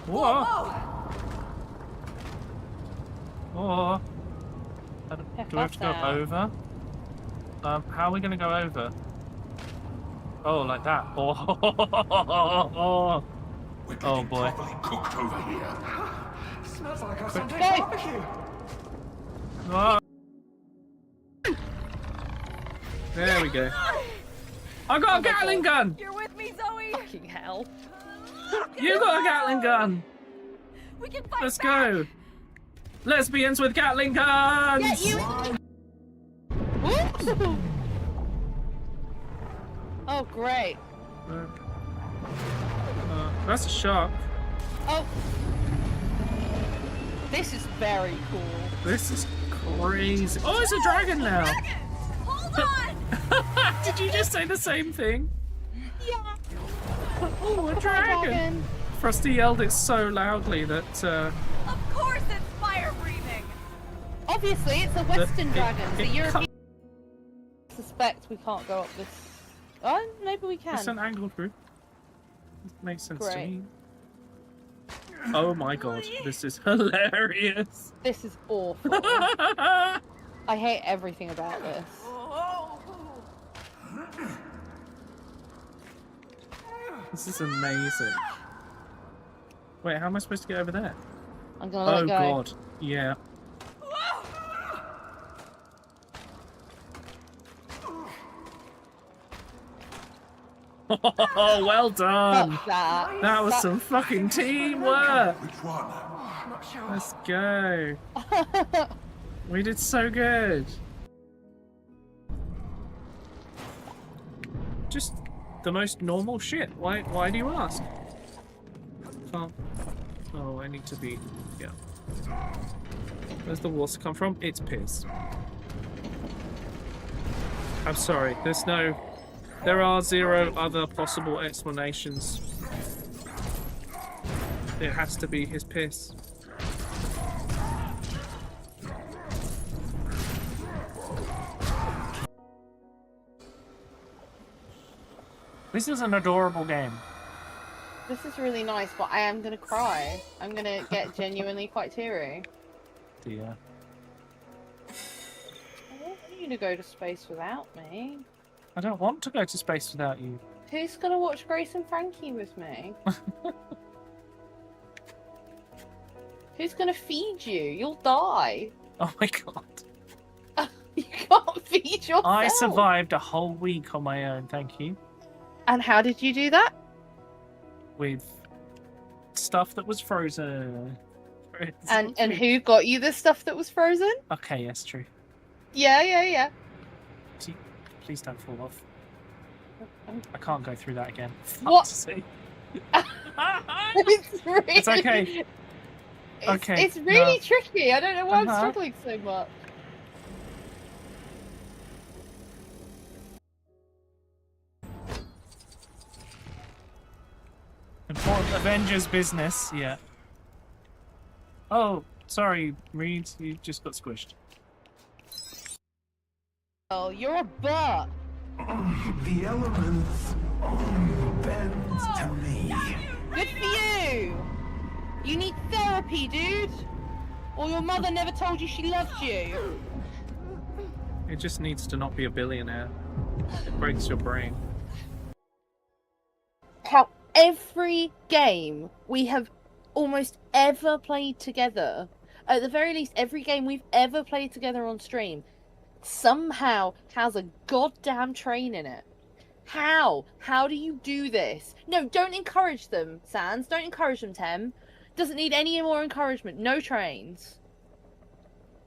Whoa! Whoa. Oh. Do we have to go over? How are we going to go over? Oh, like that. Oh, We're oh getting boy. properly cooked over here. Smells like our Sunday Hey. barbecue. Oh. There we go. I got a Gatling gun! You're with me, Zoe. Fucking hell. You got a Gatling gun! We can fight Let's back. go! Lesbians with Gatling guns! Yeah, you. Oops. Oh, great. That's a shark. Oh. This is very cool. This is crazy. Oh, it's a dragon now! Hold on. Did you just say the same thing? Yeah. Oh, a dragon! Frosty yelled it so loudly that Of course it's fire breathing. Obviously, it's a Western dragon. The it European. Suspect we can't go up this. Oh, maybe we can. it's an angled route. Makes sense to Great. me. Oh my god, this is hilarious. This is awful. I hate everything about this. This is amazing. Wait, how am I supposed to get over there? I'm gonna let Oh go. god, yeah. Oh, well done. Fuck that. That was some fucking teamwork. Which one? I'm not sure. Let's go. We did so good. Just the most normal shit. Why do you ask? Can't. Oh, I need to be. Yeah. Where's the water come from? It's piss. I'm sorry. There are zero other possible explanations. It has to be his piss. This is an adorable game. This is really nice, but I am gonna cry. I'm gonna get genuinely quite teary. Dear. I don't want you to go to space without me. I don't want to go to space without you. Who's gonna watch Grace and Frankie with me? Who's gonna feed you? You'll die. Oh my god. You can't feed yourself. I survived a whole week on my own, thank you. And how did you do that? With stuff that was frozen. And who got you the stuff that was frozen? Okay, yes, true. Yeah. Please don't fall off. I can't go through that again. What? Fuck's sake. It's really, It's okay. Okay, It's really no. tricky. I don't know why I'm Uh-huh. struggling so much. Important Avengers business, yeah. Oh, sorry, Reed, you just got squished. Oh, you're a butt. The elements bend to me. Good for you. You need therapy, dude. Or your mother never told you she loved you. It just needs to not be a billionaire. It breaks your brain. How every game we have almost ever played together, at the very least every game we've ever played together on stream, somehow has a goddamn train in it. How? How do you do this? No, don't encourage them, Sans. Don't encourage them, Tem. Doesn't need any more encouragement. No trains.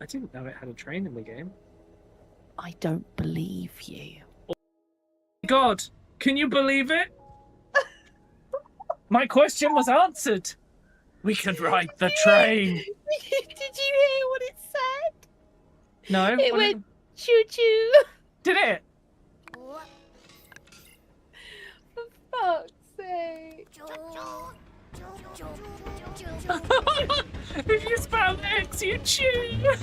I didn't know it had a train in the game. I don't believe you. God, can you believe it? My question was answered. We can ride the train. Did you hear what it said? No? It What went choo choo. did it? For fuck's sake. If you spell X, you chew.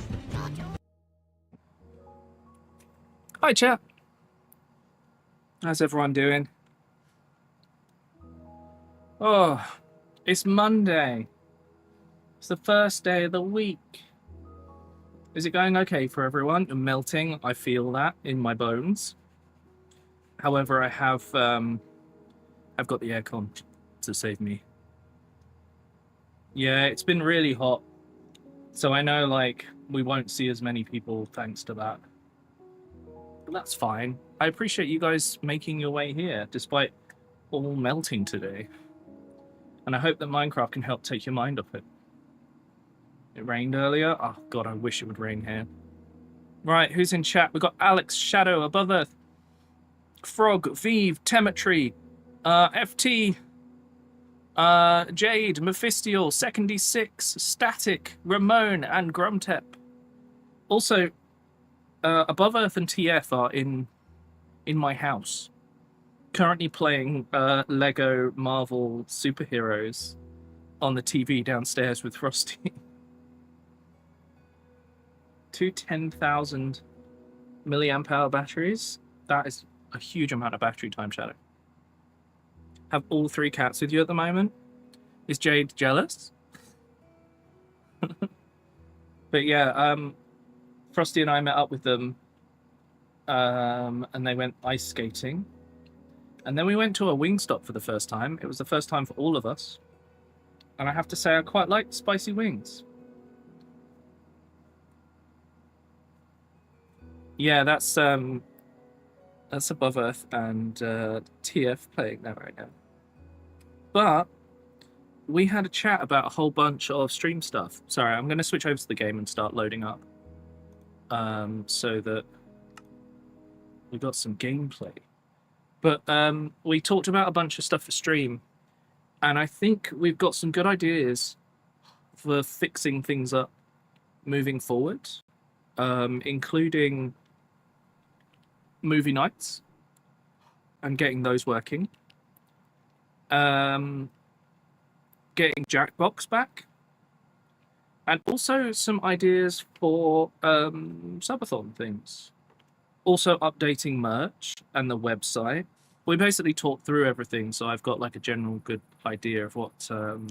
Hi, chat. How's everyone doing? Oh, It's Monday. It's the first day of the week. Is it going okay for everyone? I'm melting. I feel that in my bones. However, I've got the aircon to save me. Yeah, it's been really hot. So I know, like, we won't see as many people thanks to that. But that's fine. I appreciate you guys making your way here, despite all melting today. And I hope that Minecraft can help take your mind off it. It rained earlier. Oh, God, I wish it would rain here. Right, who's in chat? We've got Alex, Shadow, Above Earth, Frog, Vive, Temetry, FT, Jade, Mephistial, Secondy6, Static, Ramon, and Grumtep. Also, Above Earth and TF are in my house, currently playing Lego Marvel superheroes on the TV downstairs with Frosty. Two 10,000 milliamp hour batteries. That is a huge amount of battery time, Shadow. Have all 3 cats with you at the moment? Is Jade jealous? But yeah, Frosty and I met up with them, and they went ice skating. And then we went to a Wingstop for the first time. It was the first time for all of us. And I have to say, I quite like spicy wings. Yeah, that's Above Earth and TF playing that right now. But we had a chat about a whole bunch of stream stuff. Sorry, I'm going to switch over to the game and start loading up, so that we got some gameplay. But we talked about a bunch of stuff for stream, and I think we've got some good ideas for fixing things up moving forward, including movie nights and getting those working, getting Jackbox back, and also some ideas for subathon things. Also updating merch and the website. We basically talked through everything, so I've got like a general good idea of what's going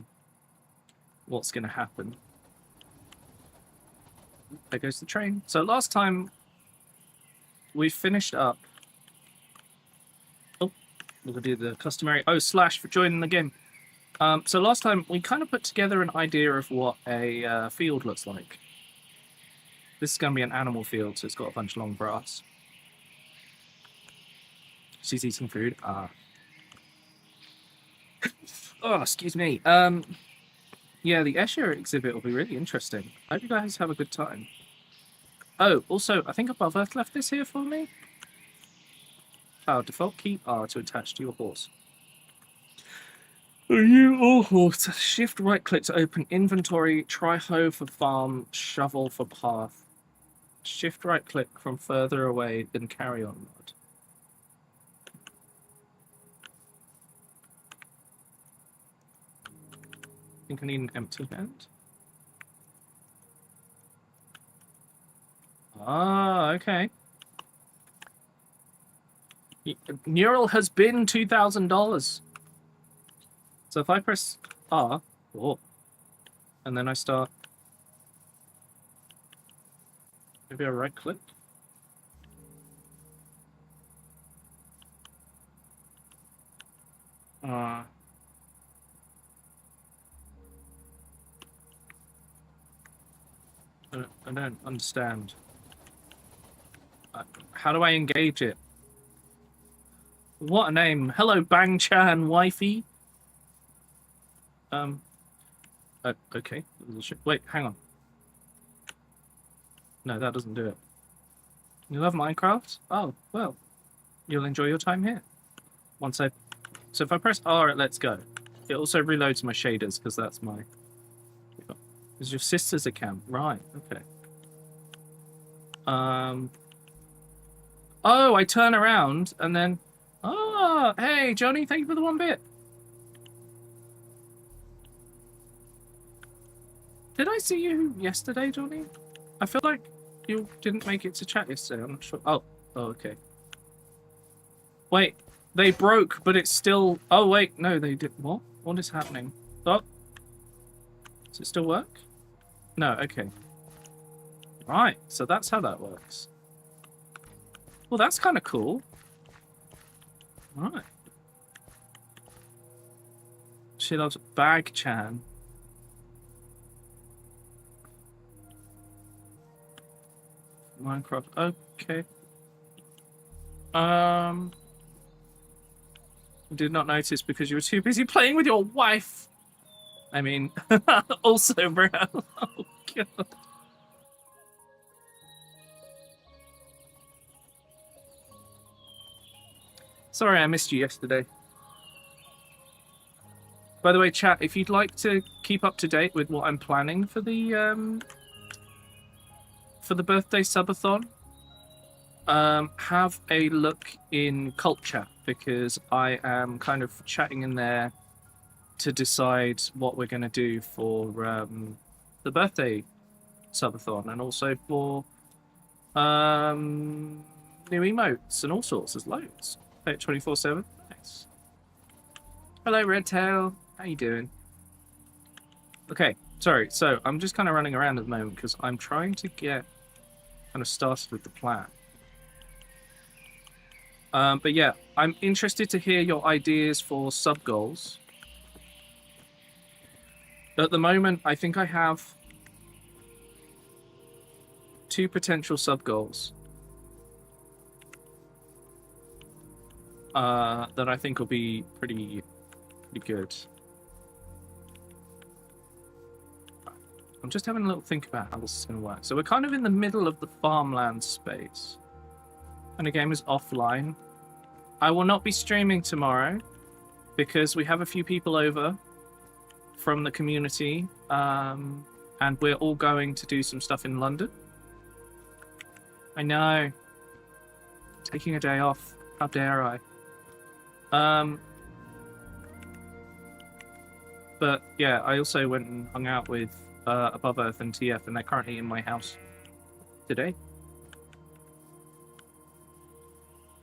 to happen. There goes the train. So last time we finished up. Oh, we're gonna do the customary. Oh, Slash for joining the game. So last time we kind of put together an idea of what a field looks like. This is gonna be an animal field, so it's got a bunch of long grass. She's eating food. Ah. Oh, excuse me. Yeah, the Escher exhibit will be really interesting. I hope you guys have a good time. Oh, also, I think Above Earth left this here for me. Oh, default key R to attach to your horse. Are you all horse? Shift right click to open inventory. Try hoe for farm. Shovel for path. Shift right click from further away than carry on mode. I think I need an empty hand. Ah, okay. Neural has been $2,000. So if I press R, oh, and then I start, maybe I right click. I don't understand. How do I engage it? What a name. Hello, Bang Chan wifey. Okay. Wait, hang on. No, that doesn't do it. You love Minecraft? Oh, well. You'll enjoy your time here. So if I press R, it lets go. It also reloads my shaders, because that's my... Is your sister's account? Right, okay. Oh, I turn around, and then... Oh, hey, Johnny, thank you for the 1 bit. Did I see you yesterday, Johnny? I feel like you didn't make it to chat yesterday. I'm not sure. Oh, okay. Wait, they broke, but it's still... Oh, wait, no, they did... What? What is happening? Oh. Does it still work? No, okay. Right, so that's how that works. Well, that's kind of cool. Right. She loves Bag Chan. Minecraft. Okay. Did not notice because you were too busy playing with your wife. I mean, also, bro. Oh, God. Sorry, I missed you yesterday. By the way, chat, if you'd like to keep up to date with what I'm planning for the birthday subathon, have a look in cult chat because I am kind of chatting in there to decide what we're going to do for the birthday subathon and also for new emotes and all sorts. There's loads. Play it 24/7. Nice. Hello, Redtail. How you doing? Okay, sorry. So I'm just kind of running around at the moment because I'm trying to get kind of started with the plan. But yeah, I'm interested to hear your ideas for sub goals. At the moment, I think I have 2 potential sub goals that I think will be pretty good. I'm just having a little think about how this is going to work. So we're kind of in the middle of the farmland space. And the game is offline. I will not be streaming tomorrow because we have a few people over from the community, and we're all going to do some stuff in London. I know. Taking a day off. How dare I? But yeah, I also went and hung out with Above Earth and TF, and they're currently in my house today.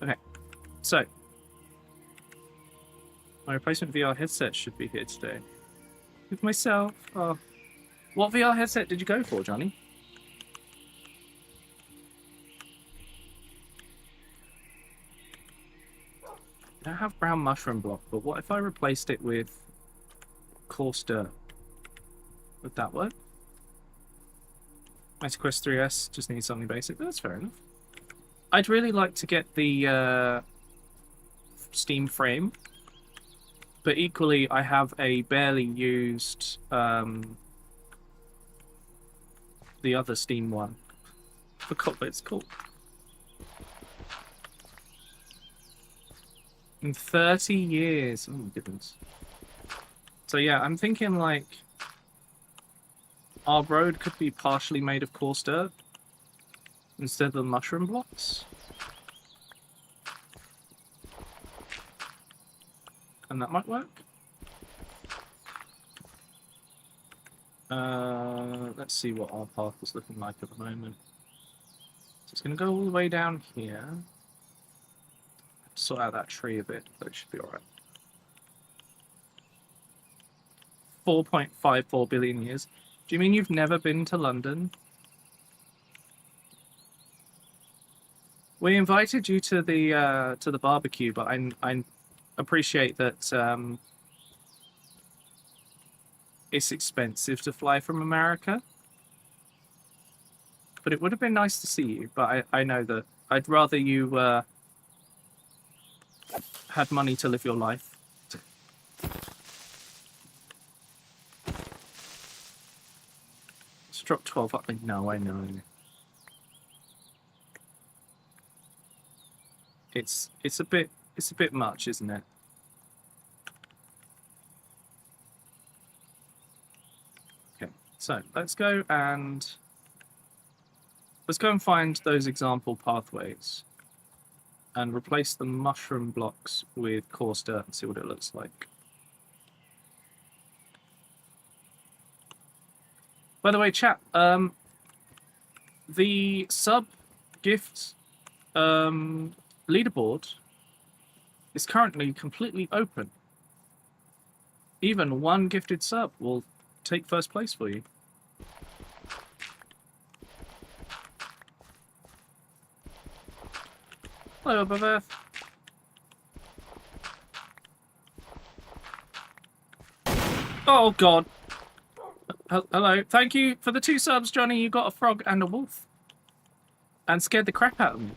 Okay, so my replacement VR headset should be here today. With myself. Oh. What VR headset did you go for, Johnny? I have brown mushroom block, but what if I replaced it with coarse dirt? Would that work? Mighty Quest 3S just needs something basic. That's fair enough. I'd really like to get the Steam frame, but equally I have a barely used the other Steam one. Forgot what it's called. In 30 years. Oh my goodness. So yeah, I'm thinking like our road could be partially made of coarse dirt instead of the mushroom blocks. And that might work. Let's see what our path is looking like at the moment. So it's going to go all the way down here. Sort out that tree a bit, but it should be alright. 4.54 billion years. Do you mean you've never been to London? We invited you to the barbecue, but I appreciate that it's expensive to fly from America. But it would have been nice to see you. But I know that I'd rather you had money to live your life. Let's drop 12 up. No, I know. It's a bit much, isn't it? Okay, so let's go and find those example pathways and replace the mushroom blocks with coarse dirt and see what it looks like. By the way, chat, the sub gift leaderboard is currently completely open. Even one gifted sub will take first place for you. Hello, above Earth. Oh, God. Hello. Thank you for the 2 subs, Johnny. You got a frog and a wolf. And scared the crap out of me.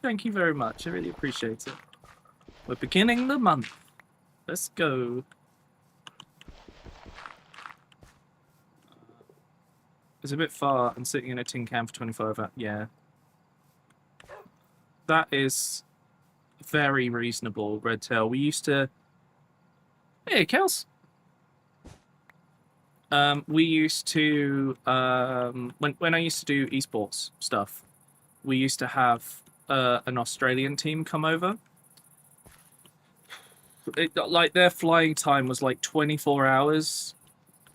Thank you very much. I really appreciate it. We're beginning the month. Let's go. It's a bit far and sitting in a tin can for 25 hours. Yeah. That is very reasonable, Redtail. We used to... Hey, Kels. We used to... when I used to do esports stuff, we used to have an Australian team come over. Like, their flying time was like 24 hours,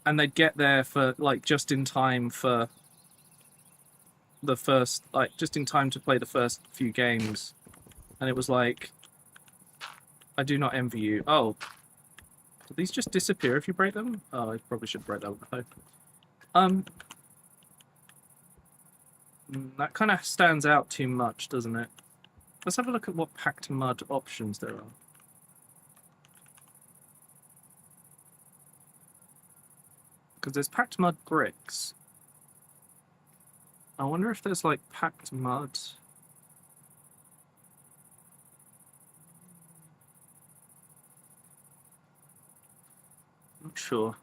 and they'd get there for, like, just in time for the first... Like, just in time to play the first few games. And it was like... I do not envy you. Oh. Do these just disappear if you break them? Oh, I probably should break that one. That kind of stands out too much, doesn't it? Let's have a look at what packed mud options there are. Because there's packed mud bricks. I wonder if there's, like, packed mud... Not sure.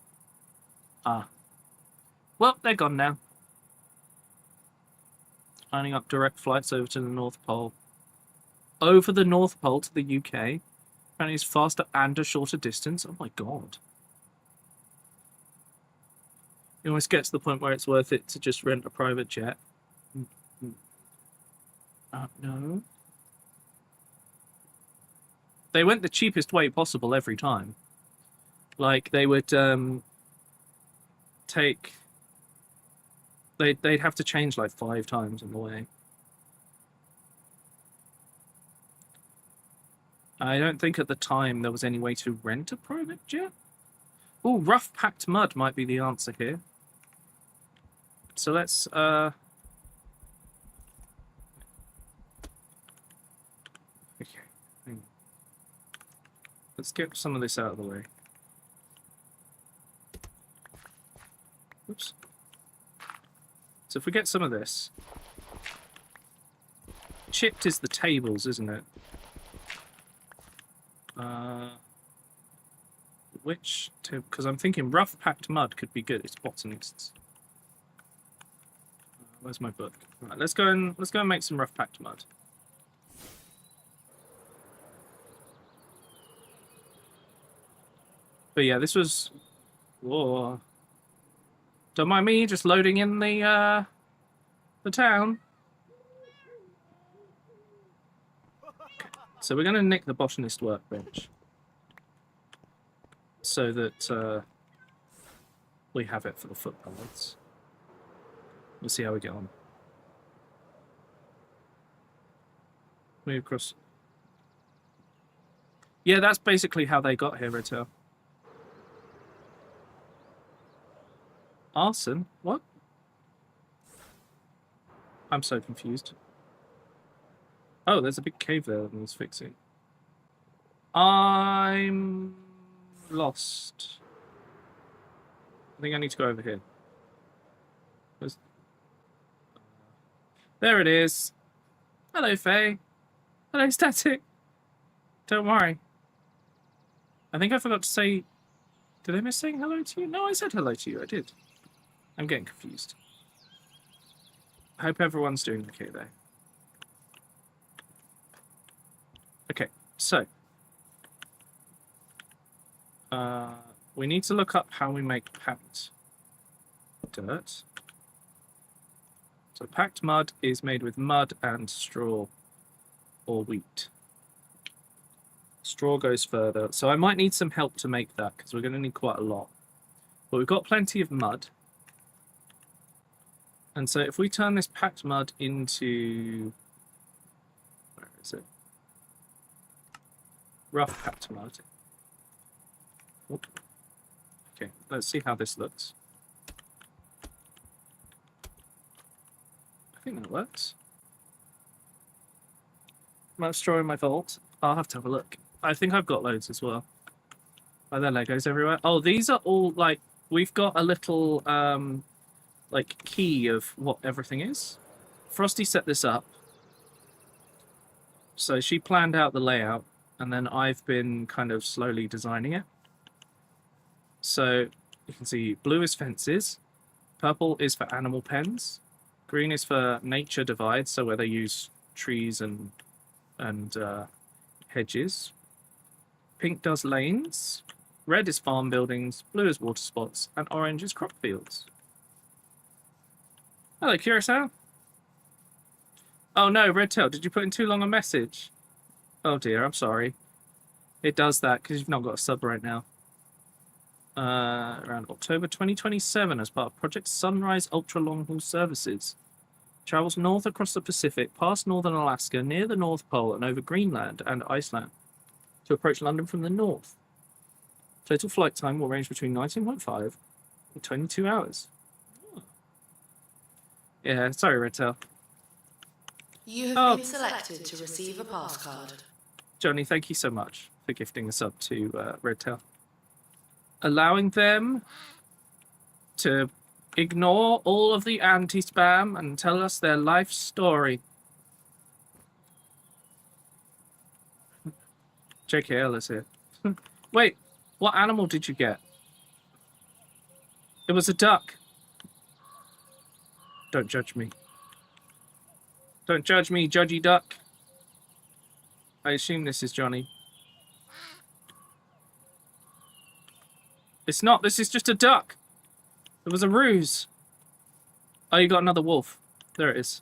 Ah. Well, they're gone now. Lining up direct flights over to the North Pole. Over the North Pole to the UK. Apparently it's faster and a shorter distance. Oh my god. You almost get to the point where it's worth it to just rent a private jet. No. They went the cheapest way possible every time. Like, they would take... They'd have to change like 5 times on the way. I don't think at the time there was any way to rent a private jet. Oh, rough packed mud might be the answer here. So let's... Okay. Hang on. Let's get some of this out of the way. Oops. So if we get some of this... Chipped is the tables, isn't it? Which... Because I'm thinking rough packed mud could be good. It's botanists. Where's my book? Right, let's go and make some rough packed mud. But yeah, this was... Whoa. Don't mind me just loading in the town. Okay. So we're going to nick the botanist workbench so that we have it for the footpaths. We'll see how we get on. Move across. Yeah, that's basically how they got here, Retail. Arson? What? I'm so confused. Oh, there's a big cave there that needs fixing. I'm lost. I think I need to go over here. There it is. Hello, Faye. Hello, Static. Don't worry. I think I forgot to say... Did I miss saying hello to you? No, I said hello to you. I did. I'm getting confused. I hope everyone's doing okay there. Okay, so... we need to look up how we make packed dirt. So packed mud is made with mud and straw or wheat. Straw goes further. So I might need some help to make that because we're going to need quite a lot. But we've got plenty of mud. And so if we turn this packed mud into... Where is it? Rough packed mud. Okay, let's see how this looks. I think that works. Much straw in my vault. I'll have to have a look. I think I've got loads as well. Are there Legos everywhere? Oh, these are all like, we've got a little like key of what everything is. Frosty set this up. So she planned out the layout, and then I've been kind of slowly designing it. So you can see blue is fences, purple is for animal pens, green is for nature divides, so where they use trees and hedges. Pink does lanes, red is farm buildings, blue is water spots, and orange is crop fields. Hello, Curacao. Oh no, Redtail, did you put in too long a message? Oh dear, I'm sorry. It does that because you've not got a sub right now. Around October 2027 as part of Project Sunrise Ultra Long Haul Services. Travels north across the Pacific, past northern Alaska, near the North Pole, and over Greenland and Iceland to approach London from the north. Total flight time will range between 19.5 and 22 hours. Oh. Yeah, sorry, Redtail. You have been selected to receive a pass card. Johnny, thank you so much for gifting us up to Redtail. Allowing them to ignore all of the anti-spam and tell us their life story. JKL is here. Wait, what animal did you get? It was a duck. Don't judge me. Don't judge me, judgy duck. I assume this is Johnny. It's not, this is just a duck. It was a ruse. Oh, you got another wolf. There it is.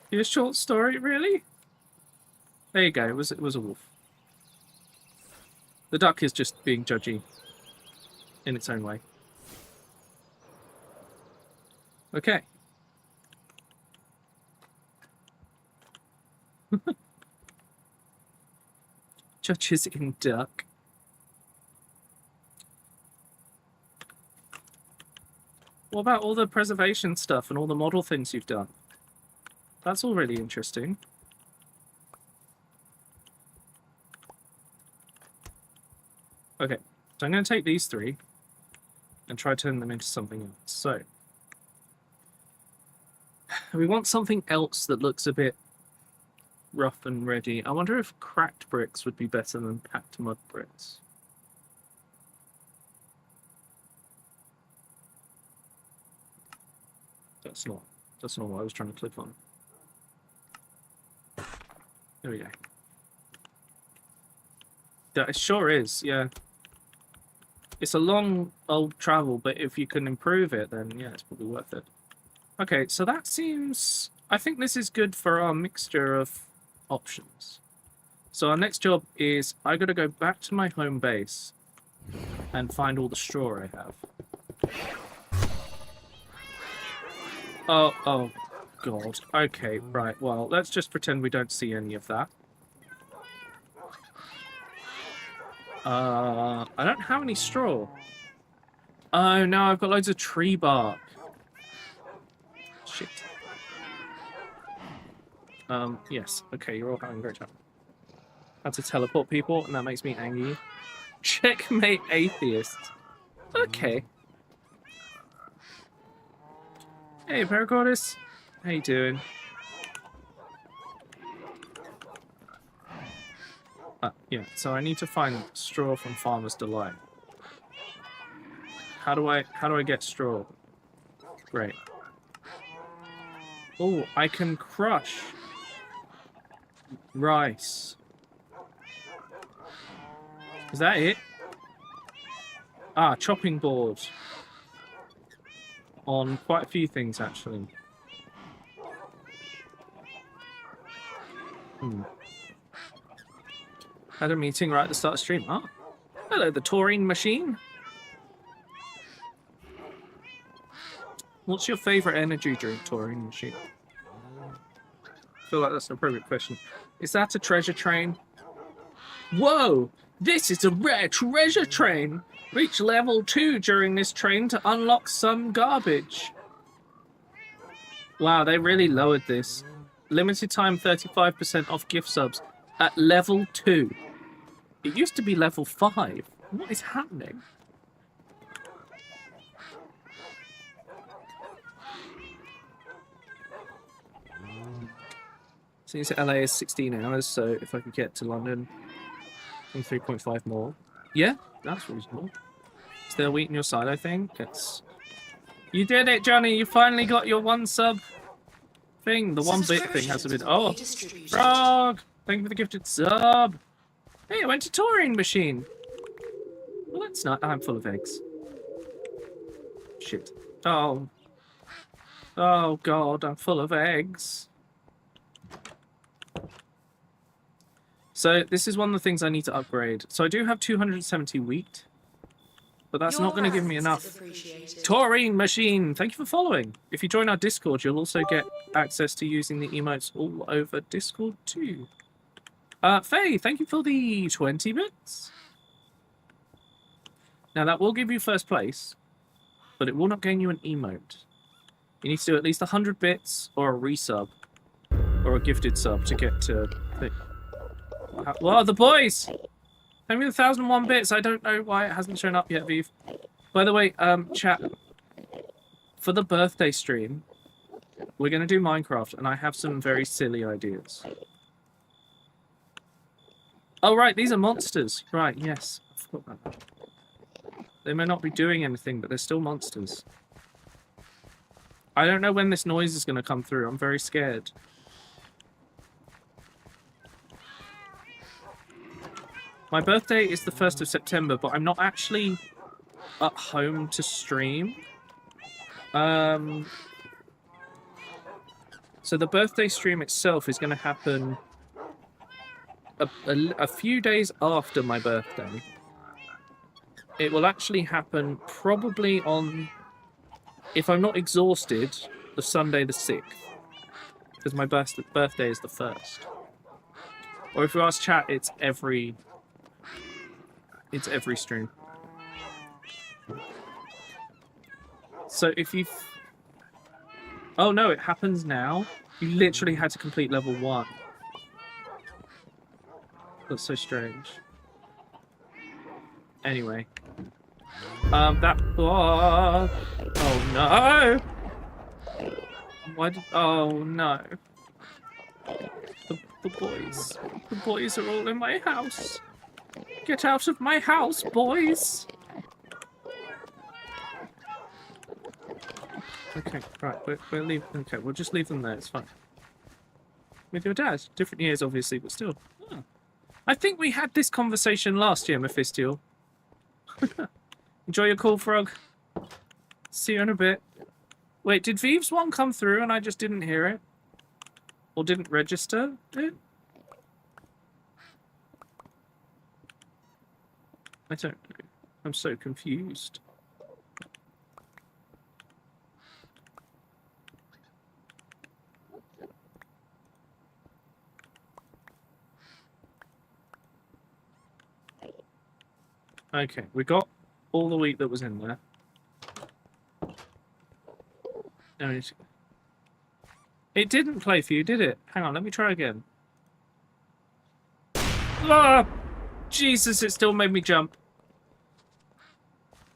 Your short story, really? There you go, it was a wolf. The duck is just being judgy in its own way. Okay. Judges in duck. What about all the preservation stuff and all the model things you've done? That's all really interesting. Okay, so I'm going to take these three and try to turn them into something else. So, we want something else that looks a bit rough and ready. I wonder if cracked bricks would be better than packed mud bricks. That's not what I was trying to click on. There we go. That it sure is, yeah. It's a long old travel, but if you can improve it, then yeah, it's probably worth it. Okay, so that seems... I think this is good for our mixture of options. So our next job is I got to go back to my home base and find all the straw I have. Oh god. Okay, right. Well, let's just pretend we don't see any of that. I don't have any straw. Oh no, I've got loads of tree bark. Shit. Yes. Okay, you're all having a great time. Had to teleport people, and that makes me angry. Checkmate atheist. Okay. Hey, Paracordis. How you doing? Yeah, so I need to find straw from Farmer's Delight. How do I get straw? Great. Oh, I can crush rice. Is that it? Ah, chopping board. On quite a few things, actually. Had a meeting right at the start of stream. Ah, hello, the Taurine machine. What's your favourite energy drink, Taurine machine? I feel like that's an appropriate question. Is that a treasure train? Whoa! This is a rare treasure train! Reach level 2 during this train to unlock some garbage. Wow, they really lowered this. Limited time 35% off gift subs at level 2. It used to be level 5. What is happening? Since LA is 16 hours, so if I could get to London in 3.5 more. Yeah, that's reasonable. Is there wheat in your side, I think? It's... You did it, Johnny! You finally got your 1 sub thing. The 1-bit thing has a bit... Oh! Frog! Thank you for the gifted sub! Hey, I went to touring machine! Well, that's not... I'm full of eggs. Shit. Oh. Oh, God, I'm full of eggs. So this is one of the things I need to upgrade. So I do have 270 wheat, but that's not going to give me enough. Taurine Machine, thank you for following. If you join our Discord, you'll also get access to using the emotes all over Discord too. Faye, thank you for the 20 bits. Now that will give you first place, but it will not gain you an emote. You need to do at least 100 bits or a resub or a gifted sub to get to... Well, the boys! Send me the 1001 bits. I don't know why it hasn't shown up yet, Viv. By the way, chat, for the birthday stream, we're going to do Minecraft, and I have some very silly ideas. Oh, right, these are monsters. Right, yes. I forgot about that. They may not be doing anything, but they're still monsters. I don't know when this noise is going to come through. I'm very scared. My birthday is the 1st of September, but I'm not actually at home to stream. So the birthday stream itself is going to happen a few days after my birthday. It will actually happen probably on, if I'm not exhausted, the Sunday the 6th. Because my birthday is the 1st. Or if you ask chat, it's every stream. So if you... Oh no, it happens now. You literally had to complete level 1. That's so strange. Anyway. That... Oh no! Why did... Oh no. The boys. The boys are all in my house. Get out of my house, boys! Okay, right, we'll leave... Okay, we'll just leave them there, it's fine. With your dad. Different years, obviously, but still. Oh. I think we had this conversation last year, Mephistiel. Enjoy your call, Frog. See you in a bit. Wait, did Vive's one come through and I just didn't hear it? Or didn't register it? I don't know. I'm so confused. Okay, we got all the wheat that was in there. No, it didn't play for you, did it? Hang on, let me try again. Ah! Jesus, it still made me jump.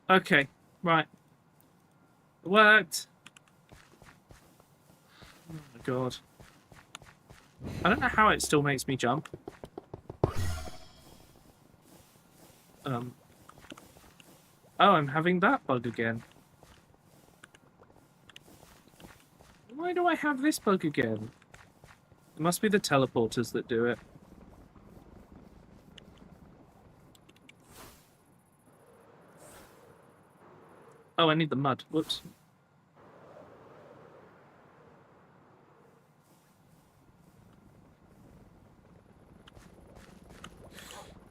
Okay, right. It worked. Oh my god. I don't know how it still makes me jump. Oh, I'm having that bug again. Why do I have this bug again? It must be the teleporters that do it. Oh, I need the mud. Whoops.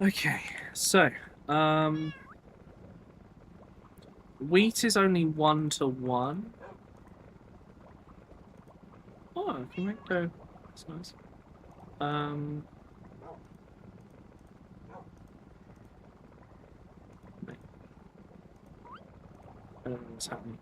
Okay, so, wheat is only 1-to-1. Oh, I can make dough. That's nice. Um. I don't know what's happening.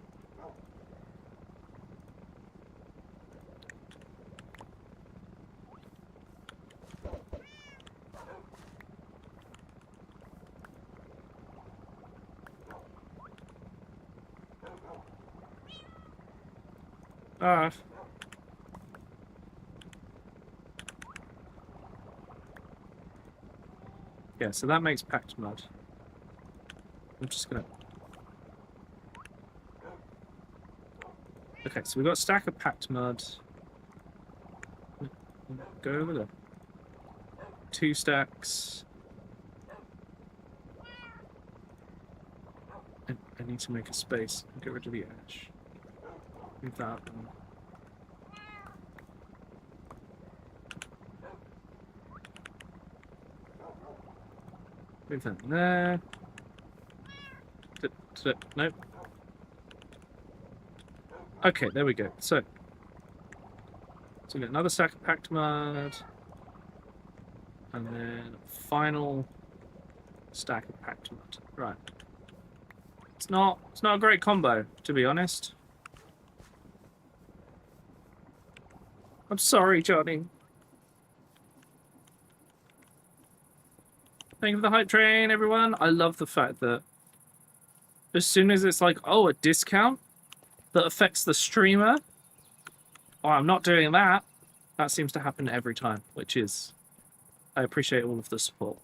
Ah. Yeah, so that makes packed mud. I'm just gonna... Okay, so we've got a stack of packed mud. Go over there. 2 stacks. I need to make a space and get rid of the ash. Move that one. Move that there. Nope. Okay, there we go. So we got another stack of packed mud. And then final stack of packed mud. Right. It's not a great combo, to be honest. I'm sorry, Johnny. Thank you for the hype train, everyone. I love the fact that as soon as it's like, oh, a discount that affects the streamer, oh, I'm not doing that. That seems to happen every time, which is... I appreciate all of the support.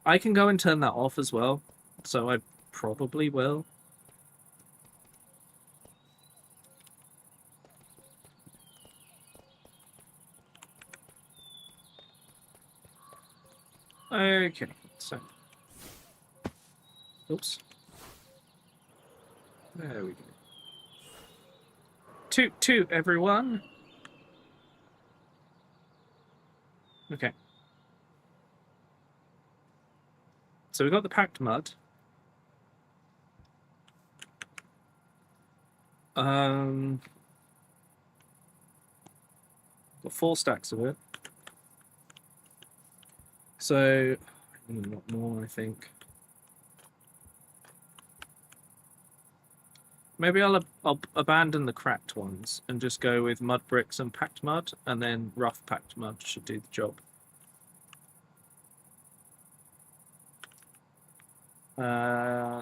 I can go and turn that off as well, so I probably will. Okay, so... Oops. There we go. Toot toot, everyone! Okay. So we got the packed mud. Got 4 stacks of it. So, a lot more, I think. Maybe I'll abandon the cracked ones and just go with mud bricks and packed mud, and then rough packed mud should do the job.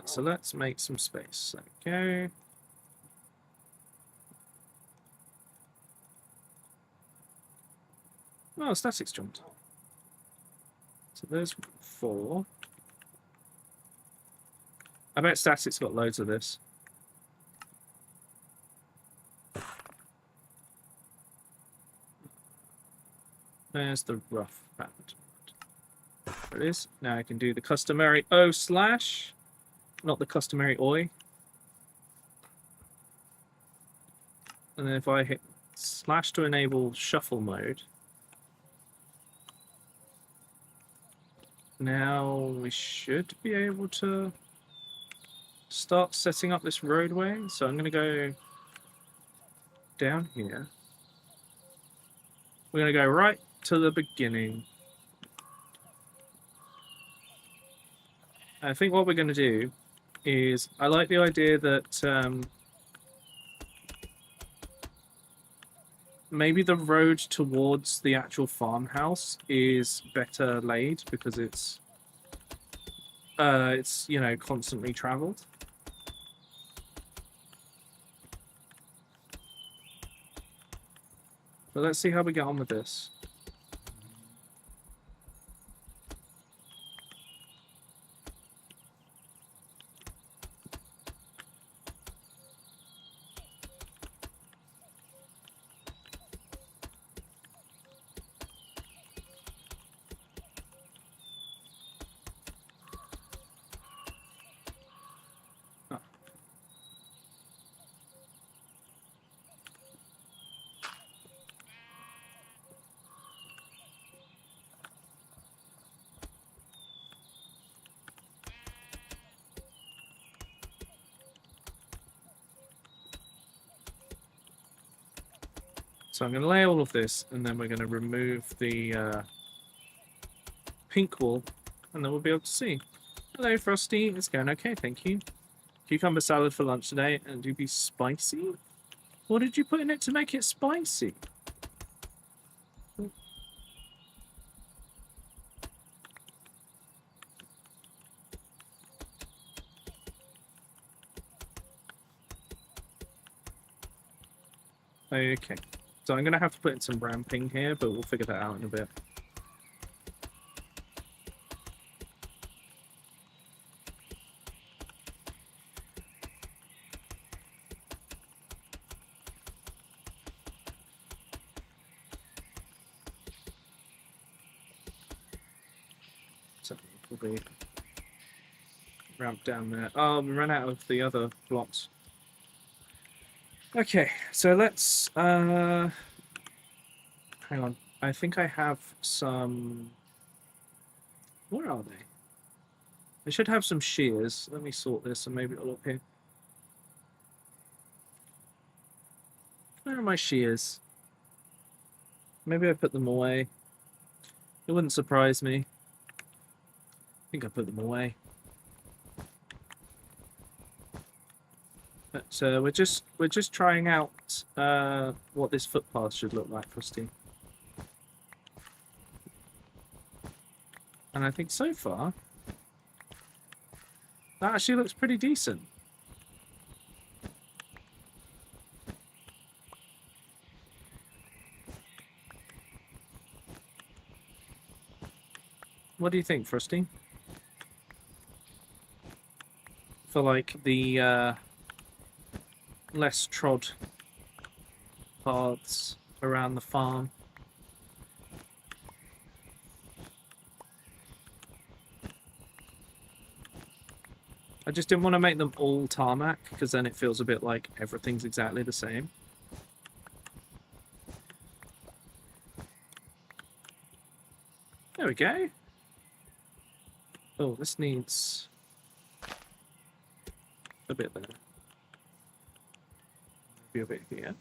So let's make some space. Okay. Oh, statics jumped. So there's 4. I bet statics got loads of this. There's the rough packed. There it is. Now I can do the customary O/, not the customary OI. And then if I hit / to enable shuffle mode, now we should be able to start setting up this roadway. So I'm going to go down here. We're going to go right to the beginning. I think what we're going to do is, I like the idea that maybe the road towards the actual farmhouse is better laid because it's you know, constantly traveled. But let's see how we get on with this. So I'm going to lay all of this, and then we're going to remove the pink wall, and then we'll be able to see. Hello, Frosty. It's going okay, thank you. Cucumber salad for lunch today, and do be spicy? What did you put in it to make it spicy? Okay, so I'm going to have to put in some ramping here, but we'll figure that out in a bit. So we'll be ramp down there. Oh, we ran out of the other blocks. Okay, so let's hang on. I think I have some. Where are they? I should have some shears. Let me sort this and maybe it'll appear. Where are my shears? Maybe I put them away. It wouldn't surprise me. I think I put them away. But we're just trying out what this footpath should look like, Frosty. And I think so far that actually looks pretty decent. What do you think, Frosty? For like the less trod paths around the farm. I just didn't want to make them all tarmac, because then it feels a bit like everything's exactly the same. There we go. Oh, this needs a bit there. Maybe a bit here.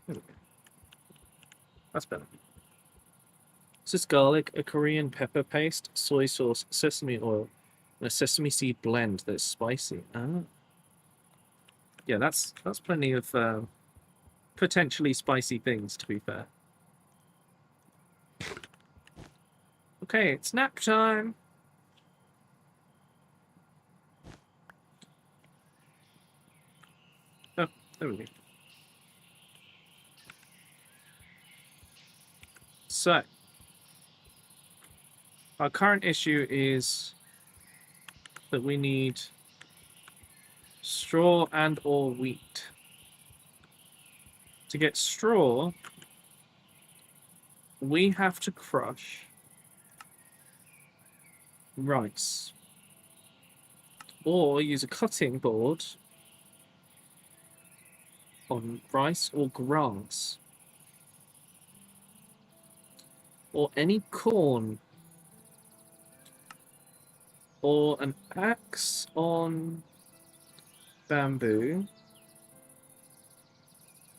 There we go. That's better. This is garlic, a Korean pepper paste, soy sauce, sesame oil, and a sesame seed blend that's spicy. Ah. Yeah, that's plenty of potentially spicy things, to be fair. Okay, it's nap time. Oh, there we go. So, our current issue is that we need straw and or wheat. To get straw, we have to crush rice or use a cutting board on rice or grass or any corn or an axe on bamboo.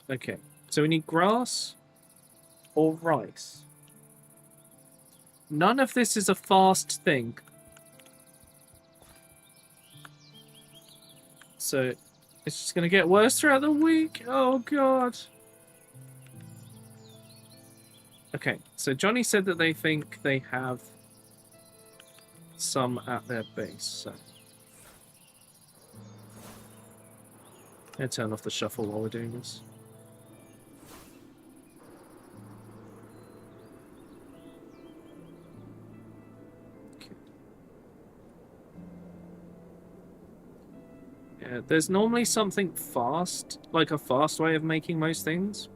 Okay, so we need grass or rice. None of this is a fast thing. So it's just going to get worse throughout the week. Oh, God. Okay, so Johnny said that they think they have some at their base. So I'm going to turn off the shuffle while we're doing this. There's normally something fast, like a fast way of making most things.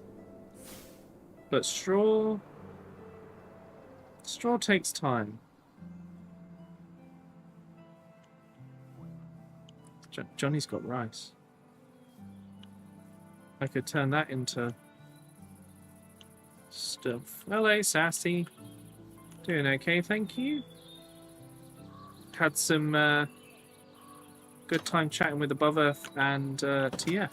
But straw takes time. Johnny's got rice. I could turn that into stuff. Hello, Sassy. Doing okay, thank you. Had some good time chatting with Above Earth and TF.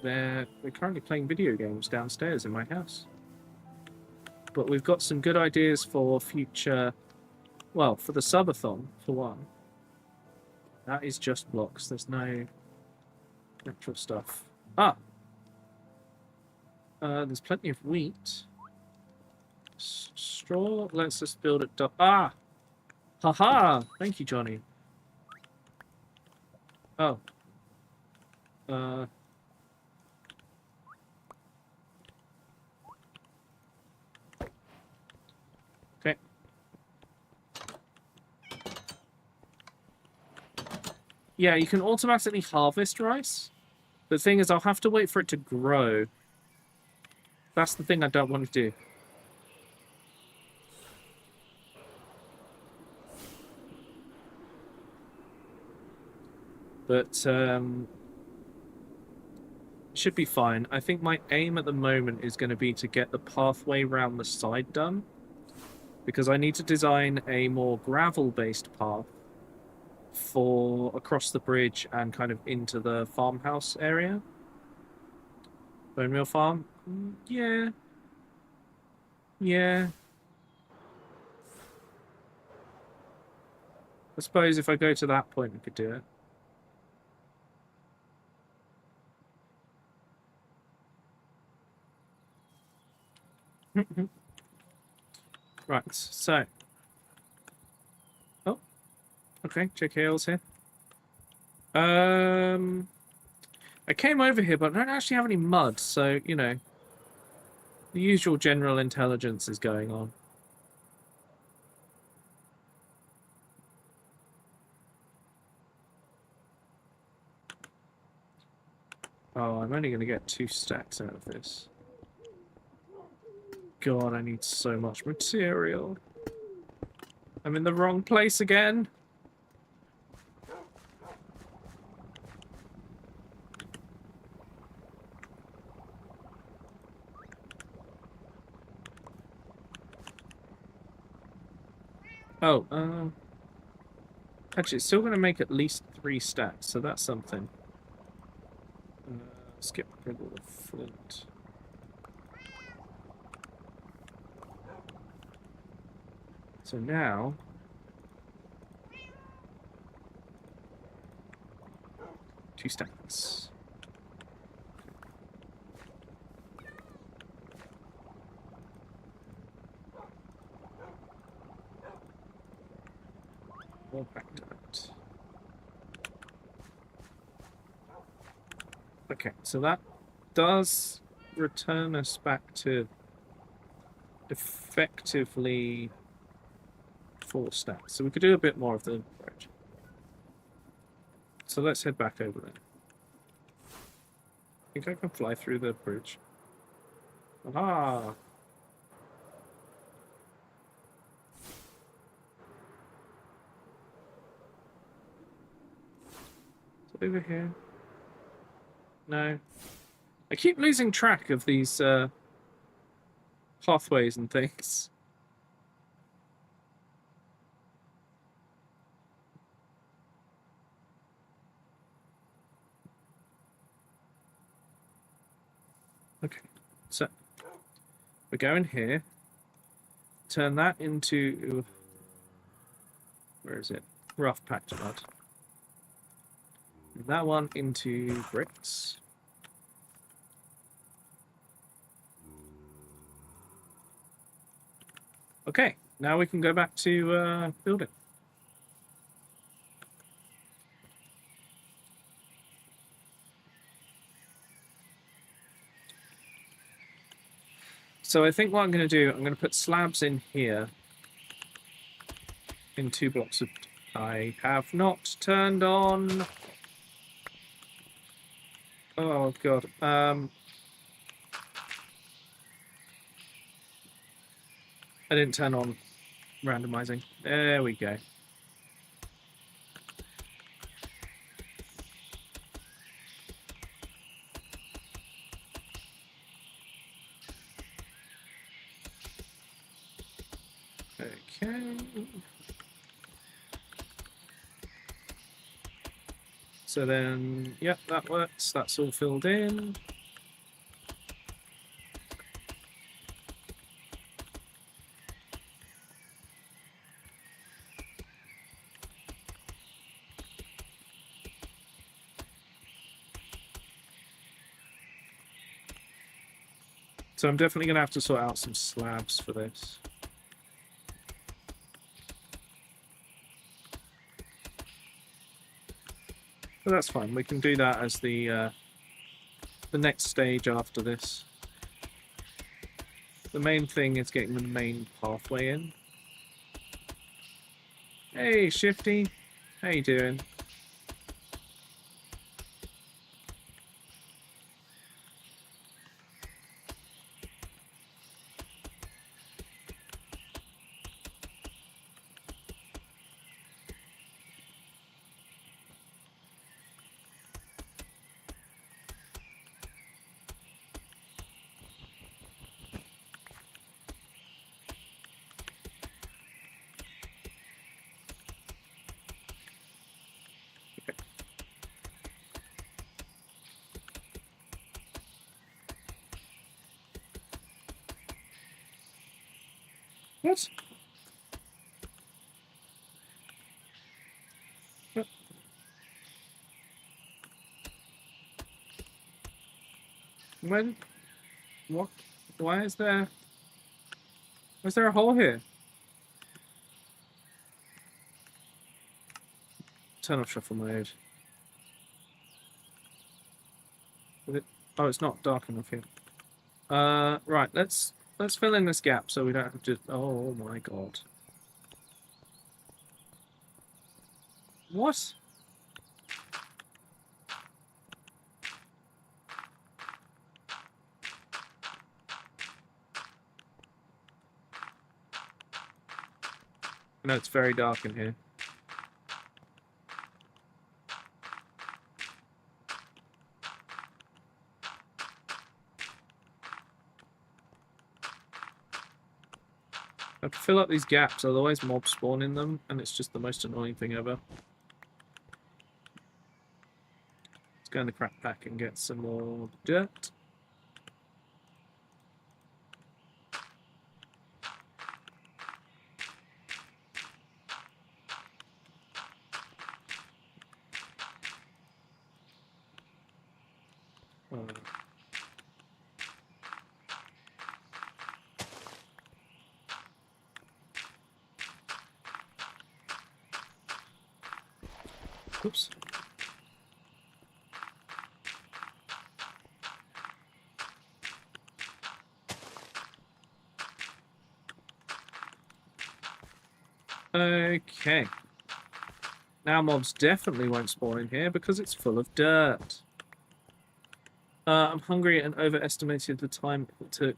they're currently playing video games downstairs in my house. But we've got some good ideas for future... Well, for the subathon, for one. That is just blocks. There's no actual stuff. Ah! There's plenty of wheat. Straw. Let's just build it. Ah! Haha! Thank you, Johnny. Oh. Okay. Yeah, you can automatically harvest rice. The thing is, I'll have to wait for it to grow. That's the thing I don't want to do. But, should be fine. I think my aim at the moment is going to be to get the pathway around the side done. Because I need to design a more gravel-based path for across the bridge and kind of into the farmhouse area. Bone meal farm? Yeah. Yeah. I suppose if I go to that point, we could do it. Right, so... Oh. Okay, JKL's here. I came over here, but I don't actually have any mud, so, you know... The usual general intelligence is going on. Oh, I'm only going to get 2 stacks out of this. God, I need so much material. I'm in the wrong place again. Oh, actually, it's still going to make at least 3 stacks, so that's something. Skip rid of the flint. So now... 2 stacks. Go back to that. Okay, so that does return us back to effectively 4 stacks. So we could do a bit more of the bridge. So let's head back over there. I think I can fly through the bridge. Aha! Is it over here? No. I keep losing track of these pathways and things. Okay, so we're going here. Turn that into... Where is it? Rough packed mud. That one into bricks. Okay, now we can go back to building. So I think what I'm going to do, I'm going to put slabs in here. In 2 blocks of... I have not turned on... Oh, God. I didn't turn on randomizing. There we go. Okay. So then, yep, that works. That's all filled in. So I'm definitely going to have to sort out some slabs for this. But that's fine. We can do that as the next stage after this. The main thing is getting the main pathway in. Hey, Shifty. How you doing? What? What? When? What? Why is there... Is there a hole here? Turn off shuffle mode. Is it... Oh, it's not dark enough here. Right, let's fill in this gap so we don't have to... Oh my god. What? No, it's very dark in here. I have to fill up these gaps, otherwise mobs spawn in them, and it's just the most annoying thing ever. Let's go in the crap pack and get some more dirt. Oops. Okay. Now mobs definitely won't spawn in here because it's full of dirt. I'm hungry and overestimated the time it took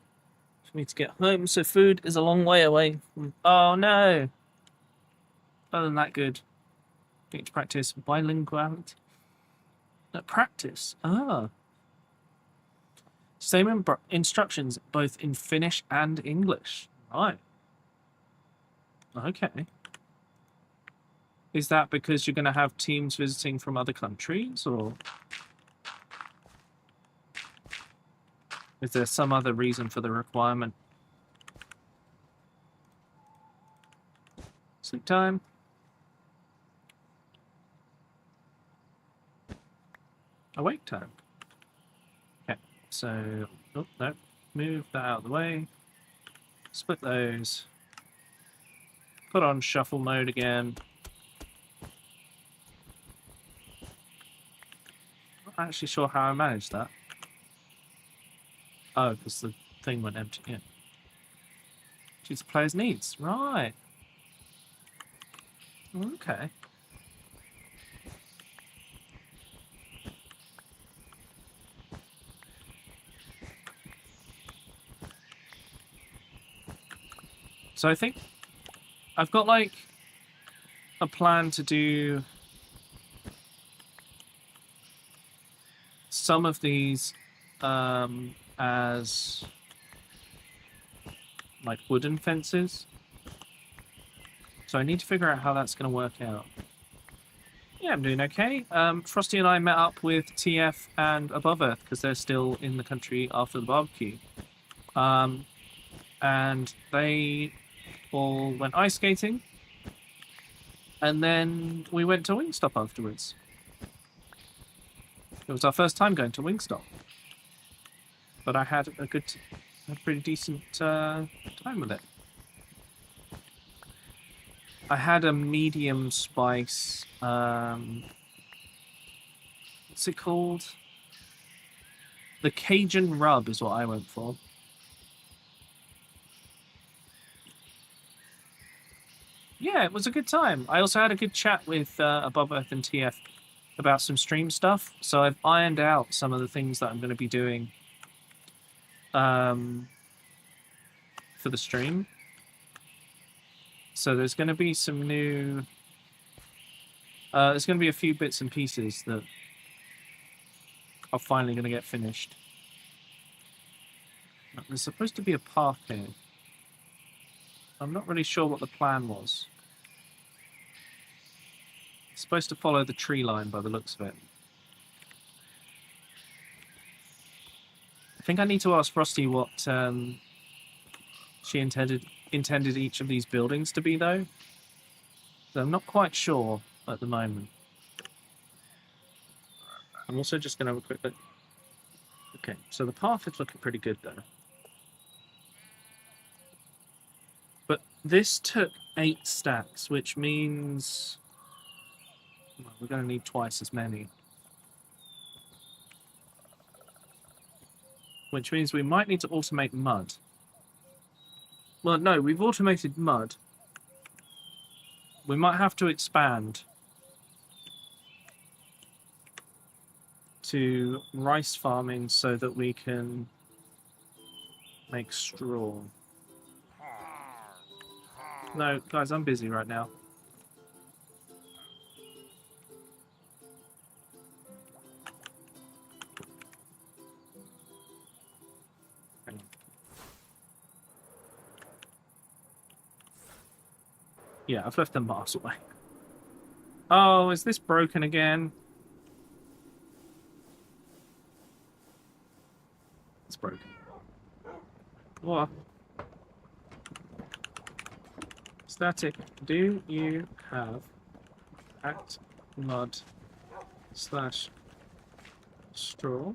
for me to get home, so food is a long way away. Oh no! Other than that, good. Need to practice bilinguality. Practice? Ah. Same instructions both in Finnish and English. Right. Okay. Is that because you're going to have teams visiting from other countries, or is there some other reason for the requirement? Sleep time. Awake time. Okay, so, oh, no, move that out of the way. Split those. Put on shuffle mode again. Not actually sure how I managed that. Oh, because the thing went empty. Yeah. Choose the player's needs. Right. Okay. So I think I've got like a plan to do some of these as like wooden fences. So I need to figure out how that's going to work out. Yeah, I'm doing okay. Frosty and I met up with TF and Above Earth because they're still in the country after the barbecue. And they all went ice skating. And then we went to Wingstop afterwards. It was our first time going to Wingstop. But I had a good... Had a pretty decent time with it. I had a medium spice. What's it called? The Cajun rub is what I went for. Yeah, it was a good time. I also had a good chat with Above Earth and TF about some stream stuff. So I've ironed out some of the things that I'm going to be doing for the stream. So there's going to be some new... there's going to be a few bits and pieces that are finally going to get finished. There's supposed to be a path here. I'm not really sure what the plan was. It's supposed to follow the tree line by the looks of it. I think I need to ask Frosty what she intended each of these buildings to be, though. So I'm not quite sure at the moment. I'm also just going to have a quick look. Okay, so the path is looking pretty good, though. But this took 8 stacks, which means... well, we're going to need twice as many. Which means we might need to automate mud. Well, no, we've automated mud. We might have to expand to rice farming so that we can make straw. No, guys, I'm busy right now. Hang on. Yeah, I've left them miles away. Oh, is this broken again? It's broken. What? Static, do you have at mod slash straw?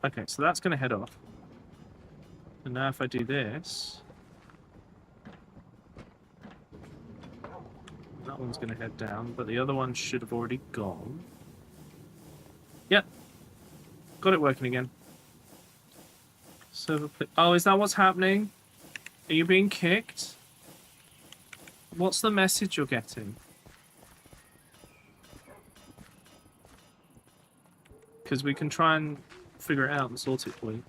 Okay, so that's going to head off. And now if I do this... that one's going to head down, but the other one should have already gone. Yep. Got it working again. Server play. Oh, is that what's happening? Are you being kicked? What's the message you're getting? Because we can try and figure it out and sort it for you.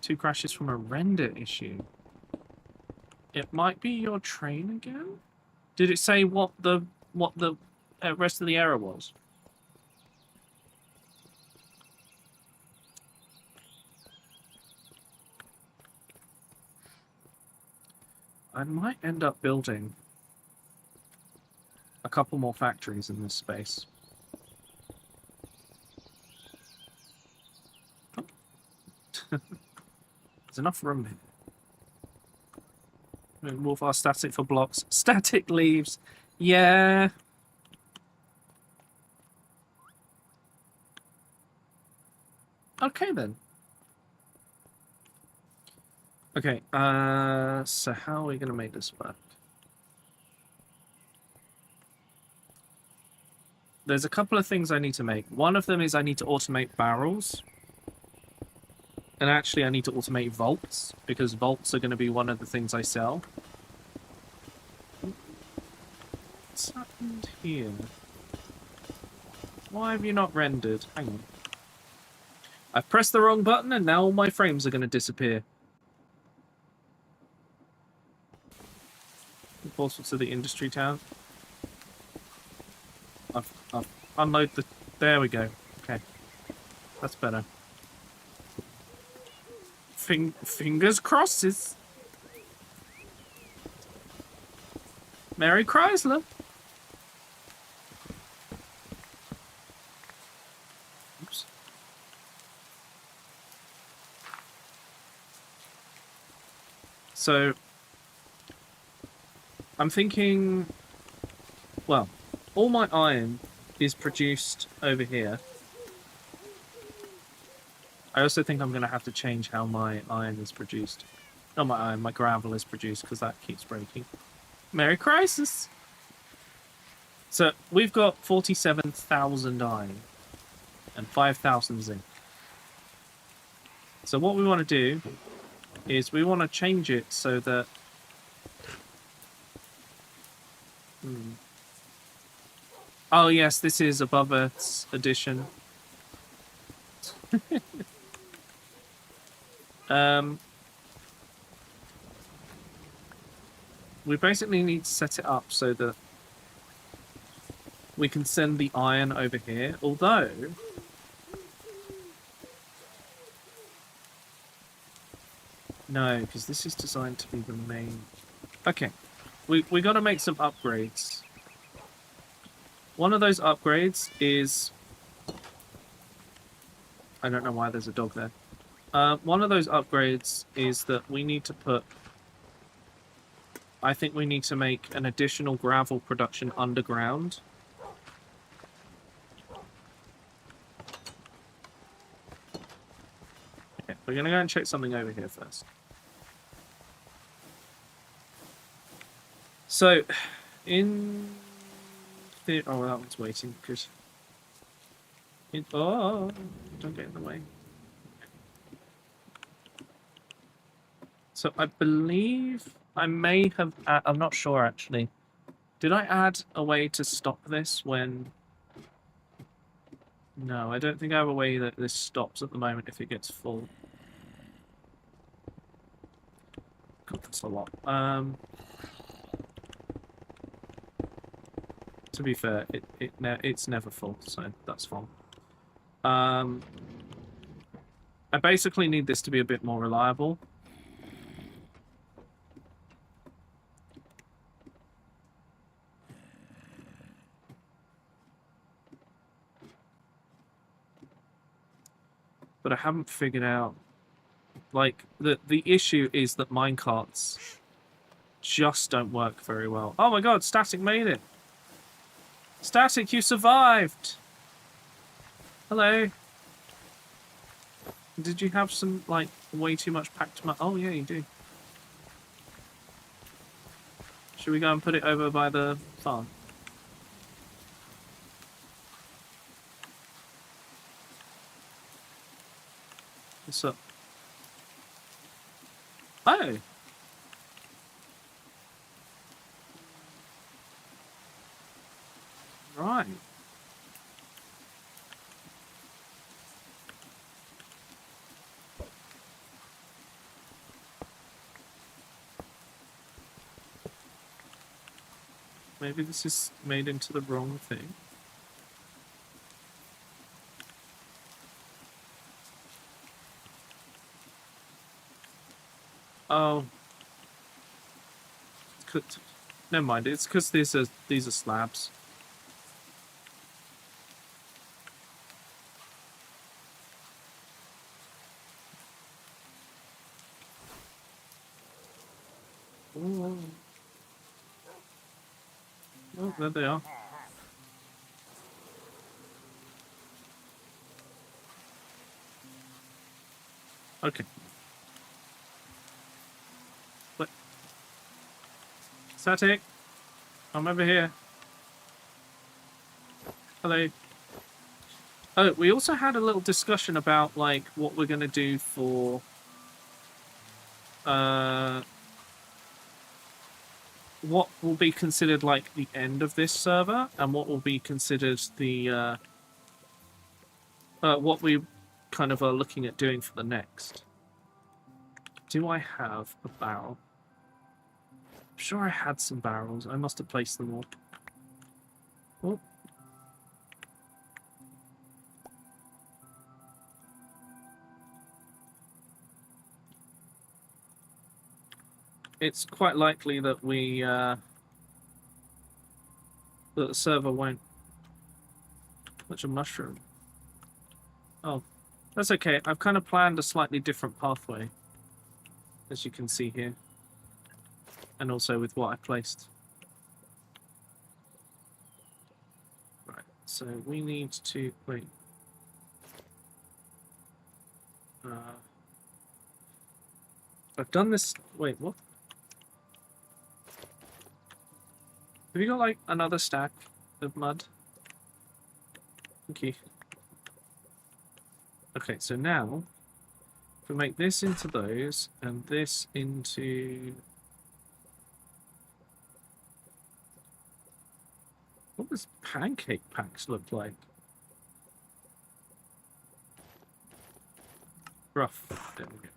2 crashes from a render issue. It might be your train again? Did it say what the rest of the error was? I might end up building a couple more factories in this space. Oh. There's enough room here. Wolf are static for blocks. Static leaves. Yeah. Okay then. Okay, so how are we going to make this work? There's a couple of things I need to make. One of them is I need to automate barrels. And actually I need to automate vaults, because vaults are going to be one of the things I sell. What's happened here? Why have you not rendered? Hang on. I've pressed the wrong button and now all my frames are going to disappear. Portal to the industry town. I've unload the... there we go. Okay. That's better. Fingers crosses. Mary Chrysler. Oops. So... I'm thinking well, all my iron is produced over here. I also think I'm going to have to change how my iron is produced. Not my iron, my gravel is produced, because that keeps breaking. Merry Crisis! So, we've got 47,000 iron and 5,000 zinc. So what we want to do is we want to change it so that... Oh yes, this is Above Earth's edition. We basically need to set it up so that we can send the iron over here, although... No, because this is designed to be the main... Okay, we got to make some upgrades. One of those upgrades is... I don't know why there's a dog there. One of those upgrades is that we need to put... I think we need to make an additional gravel production underground. Okay, we're going to go and check something over here first. So, in... Oh, that one's waiting, because... Oh, don't get in the way. So, I believe I may have... I'm not sure, actually. Did I add a way to stop this when... No, I don't think I have a way that this stops at the moment if it gets full. God, that's a lot. To be fair, it's never full, so that's fine. I basically need this to be a bit more reliable. But I haven't figured out... Like, the issue is that minecarts just don't work very well. Oh my god, Static made it! Static, you survived! Hello. Did you have some, like, way too much packed... Oh yeah, you do. Should we go and put it over by the farm? What's up? Oh! Right. Maybe this is made into the wrong thing. Oh. Never mind, it's because these are slabs. Oh, there they are. Okay. What? Static, I'm over here. Hello. Oh, we also had a little discussion about, like, what we're going to do for... what will be considered, like, the end of this server, and what will be considered the, what we kind of are looking at doing for the next. Do I have a barrel? I'm sure I had some barrels. I must have placed them all. Oh. It's quite likely that we, that the server won't... Such a mushroom. Oh, that's okay. I've kind of planned a slightly different pathway, as you can see here. And also with what I placed. So we need to wait. I've done this. Wait, what? Have you got like another stack of mud? Thank you. Okay, so now if we make this into those and this into. What does pancake packs look like? Rough. There we go.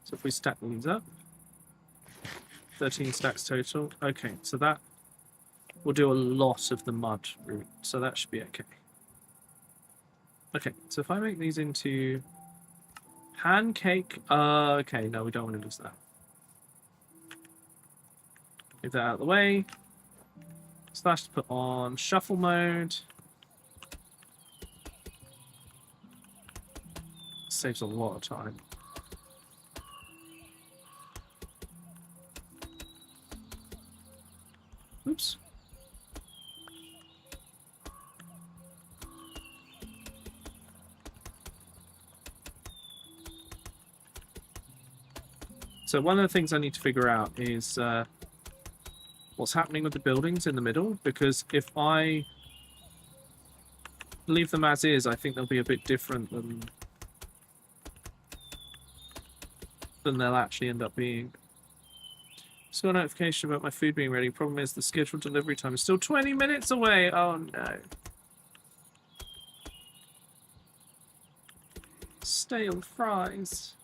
So if we stack these up, 13 stacks total. Okay, so that will do a lot of the mud route, so that should be okay. Okay, so if I make these into pancake, okay, no, we don't want to lose that. Get that out of the way. Slash to put on shuffle mode. Saves a lot of time. Oops. So one of the things I need to figure out is what's happening with the buildings in the middle, because if I leave them as is, I think they'll be a bit different than they'll actually end up being. Just got a notification about my food being ready. Problem is the scheduled delivery time is still 20 minutes away. Oh no. Stale fries.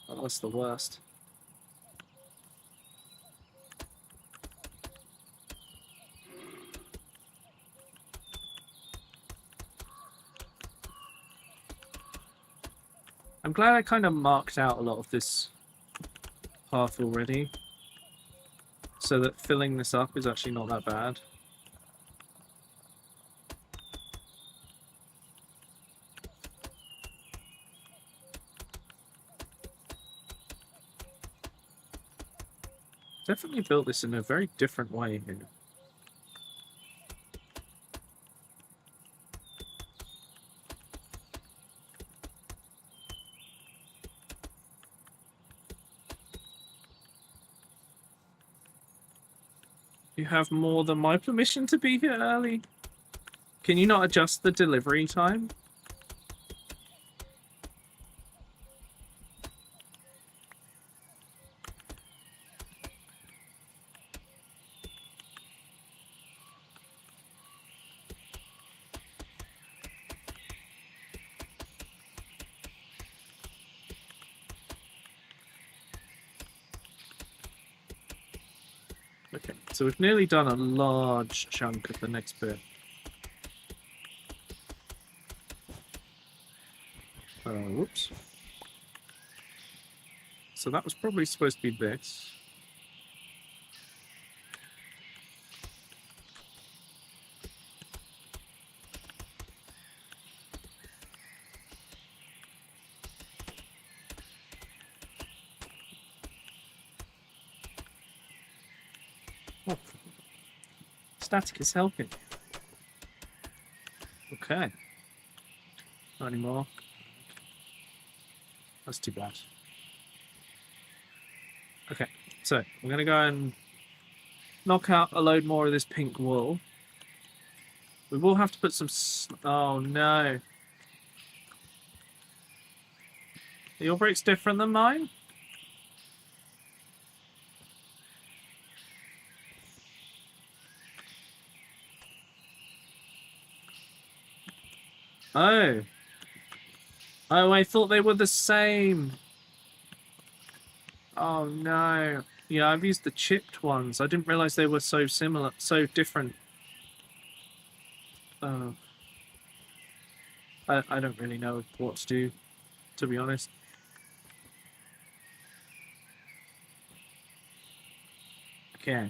Oh, that's the worst. I'm glad I kind of marked out a lot of this path already, so that filling this up is actually not that bad. Definitely built this in a very different way here. You have more than my permission to be here early. Can you not adjust the delivery time? Okay, so we've nearly done a large chunk of the next bit. Whoops. So that was probably supposed to be this. Oh. Static is helping. Okay. Not anymore. That's too bad. Okay, so I'm going to go and knock out a load more of this pink wool. We will have to put some... Oh, no. Your brick's different than mine? Oh. Oh, I thought they were the same. Oh, no. Yeah, I've used the chipped ones. I didn't realize they were so similar, so different. Oh. I don't really know what to do, to be honest. Okay.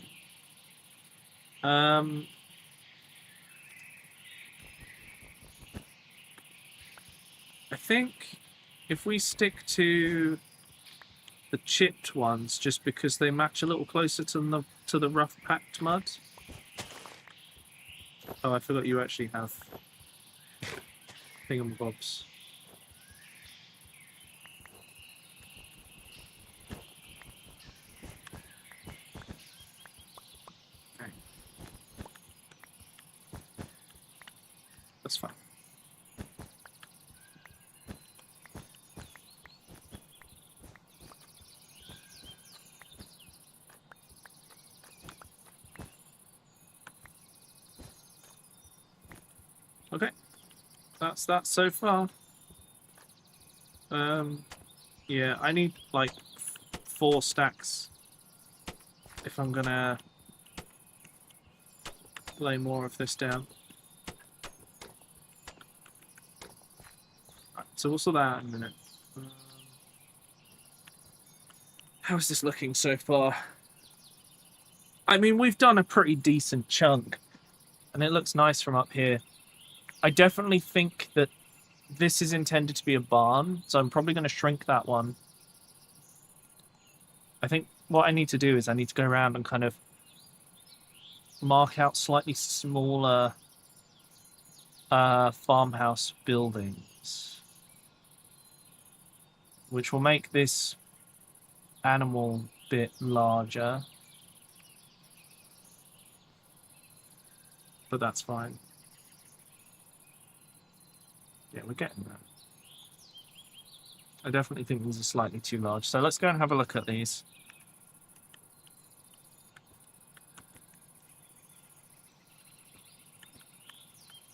I think if we stick to the chipped ones, just because they match a little closer to to the rough packed mud. Oh, I forgot you actually have thingamabobs. Okay. That's fine. Okay, that's that so far. Yeah, I need like 4 stacks if I'm gonna lay more of this down. Right, so we'll sort that out in a minute. How is this looking so far? I mean, we've done a pretty decent chunk, and it looks nice from up here. I definitely think that this is intended to be a barn, so I'm probably going to shrink that one. I think what I need to do is I need to go around and kind of mark out slightly smaller farmhouse buildings, which will make this animal bit larger. But that's fine. Yeah, we're getting there. I definitely think these are slightly too large. So let's go and have a look at these.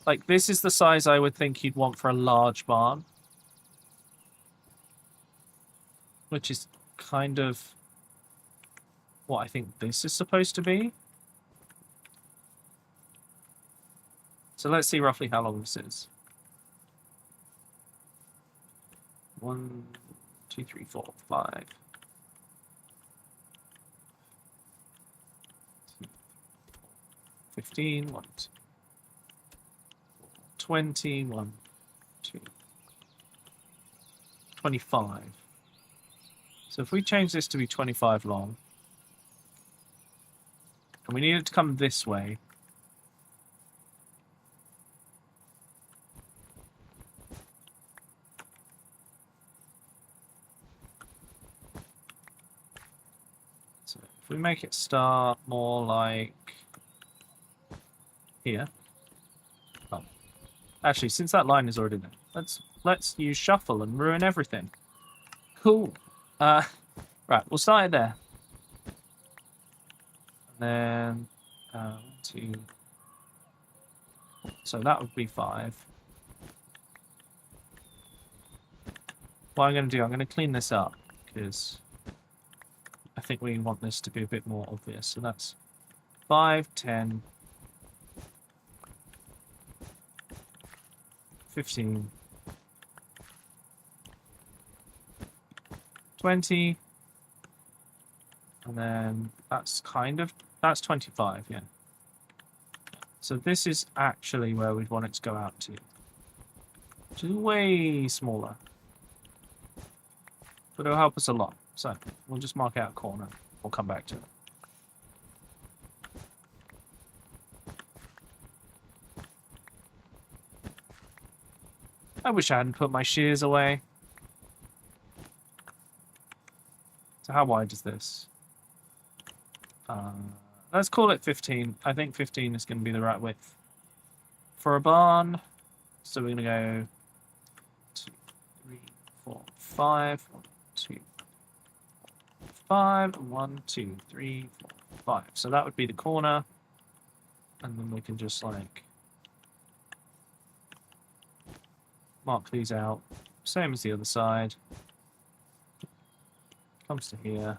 Like, this is the size I would think you'd want for a large barn. Which is kind of what I think this is supposed to be. So let's see roughly how long this is. 1, 2, 3, 4, 5. 15, 1, 2, 20, 1, 2, 25. So if we change this to be 25 long, and we need it to come this way, so if we make it start more like here. Oh, actually, since that line is already there, let's use shuffle and ruin everything. Cool. Right, we'll start it there. And then 2. So that would be 5. What I'm going to do, I'm going to clean this up because I think we want this to be a bit more obvious. So that's 5, 10, 15, 20, and then that's 25, yeah. So this is actually where we'd want it to go out to, which is way smaller, but it'll help us a lot. So we'll just mark out a corner. We'll come back to it. I wish I hadn't put my shears away. So how wide is this? Let's call it 15. I think 15 is going to be the right width for a barn. So we're going to go 2, 3, 4, 5. 1, 2, 5. 1, 2, 3, 4, 5. So that would be the corner. And then we can just like mark these out. Same as the other side. Comes to here.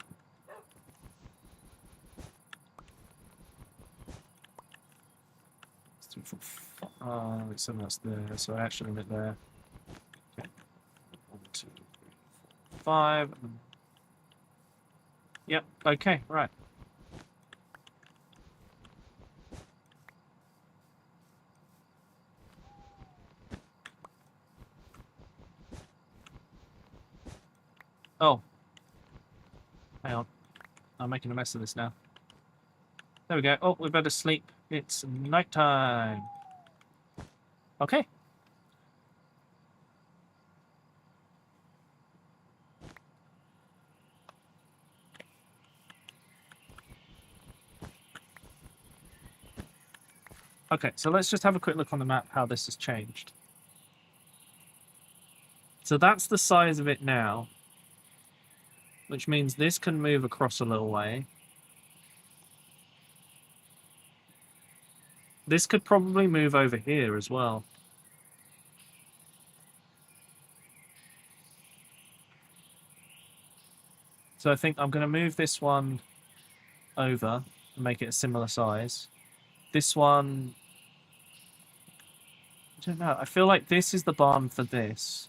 So that's there. So I actually limit there. Okay. 1, 2, 3, 4, 5. Yep. Okay. Right. Oh. Hang on. I'm making a mess of this now. There we go. Oh, we better sleep. It's nighttime. Okay. Okay, so let's just have a quick look on the map how this has changed. So that's the size of it now, which means this can move across a little way. This could probably move over here as well. So I think I'm going to move this one over and make it a similar size. This one, I don't know. I feel like this is the barn for this.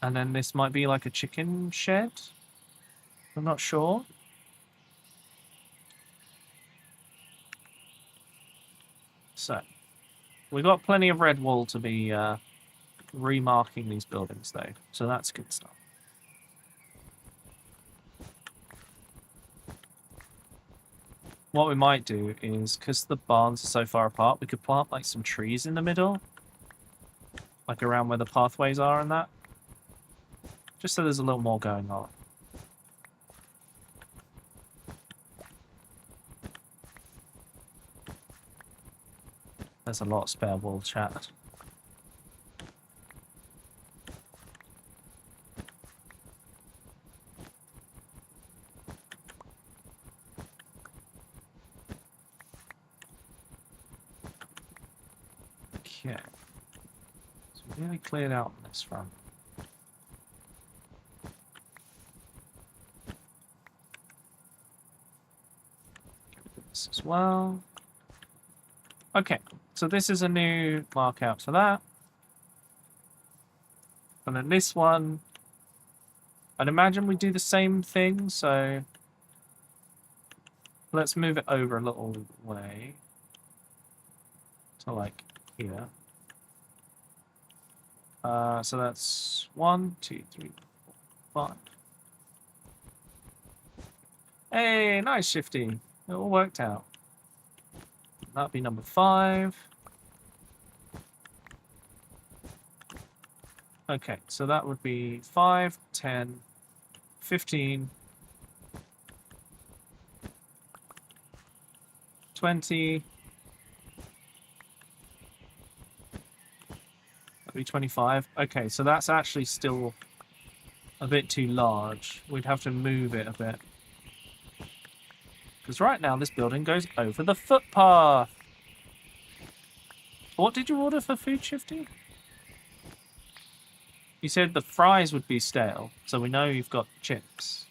And then this might be like a chicken shed. I'm not sure. So, we've got plenty of red wool to be remarking these buildings, though. So that's good stuff. What we might do is, because the barns are so far apart, we could plant like some trees in the middle. Like around where the pathways are and that. Just so there's a little more going on. There's a lot of spare wool, chat. Okay. So we really cleared out on this front. This as well. Okay, so this is a new mark out for that. And then this one, I'd imagine we do the same thing, so let's move it over a little way. So like here. So that's 1, 2, 3, 4, 5. Hey, nice shifting. It all worked out. That'd be number 5. Okay, so that would be 5, 10, 15, 20. That'd be 25. Okay, so that's actually still a bit too large. We'd have to move it a bit. Because right now this building goes over the footpath. What did you order for food shifting? You said the fries would be stale, so we know you've got chips.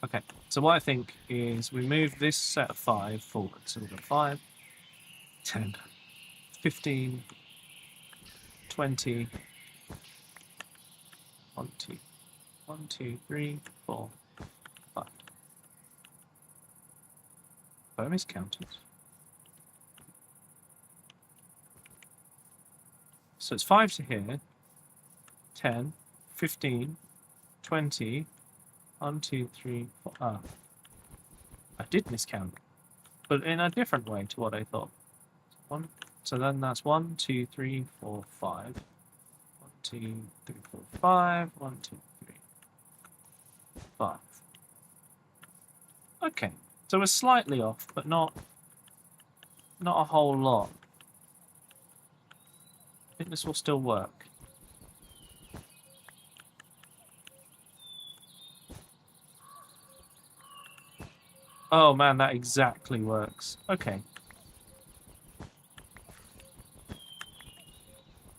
Okay, so what I think is we move this set of 5 forward. So we've got 5, 10, 15, 20, 1, 2, 1, 2, 3, 4, 5. Have I miscounted? So it's 5 to here, 10, 15, 20, 1, 2, 3, 4. Ah. I did miscount, but in a different way to what I thought. So then that's 1, 2, 3, 4, 5. 1, 2, 3, 4, 5. 1, 2, 3, 5. Okay, so we're slightly off, but not a whole lot. I think this will still work. Oh man, that exactly works. Okay.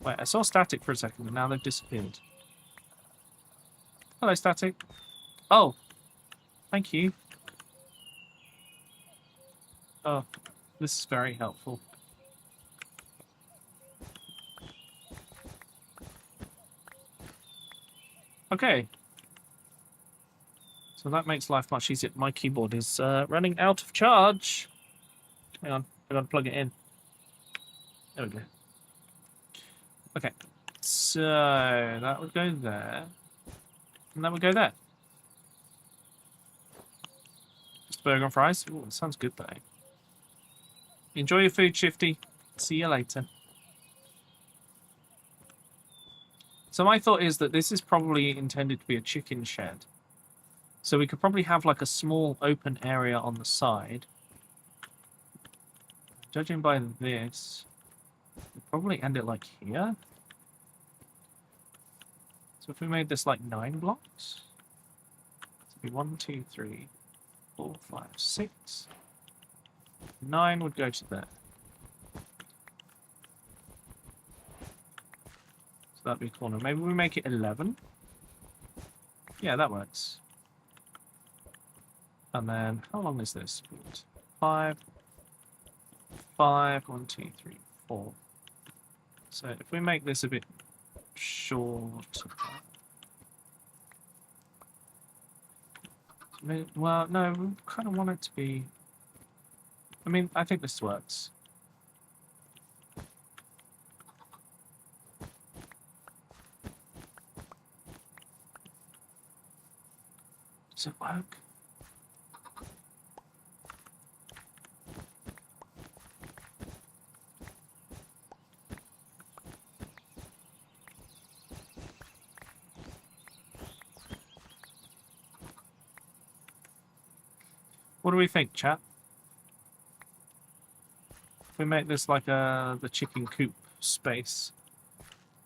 Wait, I saw static for a second, and now they've disappeared. Hello, static. Oh, thank you. Oh, this is very helpful. Okay. So that makes life much easier. My keyboard is running out of charge. Hang on, I gotta plug it in. There we go. Okay, so that would go there, and that would go there. Just burger and fries? Ooh, that sounds good though. Enjoy your food, Shifty. See you later. So my thought is that this is probably intended to be a chicken shed. So we could probably have like a small open area on the side. Judging by this, we'll probably end it like here. So if we made this like 9 blocks, it'd be 1, 2, 3, 4, 5, 6. 9 would go to there. So that'd be a corner. Maybe we make it 11. Yeah, that works. And then, how long is this? 5. 5, 1, 2, 3, 4. So if we make this a bit short. Well, no, we kind of want it to be. I mean, I think this works. Does it work? What do we think, chat? If we make this like the chicken coop space,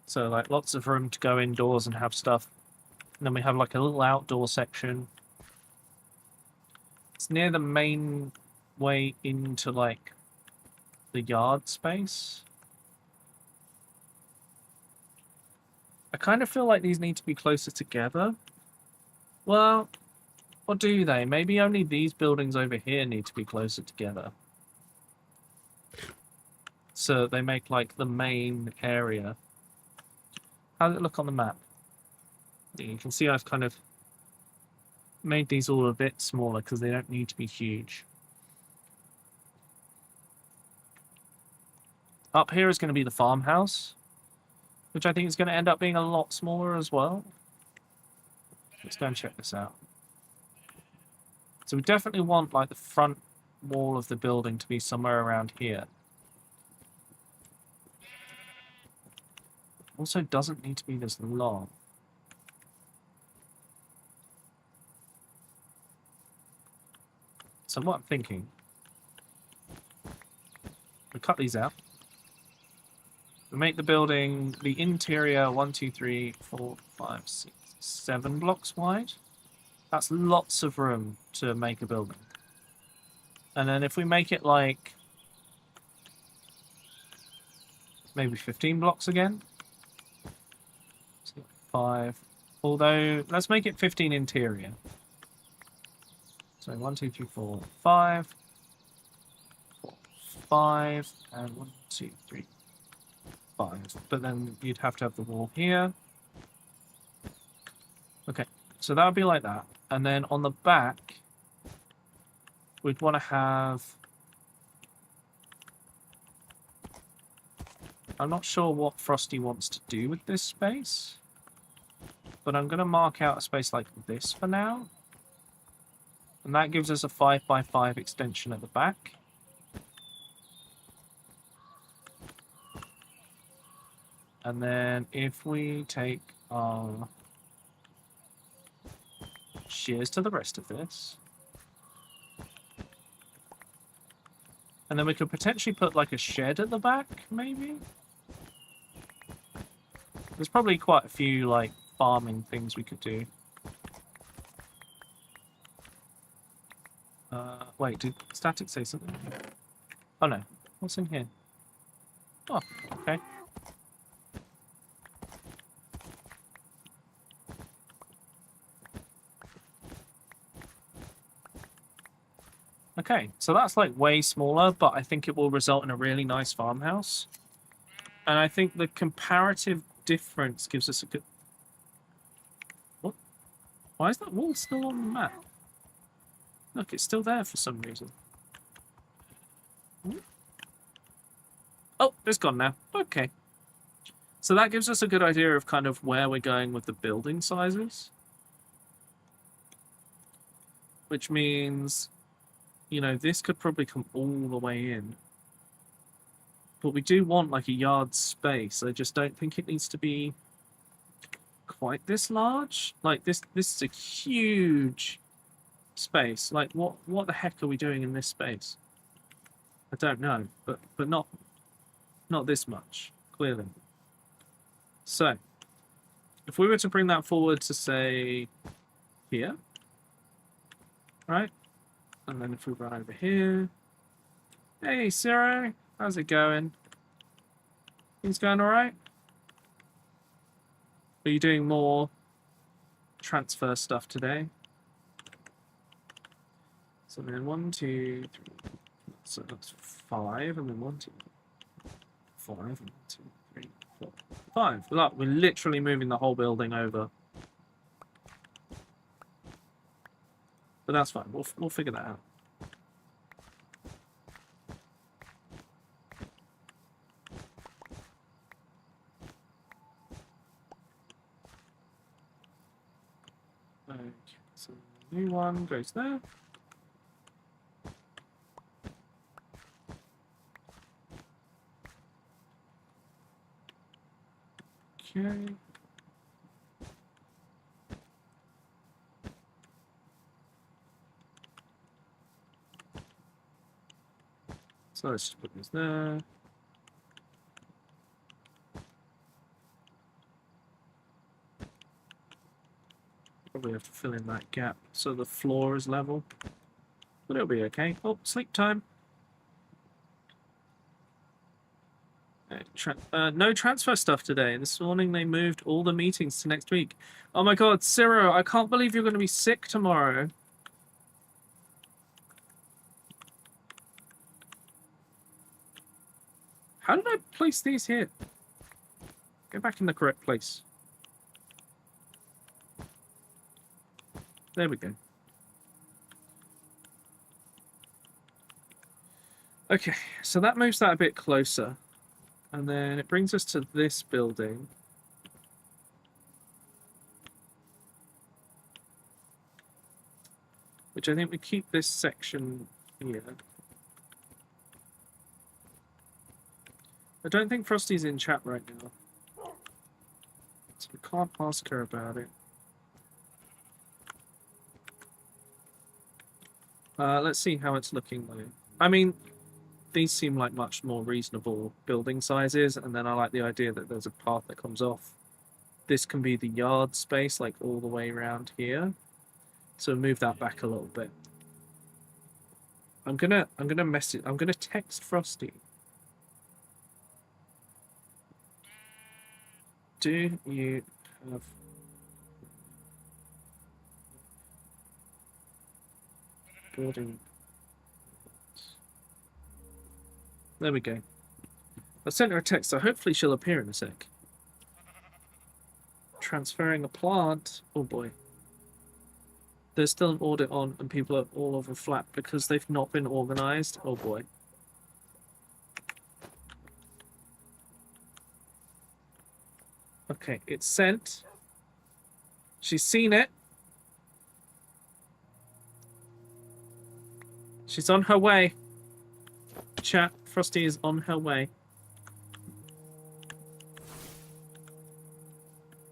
so like lots of room to go indoors and have stuff, and then we have like a little outdoor section. It's near the main way into like the yard space. I kind of feel like these need to be closer together. Well, or do they? Maybe only these buildings over here need to be closer together. So they make like the main area. How does it look on the map? You can see I've kind of made these all a bit smaller because they don't need to be huge. Up here is going to be the farmhouse, which I think is going to end up being a lot smaller as well. Let's go and check this out. So we definitely want like the front wall of the building to be somewhere around here. Also doesn't need to be this long. So what I'm thinking, we cut these out. We make the building, the interior 1, 2, 3, 4, 5, 6, 7 blocks wide. That's lots of room to make a building. And then if we make it like maybe 15 blocks again. So 5. Although let's make it 15 interior. So 1, 2, 3, 4, 5. 4, 5 and 1, 2, 3, 5. But then you'd have to have the wall here. Okay, so that would be like that. And then on the back, we'd want to have... I'm not sure what Frosty wants to do with this space, but I'm going to mark out a space like this for now. And that gives us a 5x5 extension at the back. And then if we take our shears to the rest of this, and then we could potentially put like a shed at the back, maybe? There's probably quite a few like farming things we could do. Wait, did Static say something? Oh no, what's in here? Oh, okay. Okay, so that's like way smaller, but I think it will result in a really nice farmhouse. And I think the comparative difference gives us a good... What? Why is that wall still on the map? Look, it's still there for some reason. Oh, it's gone now. Okay. So that gives us a good idea of kind of where we're going with the building sizes. Which means you know, this could probably come all the way in. But we do want like a yard space. I just don't think it needs to be quite this large. Like this is a huge space. Like what the heck are we doing in this space? I don't know, but not this much, clearly. So if we were to bring that forward to say here, right? And then if we run over here. Hey Ciro, how's it going? Things going alright? Are you doing more transfer stuff today? So then 1, 2, 3. So that's 5, and then 1, 2, 5, and 1, 2, 3, 4, 5. Look, we're literally moving the whole building over. But that's fine. We'll figure that out. Okay, so the new one goes there. Okay. So let's just put this there. Probably have to fill in that gap so the floor is level. But it'll be okay. Oh, sleep time. No transfer stuff today. This morning they moved all the meetings to next week. Oh my god, Ciro, I can't believe you're going to be sick tomorrow. How did I place these here? Go back in the correct place. There we go. Okay, so that moves that a bit closer. And then it brings us to this building. Which I think we keep this section here. I don't think Frosty's in chat right now. So we can't ask her about it. Let's see how it's looking though. I mean, these seem like much more reasonable building sizes, and then I like the idea that there's a path that comes off. This can be the yard space, like all the way around here. So move that back a little bit. I'm gonna text Frosty. Do you have building? There we go. I sent her a text, so hopefully she'll appear in a sec. Transferring a plant. Oh boy. There's still an audit on and people are all over flat because they've not been organised. Oh boy. Okay, it's sent. She's seen it. She's on her way. Chat, Frosty is on her way.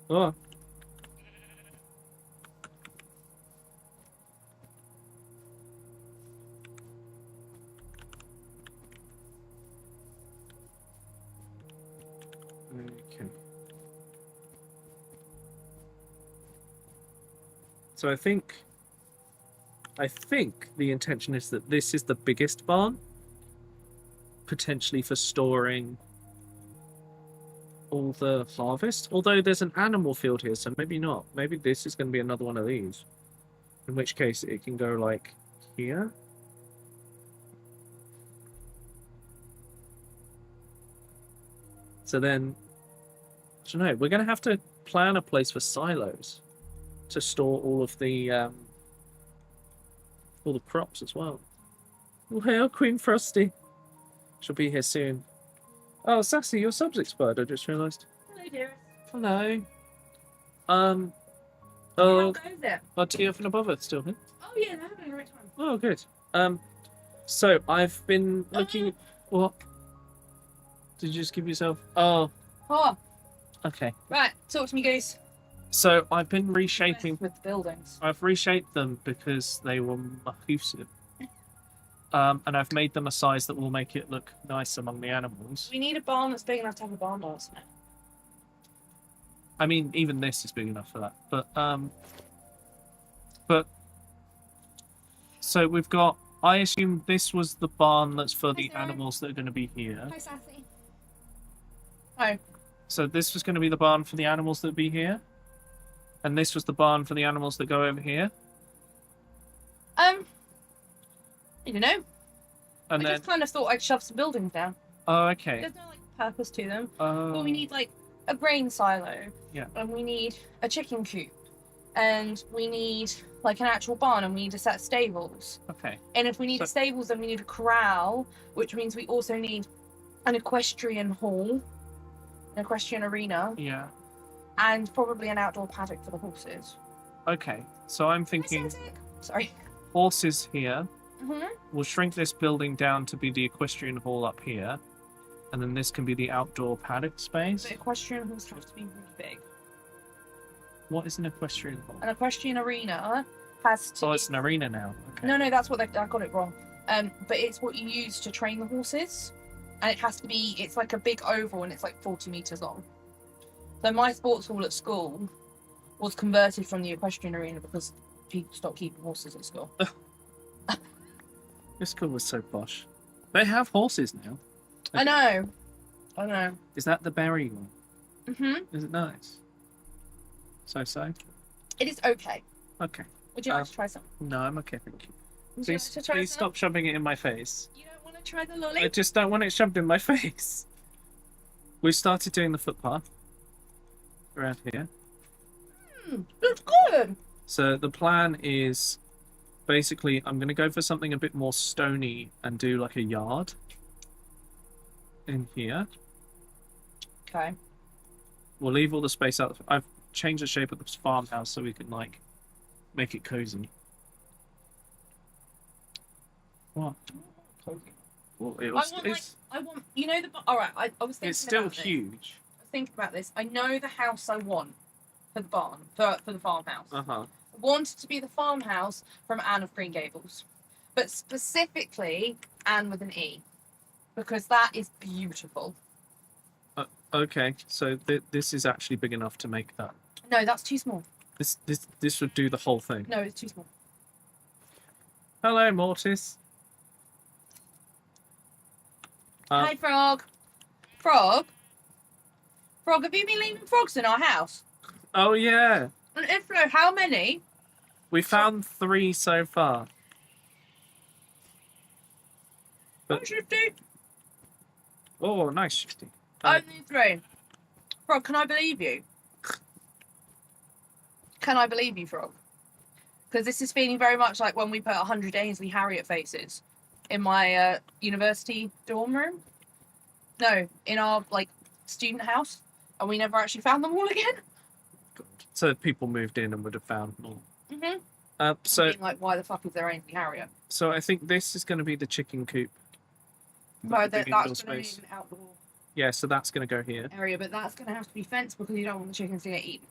Oh. Okay. So I think the intention is that this is the biggest barn, potentially for storing all the harvest. Although there's an animal field here, so maybe not. Maybe this is going to be another one of these. In which case it can go like here. So then, I don't know, we're going to have to plan a place for silos to store all the crops as well. Oh, hail Queen Frosty. She'll be here soon. Oh, Sassy, your sub's expired, I just realised. Hello, dear. Hello. How Oh, goes it? are TF and above it still here? Oh, yeah, they're having a great time. Oh, good. So I've been looking. What? Did you just give yourself? Oh, Oh, okay. right. Talk to me, Goose. So I've been reshaping. With the buildings. I've reshaped them because they were mahoosive. And I've made them a size that will make it look nice among the animals. We need a barn that's big enough to have a barn dance in it. I mean, even this is big enough for that. But so we've got. I assume this was the barn that's for the Sarah. animals that are going to be here. Hi, Sassy. Hi. So this was going to be the barn for the animals that be here, and this was the barn for the animals that go over here. I don't know. And I then, just kind of thought I'd shove some buildings down. oh, okay. There's no like purpose to them. Oh, Well, we need like a grain silo. Yeah. And we need a chicken coop. And we need like an actual barn, and we need a set of stables. okay. And if we need So- stables, then we need a corral, which means we also need an equestrian hall, an equestrian arena, Yeah. and probably an outdoor paddock for the horses. Okay. So I'm thinking Sorry. horses here. Mm-hmm. We'll shrink this building down to be the equestrian hall up here, and then this can be the outdoor paddock space. The equestrian halls have to be really big. What is an equestrian hall? An equestrian arena has to. Oh, it's an arena now. Okay. No, that's what I got it wrong. But it's what you use to train the horses, and it has to be. It's like a big oval, and it's like 40 meters long. So my sports hall at school was converted from the equestrian arena because people stopped keeping horses at school. This school was so posh. They have horses now. I know. Is that the berry one? Mhm. Is it nice? So. It is okay. Okay. Would you like to try some? No, I'm okay, thank you. Would you like Please, to try please some? stop shoving it in my face. You don't want to try the lolly? I just don't want it shoved in my face. We've started doing the footpath around here. That's good. So the plan is basically I'm going to go for something a bit more stony and do like a yard in here. Okay. We'll leave all the space out. I've changed the shape of this farmhouse so we can like make it cozy. What? Well, it was, I want. You know the. All right. I was thinking. it's still about this. huge. I was thinking about this. I know the house I want for the barn for the farmhouse. Uh-huh. I want it to be the farmhouse from Anne of Green Gables, but specifically Anne with an E, because that is beautiful. Okay, so this is actually big enough to make that. No, that's too small. This would do the whole thing. No, it's too small. Hello, Mortis. Hi, Frog. Frog. Frog, have you been leaving frogs in our house? Oh yeah, And if so, how many? we found 3 so far. But- 150. Oh, nice shifty. Only 3. Frog, can I believe you? Can I believe you, Frog? Because this is feeling very much like when we put 100 Ainsley Harriet faces in my university dorm room. No, in our like student house, and we never actually found them all again. So people moved in and would have found more. Mm-hmm. So Being like, why the fuck is there Ainsley Harriet? so I think this is going to be the chicken coop. No, The big that's indoor going to space. be an outdoor Yeah, so that's going to go here. area, but that's going to have to be fenced because you don't want the chickens to get eaten.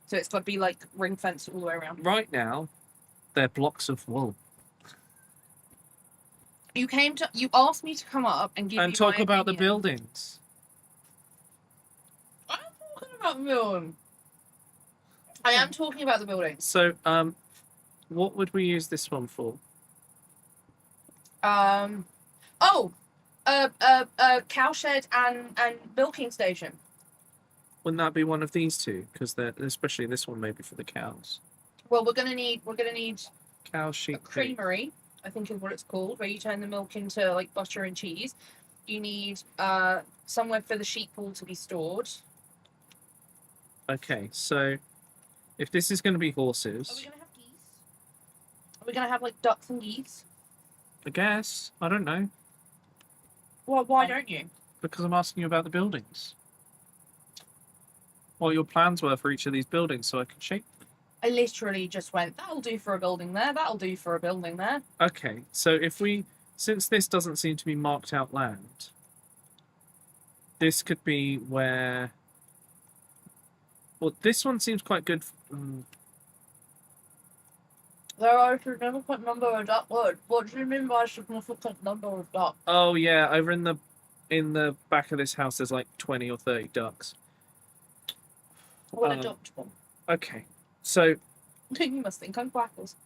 So it's got to be like ring fenced all the way around. Right now, they're blocks of wool. You asked me to come up and give And you talk my about the opinion. buildings. I'm talking about the building. I am talking about the buildings. So, what would we use this one for? Cowshed and milking station. Wouldn't that be one of these two? Because especially this one maybe for the cows. Well, we're gonna need Cow, a sheep, pig. creamery, I think is what it's called, where you turn the milk into like butter and cheese. You need somewhere for the sheep wool to be stored. Okay, so if this is going to be Are we horses, gonna have geese? Are we gonna have like ducks and geese? I guess. I don't know. Well, why don't you? Because I'm asking you about the buildings. What your plans were for each of these buildings so I can shape them. I literally just went, that'll do for a building there, that'll do for a building there. Okay, so if we since this doesn't seem to be marked out land, this could be where. Well, this one seems quite good. There are a significant number of duck. What do you mean by significant number of ducks? Oh yeah, over in the back of this house, there's like 20 or 30 ducks. What a duck one. Okay, so You must think I'm quackers.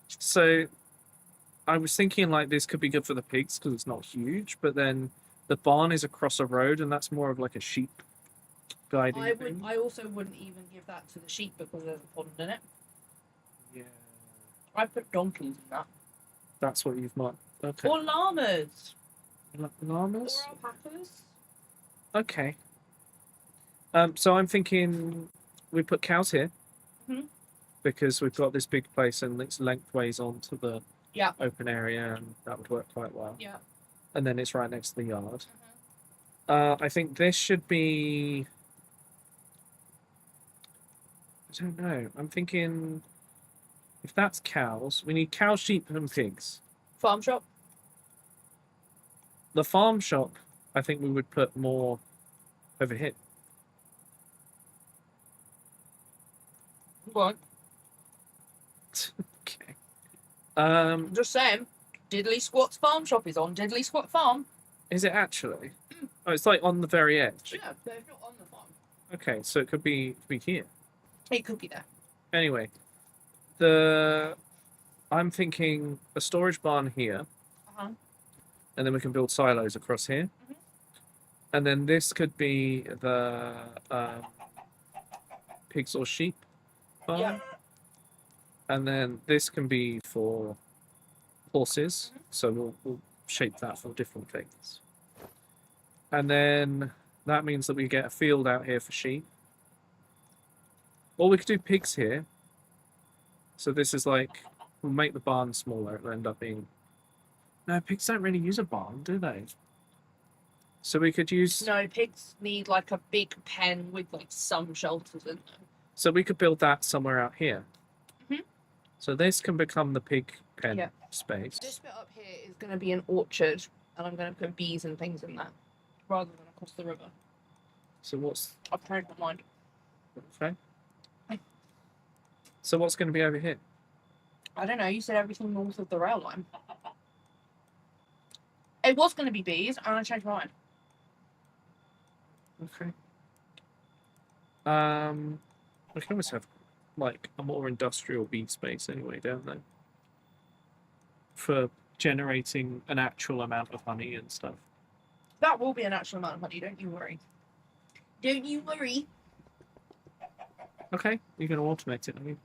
so I was thinking like this could be good for the pigs because it's not huge, but then the barn is across a road and that's more of like a sheep guiding thing. I also wouldn't even give that to the sheep because there's a pond in it. Yeah, I put donkeys in that. that's what you've marked. Okay. Or llamas. Llamas. Or alpacas. Okay. So I'm thinking we put cows here. Mhm. Because we've got this big place and it's lengthways onto the Yeah. open area, and that would work quite well. Yeah. And then it's right next to the yard. Mhm. I think this should be. I don't know. I'm thinking if that's cows, we need cows, sheep, and pigs. Farm shop. The farm shop, I think we would put more over here. Go on. Okay. I'm just saying. Diddley Squat's farm shop is on Diddley Squat Farm. Is it actually? Oh, it's like on the very edge. Yeah, they're not on the farm. Okay, so it could be here. It could be there. Anyway, I'm thinking a storage barn here, Uh-huh. and then we can build silos across here. Mhm. And then this could be the pigs or sheep barn. Yeah. And then this can be for horses, so we'll shape that for different things. And then that means that we get a field out here for sheep. Or we could do pigs here. So this is like, we'll make the barn smaller, it'll end up being... No, pigs don't really use a barn, do they? So we could use... No, pigs need like a big pen with like some shelters in them. So we could build that somewhere out here. Mhm. So this can become the pig pen Yeah. space. This bit up here is going to be an orchard, and I'm going to put bees and things in that, rather than across the river. So what's... I've changed my mind. Okay. So what's going to be over here? I don't know, you said everything north of the rail line. It was going to be bees, and I changed my mind. Okay. We can always have like a more industrial bee space anyway, don't they? For generating an actual amount of honey and stuff. That will be an actual amount of honey, don't you worry. Don't you worry. Okay, you're going to automate it, are you?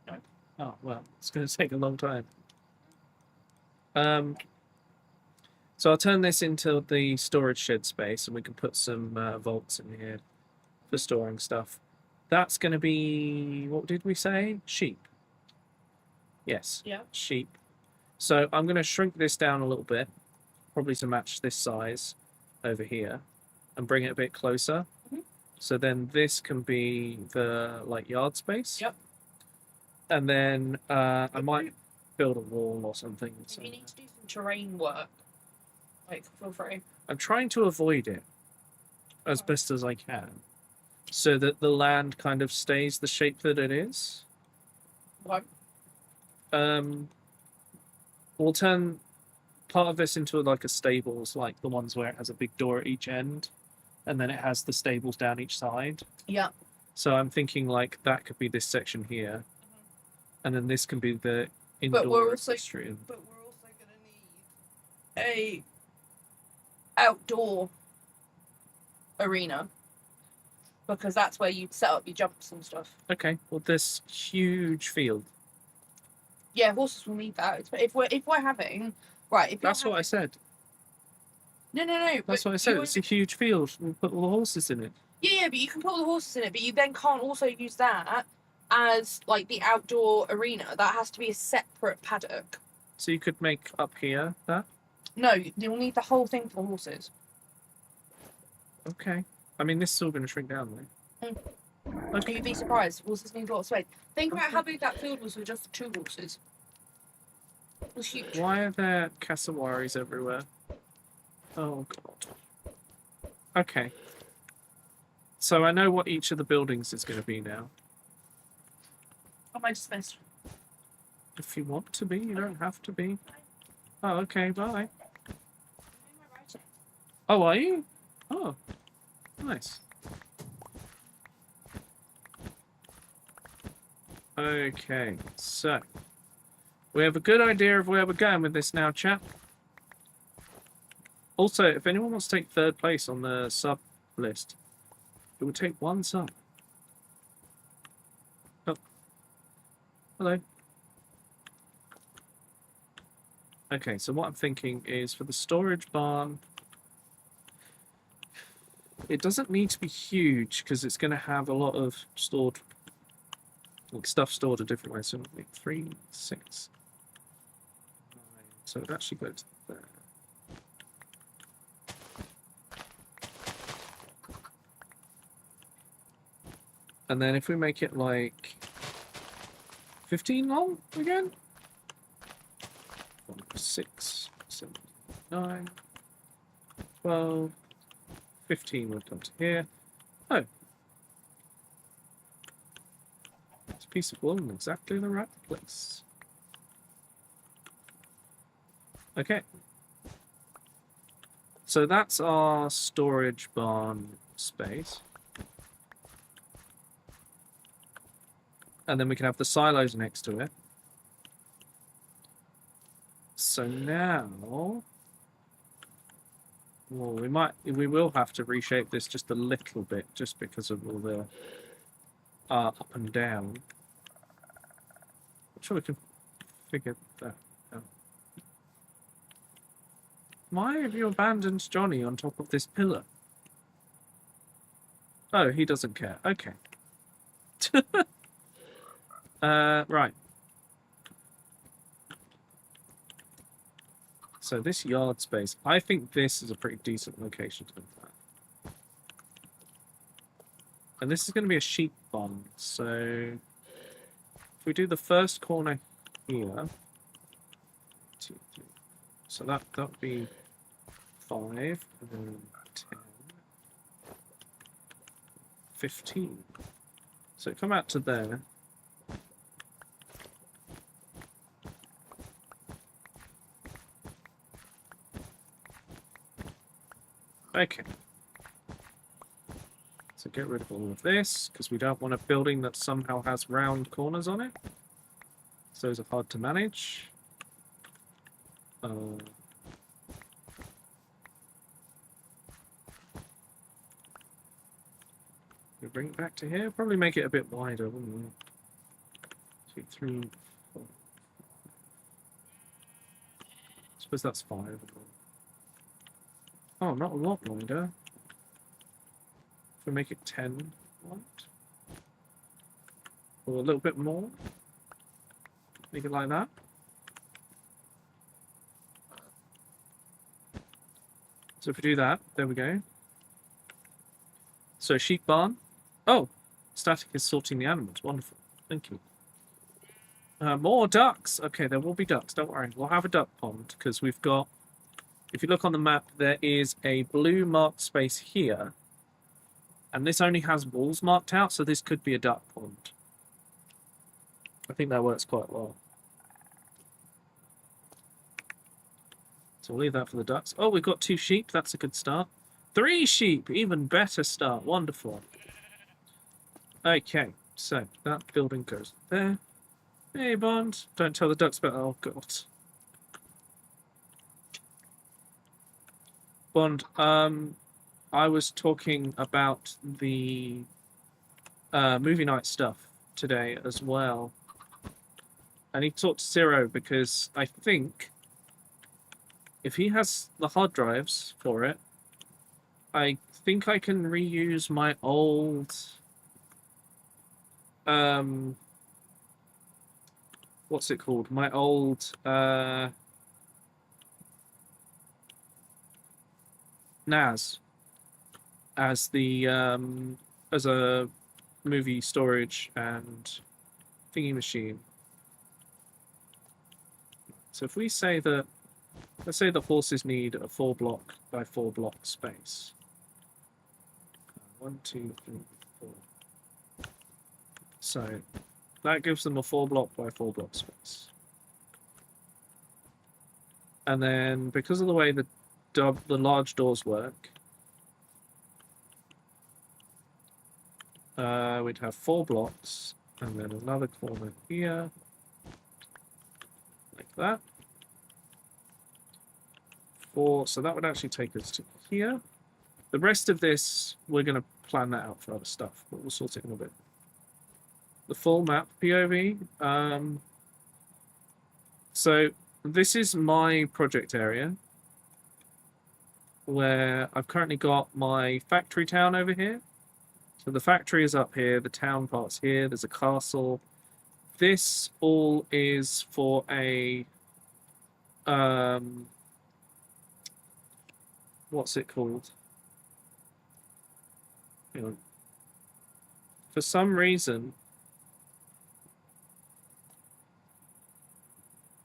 No. Oh, well, it's going to take a long time. So I'll turn this into the storage shed space, and we can put some vaults in here for storing stuff. That's going to be, what did we say? Sheep. Yes. Yeah. Sheep. So I'm going to shrink this down a little bit, probably to match this size over here, and bring it a bit closer. Mhm. So then this can be the like yard space. Yep. And then I might build a wall or something. If you need to do some terrain work, like, feel free. I'm trying to avoid it as best as I can, so that the land kind of stays the shape that it is. What? We'll turn part of this into like a stables, like the ones where it has a big door at each end, and then it has the stables down each side. Yeah. So I'm thinking like that could be this section here, and then this can be the indoor But we're also equestrian. going to need a outdoor arena, because that's where you set up your jumps and stuff. Okay, well this huge field. Yeah, horses will need that. If we're having right, if you're That's what I said. No. That's but what I said. you It's a huge field. We'll put all the horses in it. Yeah, but you can put all the horses in it, but you then can't also use that as like the outdoor arena. That has to be a separate paddock. So you could make up here that. No, you'll need the whole thing for the horses. Okay. I mean, this is all going to shrink down, though. Okay. You'd be surprised. Horses need a lot of space. Think about how big that field was with just 2 horses. was huge. Why are there cassawaris everywhere? Oh god. Okay. So I know what each of the buildings is going to be now. At my disposal. If you want to be, you don't have to be. Oh, okay, bye. Oh, are you? Oh, nice. Okay, so we have a good idea of where we're going with this now, chat. Also, if anyone wants to take third place on the sub list, it would take one sub. Oh, hello. Okay, so what I'm thinking is for the storage barn, it doesn't need to be huge because it's going to have a lot of stored, like stuff stored a different way. So like 3, 6, 9. So it actually goes there. And then if we make it like 15 long again, 6, 7, 9, 12, 15 would come to here. Oh. It's a piece of wool in exactly the right place. Okay. So that's our storage barn space. And then we can have the silos next to it. So now, well, we will have to reshape this just a little bit, just because of all the up and down. I'm sure we can figure that out. Why have you abandoned Johnny on top of this pillar? Oh, he doesn't care. Okay. Right. So this yard space, I think this is a pretty decent location to do that. And this is going to be a sheep barn, so if we do the first corner here, 2, 3, so that would be 5, and then 10, 15. So come out to there. Okay. So get rid of all of this, because we don't want a building that somehow has round corners on it. So those are hard to manage. We bring it back to here. Probably make it a bit wider, wouldn't we? 2, 3, 4. I suppose that's 5. Oh, not a lot wider. If we make it 10 wide. Or a little bit more. Make it like that. So if we do that, there we go. So sheep barn. Oh, static is sorting the animals. Wonderful. Thank you. More ducks. Okay, there will be ducks. Don't worry. We'll have a duck pond because we've got... If you look on the map, there is a blue marked space here. And this only has walls marked out, so this could be a duck pond. I think that works quite well. So we'll leave that for the ducks. Oh, we've got 2 sheep. That's a good start. 3 sheep. Even better start. Wonderful. Okay, so that building goes there. Hey, Bond. Don't tell the ducks about... Oh, God. Bond, I was talking about the movie night stuff today as well. I need to talk to Zero because I think if he has the hard drives for it, I think I can reuse my old what's it called? My old NAS as the as a movie storage and thingy machine. So if we say that, let's say the horses need a 4 block by 4 block space. 1, 2, 3, 4. So that gives them a 4 block by 4 block space. And then because of the way the large doors work, we'd have 4 blocks and then another corner here, like that. 4, so that would actually take us to here. The rest of this, we're going to plan that out for other stuff, but we'll sort it in a bit. The full map POV. So this is my project area, where I've currently got my factory town over here. So the factory is up here, the town part's here, there's a castle. This all is for a what's it called? Hang on. For some reason,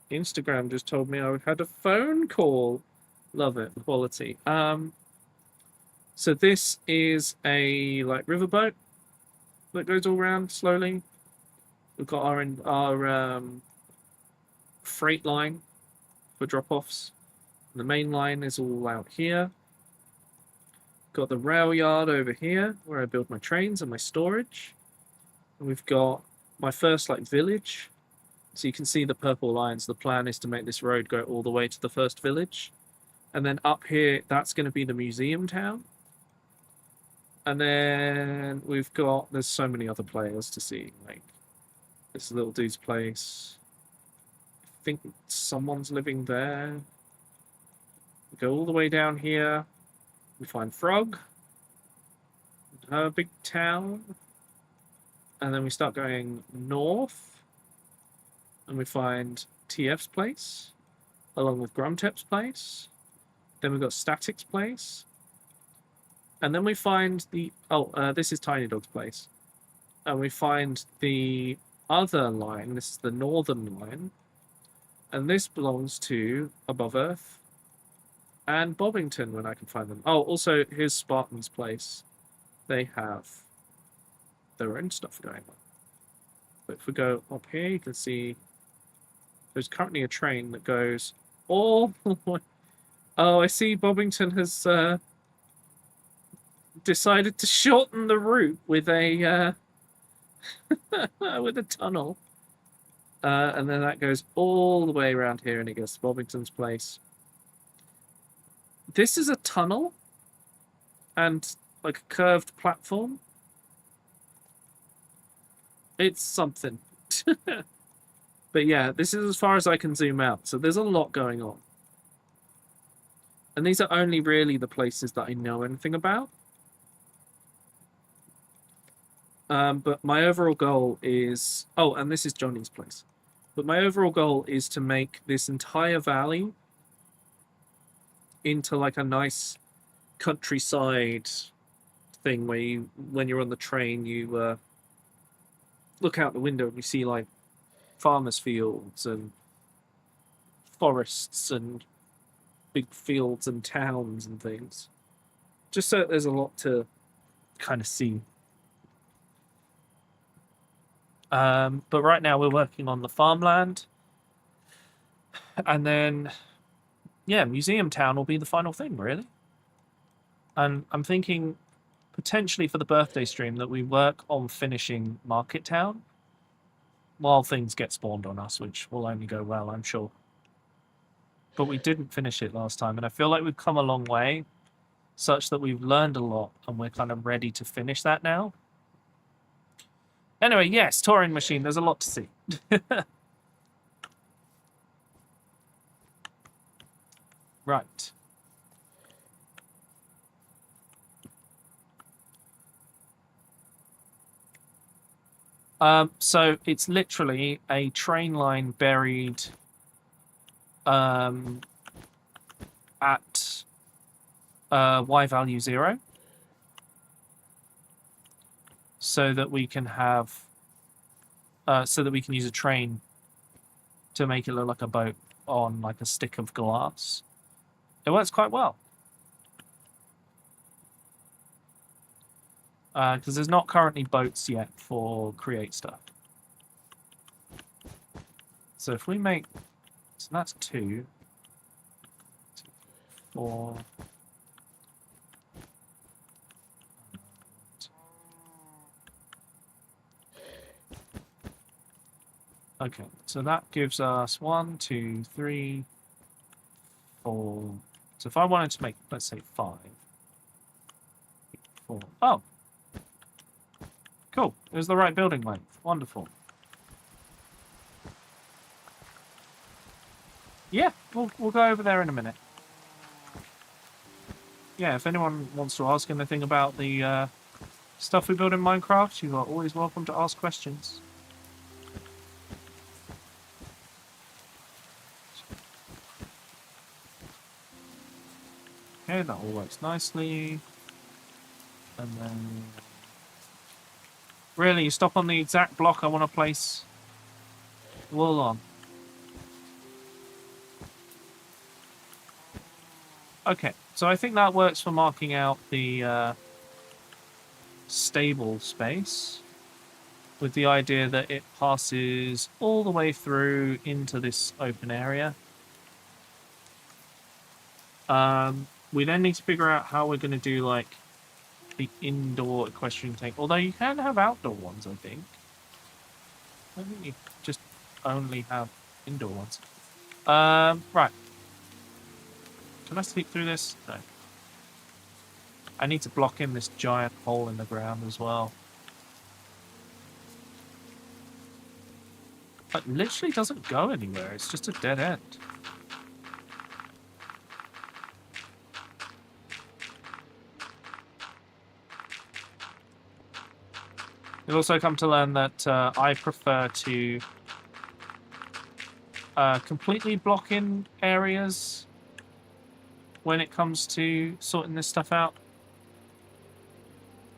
Instagram just told me I had a phone call. Love it, quality. So this is a like riverboat that goes all around slowly. We've got our freight line for drop-offs. The main line is all out here. Got the rail yard over here where I build my trains and my storage. And we've got my first like village. So you can see the purple lines. The plan is to make this road go all the way to the first village. And then up here, that's going to be the museum town. And then we've got, there's so many other players to see. Like this little dude's place. I think someone's living there. We go all the way down here. We find Frog. Her big town. And then we start going north. And we find TF's place. Along with Grumtep's place. Then we've got Static's place. And then we find the... this is Tiny Dog's place. And we find the other line. This is the northern line. And this belongs to Above Earth and Bobbington when I can find them. Oh, also, here's Spartan's place. They have their own stuff going on. But if we go up here, you can see there's currently a train that goes all the way... Oh, I see Bobbington has decided to shorten the route with a with a tunnel. And then that goes all the way around here and it goes to Bobbington's place. This is a tunnel and like a curved platform. It's something. But yeah, this is as far as I can zoom out. So there's a lot going on. And these are only really the places that I know anything about. But my overall goal is... Oh, and this is Johnny's place. But my overall goal is to make this entire valley into like a nice countryside thing where you, when you're on the train, you look out the window and you see like farmers' fields and forests and big fields and towns and things. Just so there's a lot to kind of see. But right now we're working on the farmland. And then, yeah, Museum Town will be the final thing, really. And I'm thinking potentially for the birthday stream that we work on finishing Market Town while things get spawned on us, which will only go well, I'm sure. But we didn't finish it last time, and I feel like we've come a long way, such that we've learned a lot, and we're kind of ready to finish that now. Anyway, yes, Touring Machine, there's a lot to see. Right. So it's literally a train line buried at y value 0, so that we can have so that we can use a train to make it look like a boat on like a stick of glass, it works quite well. Because there's not currently boats yet for create stuff. So if we make, so that's 2, 4. Okay, so that gives us 1, 2, 3, 4. So if I wanted to make, let's say 5, 4. Oh, cool. It was the right building length. Wonderful. Yeah, we'll go over there in a minute. Yeah, if anyone wants to ask anything about the stuff we build in Minecraft, you are always welcome to ask questions. Okay, that all works nicely. And then... Really, you stop on the exact block I want to place wool on. Okay, so I think that works for marking out the stable space, with the idea that it passes all the way through into this open area. We then need to figure out how we're going to do, like, the indoor equestrian thing. Although you can have outdoor ones, I think. I think you just only have indoor ones. Right. Can I sleep through this? No. I need to block in this giant hole in the ground as well. It literally doesn't go anywhere. It's just a dead end. You'll also come to learn that I prefer to completely block in areas when it comes to sorting this stuff out.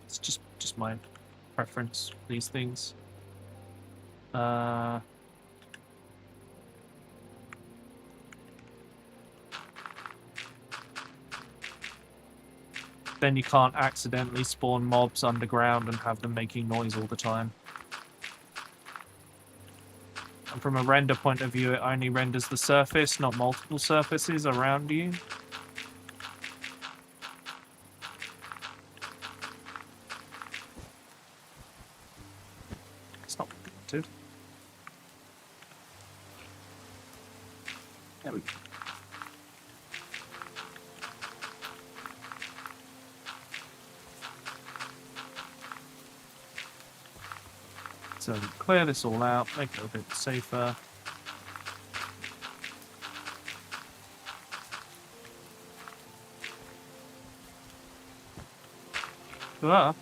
It's just my preference for these things. Then you can't accidentally spawn mobs underground and have them making noise all the time. And from a render point of view, it only renders the surface, not multiple surfaces around you. It's not wanted. There we go. So clear this all out, make it a bit safer. Ah.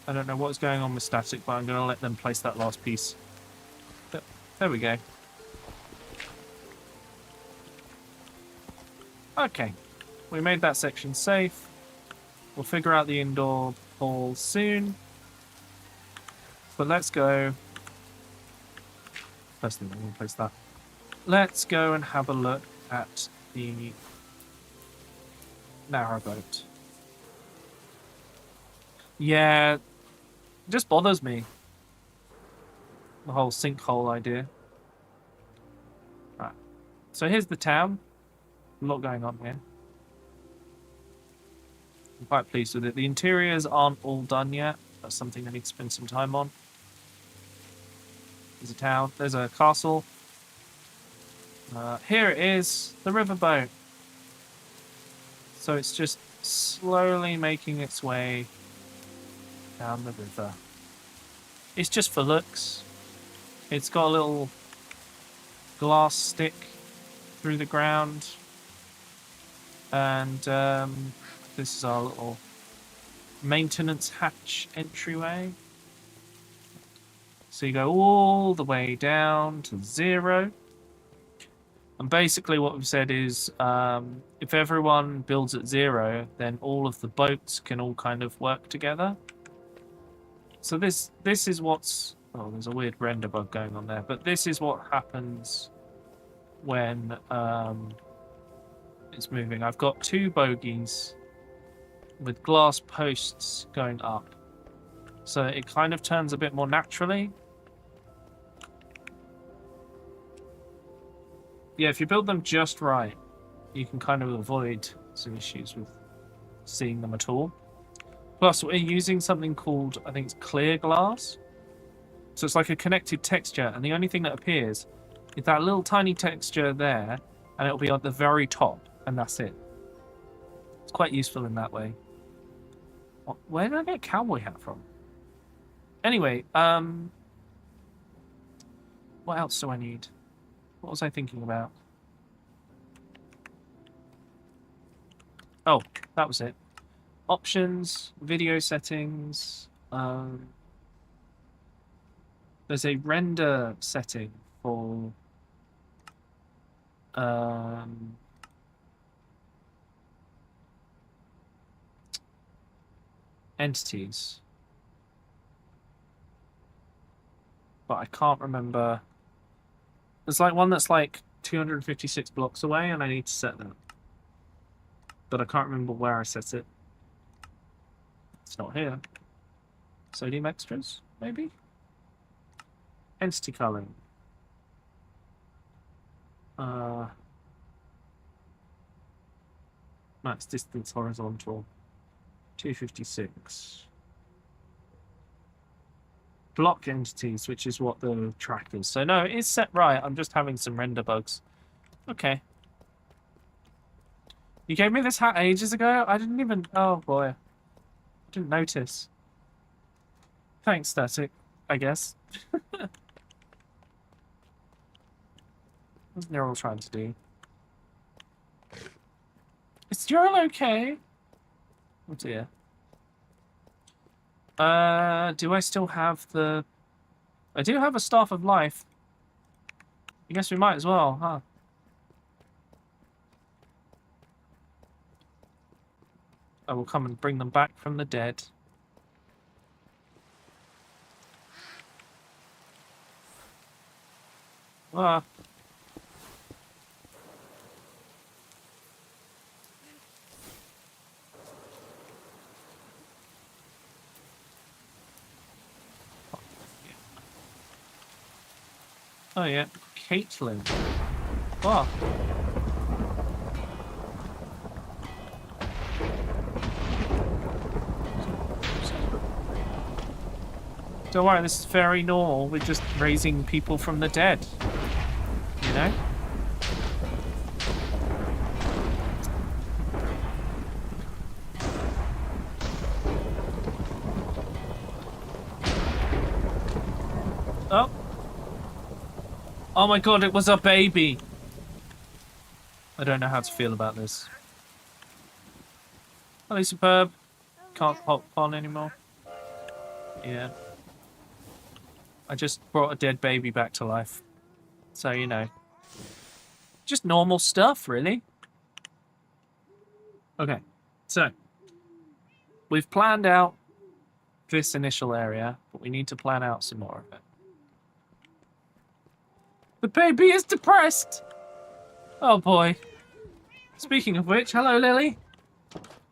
I don't know what's going on with static, but I'm going to let them place that last piece. There we go. Okay, we made that section safe. We'll figure out the indoor hall soon. But let's go. First thing, we'll place that. Let's go and have a look at the narrowboat. Yeah, it just bothers me. The whole sinkhole idea. Right. So here's the town. A lot going on here. I'm quite pleased with it. The interiors aren't all done yet. That's something I need to spend some time on. There's a town. There's a castle. Here it is. The riverboat. So it's just slowly making its way down the river. It's just for looks. It's got a little glass stick through the ground. And this is our little maintenance hatch entryway. So you go all the way down to 0. And basically what we've said is if everyone builds at 0, then all of the boats can all kind of work together. So this is what's Oh, there's a weird render bug going on there. But this is what happens when it's moving. I've got 2 bogies with glass posts going up. So it kind of turns a bit more naturally. Yeah, if you build them just right, you can kind of avoid some issues with seeing them at all. Plus, we're using something called, I think it's clear glass. So it's like a connected texture, and the only thing that appears is that little tiny texture there, and it'll be at the very top, and that's it. It's quite useful in that way. Where did I get a cowboy hat from? Anyway, what else do I need? What was I thinking about? Oh, that was it. Options, video settings. There's a render setting for entities, but I can't remember. There's like one that's like 256 blocks away, and I need to set that, but I can't remember where I set it. It's not here. Sodium extras, maybe? Entity culling. Max distance horizontal. 256. Block entities, which is what the track is. So no, it is set right. I'm just having some render bugs. Okay. You gave me this hat ages ago? I didn't even... Oh, boy. I didn't notice. Thanks, Static, I guess. What's Neural trying to do? Is Neural okay? Oh, dear. Do I still have the... I do have a Staff of Life. I guess we might as well, huh? I will come and bring them back from the dead. Ah. Oh yeah, Caitlin. Wow. Don't worry, this is very normal. We're just raising people from the dead. You know? Oh. Oh my god, it was a baby. I don't know how to feel about this. Hello, Superb. Can't hop on anymore. Yeah. I just brought a dead baby back to life. So, you know. Just normal stuff, really. Okay. So. We've planned out this initial area, but we need to plan out some more of it. The baby is depressed! Oh boy. Speaking of which, hello Lily.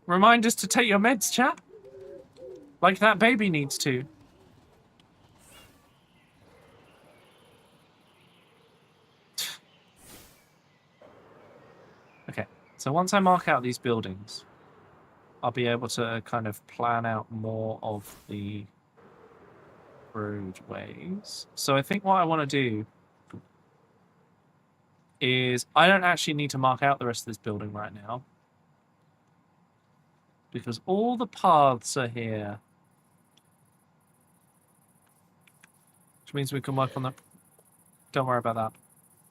Remind us to take your meds, chat. Like that baby needs to. Okay, so once I mark out these buildings, I'll be able to kind of plan out more of the roadways. So I think what I want to do is I don't actually need to mark out the rest of this building right now, because all the paths are here, which means we can work on the... Don't worry about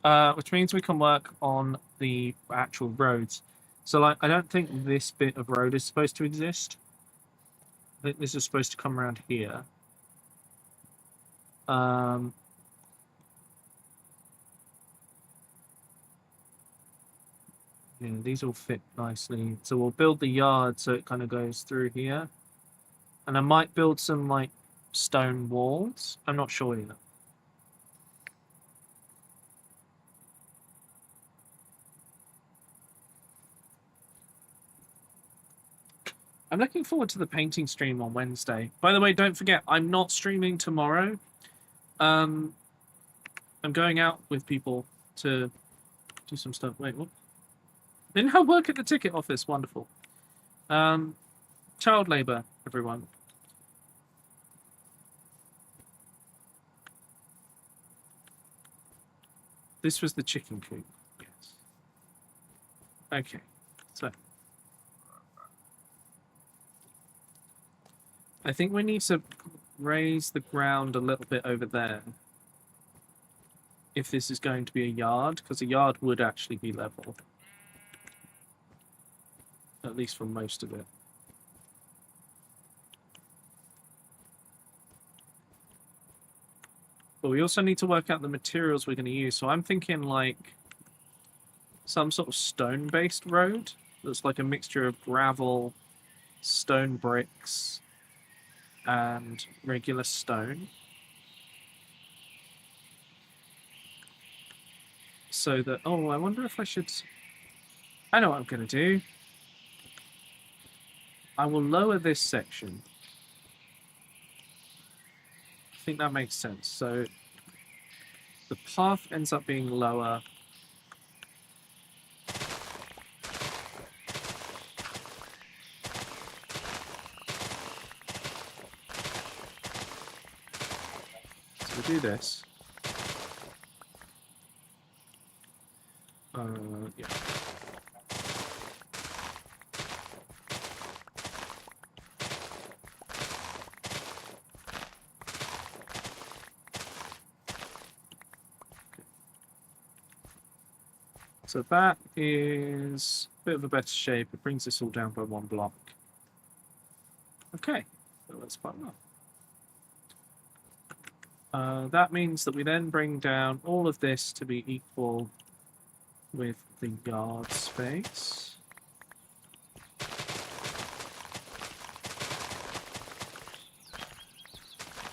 that. Which means we can work on the actual roads. So, like, I don't think this bit of road is supposed to exist. I think this is supposed to come around here. Yeah, these all fit nicely. So we'll build the yard so it kind of goes through here. And I might build some, like, stone walls. I'm not sure yet. I'm looking forward to the painting stream on Wednesday. By the way, don't forget, I'm not streaming tomorrow. I'm going out with people to do some stuff. Wait, what? Didn't I work at the ticket office? Wonderful. Child labour, everyone. This was the chicken coop. Yes. Okay. So. I think we need to raise the ground a little bit over there. If this is going to be a yard, because a yard would actually be level. At least for most of it. But we also need to work out the materials we're going to use. So I'm thinking like some sort of stone-based road that's like a mixture of gravel, stone bricks, and regular stone. So that... Oh, I wonder if I should... I know what I'm going to do. I will lower this section. I think that makes sense. So the path ends up being lower. So we do this. Yeah. So that is a bit of a better shape. It brings this all down by 1 block. Okay, so that's quite well. That means that we then bring down all of this to be equal with the yard space.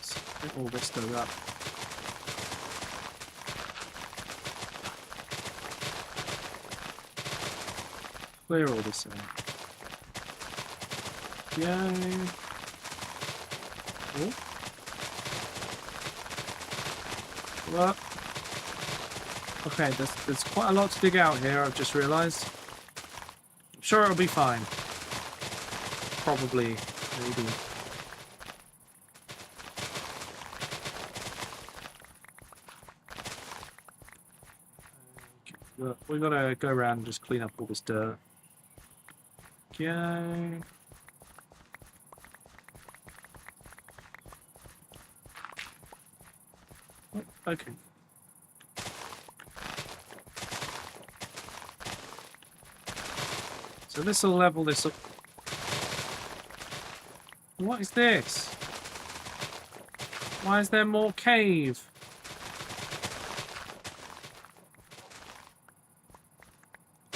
So let all this go up. Clear all this out. Yay. Oh. What? Okay, there's quite a lot to dig out here, I've just realised. I'm sure it'll be fine. Probably, maybe. Okay, look, we've got to go around and just clean up all this dirt. Okay. Oh, okay. So this will level this up. What is this? Why is there more cave?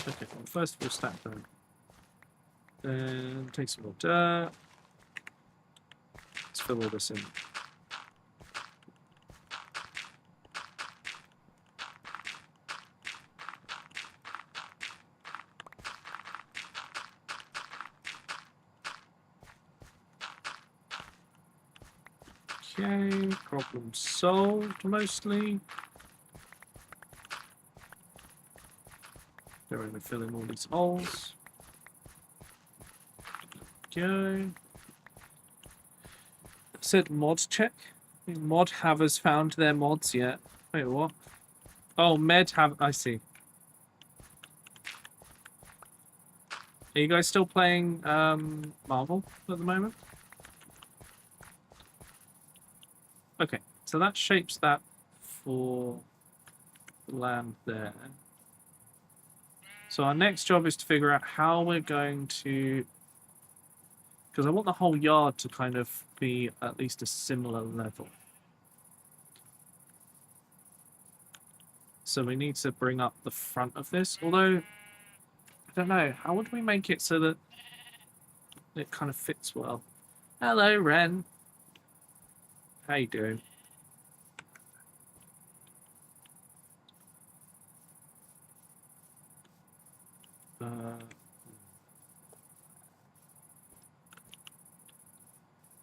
Okay, well, first we'll stack them. Then take some more dirt. Let's fill all this in. Okay, problem solved mostly. Go in and fill in all these holes. Okay. Said mod check. Mod havers found their mods yet. Wait, what? Oh, med have. I see. Are you guys still playing Marvel at the moment? Okay, so that shapes that for the land there. So our next job is to figure out how we're going to... Because I want the whole yard to kind of be at least a similar level. So we need to bring up the front of this. Although, I don't know, how would we make it so that it kind of fits well? Hello, Ren. How you doing?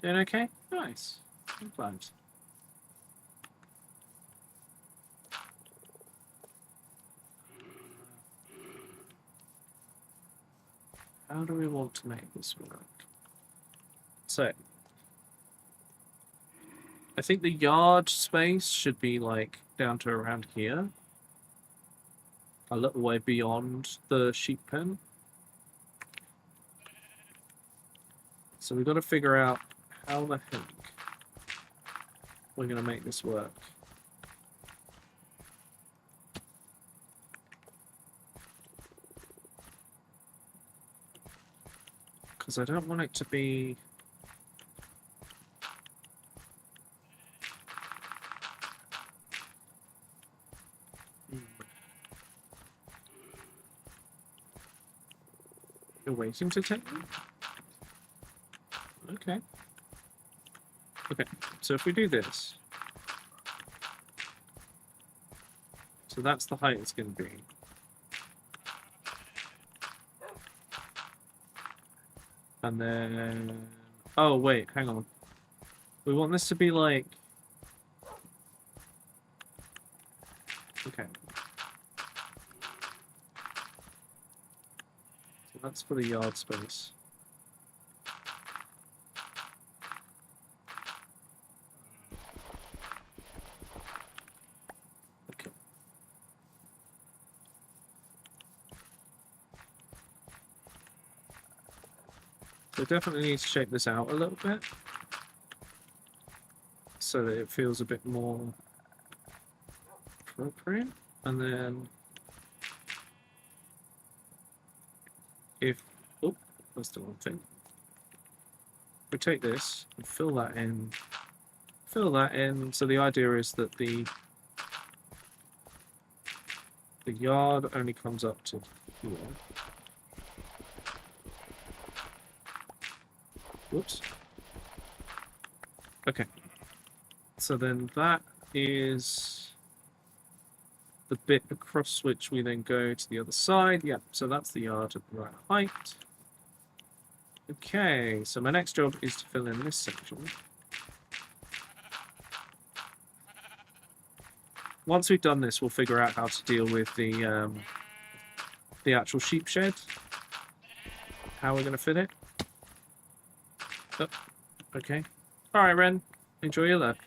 Doing okay? Nice. I'm glad. How do we want to make this work? So, I think the yard space should be like down to around here. A little way beyond the sheep pen. So we've got to figure out how the heck we're going to make this work. Because I don't want it to be... You're waiting to take me? Okay. Okay, so if we do this... So that's the height it's going to be. And then... Oh, wait, hang on. We want this to be like... Okay. So that's for the yard space. Okay. So definitely need to shape this out a little bit so that it feels a bit more appropriate. And then if that's the wrong thing. We take this and fill that in. So the idea is that the yard only comes up to here. Whoops. Okay. So then that is the bit across which we then go to the other side. Yeah, so that's the yard at the right height. Okay, so my next job is to fill in this section. Once we've done this, we'll figure out how to deal with the actual sheep shed. How we're going to fit it. Oh, okay. Alright, Ren. Enjoy your luck.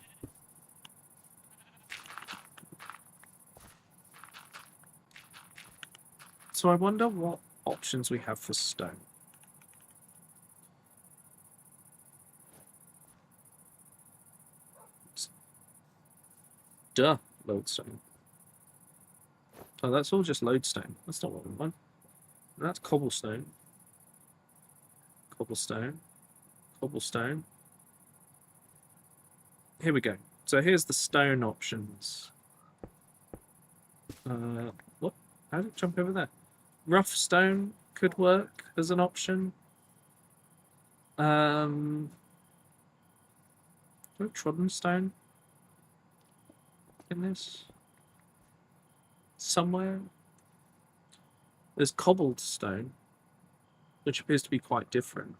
So I wonder what options we have for stone. Duh, lodestone. Oh, that's all just lodestone. That's not what we want. That's cobblestone. Cobblestone. Cobblestone. Here we go. So here's the stone options. What? How did it jump over there? Rough stone could work as an option. Trodden stone in this? Somewhere? There's cobbled stone, which appears to be quite different.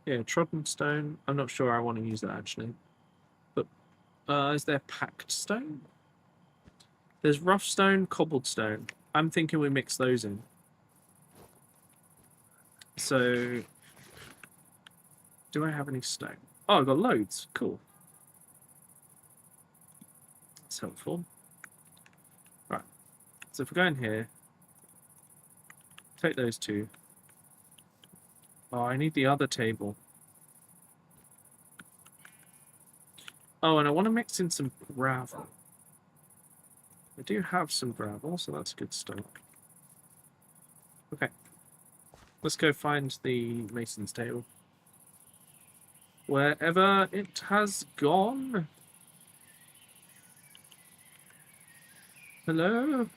Yeah, trodden stone. I'm not sure I want to use that actually. But is there packed stone? There's rough stone, cobbled stone. I'm thinking we mix those in. So, do I have any stone? Oh, I've got loads. Cool. That's helpful. Right. So if we go in here, take those two. Oh, I need the other table. Oh, and I want to mix in some gravel. I do have some gravel, so that's a good start. Okay. Let's go find the mason's table. Wherever it has gone. Hello?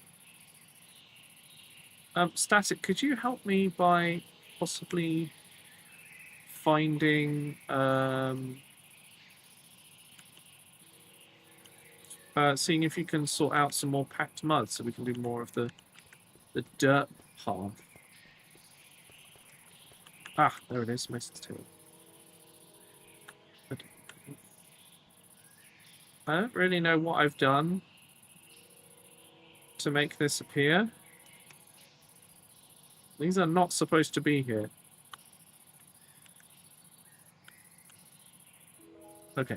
Static, could you help me by possibly finding seeing if you can sort out some more packed mud so we can do more of the dirt path. Ah, there it is, missed too. I don't really know what I've done to make this appear. These are not supposed to be here. Okay.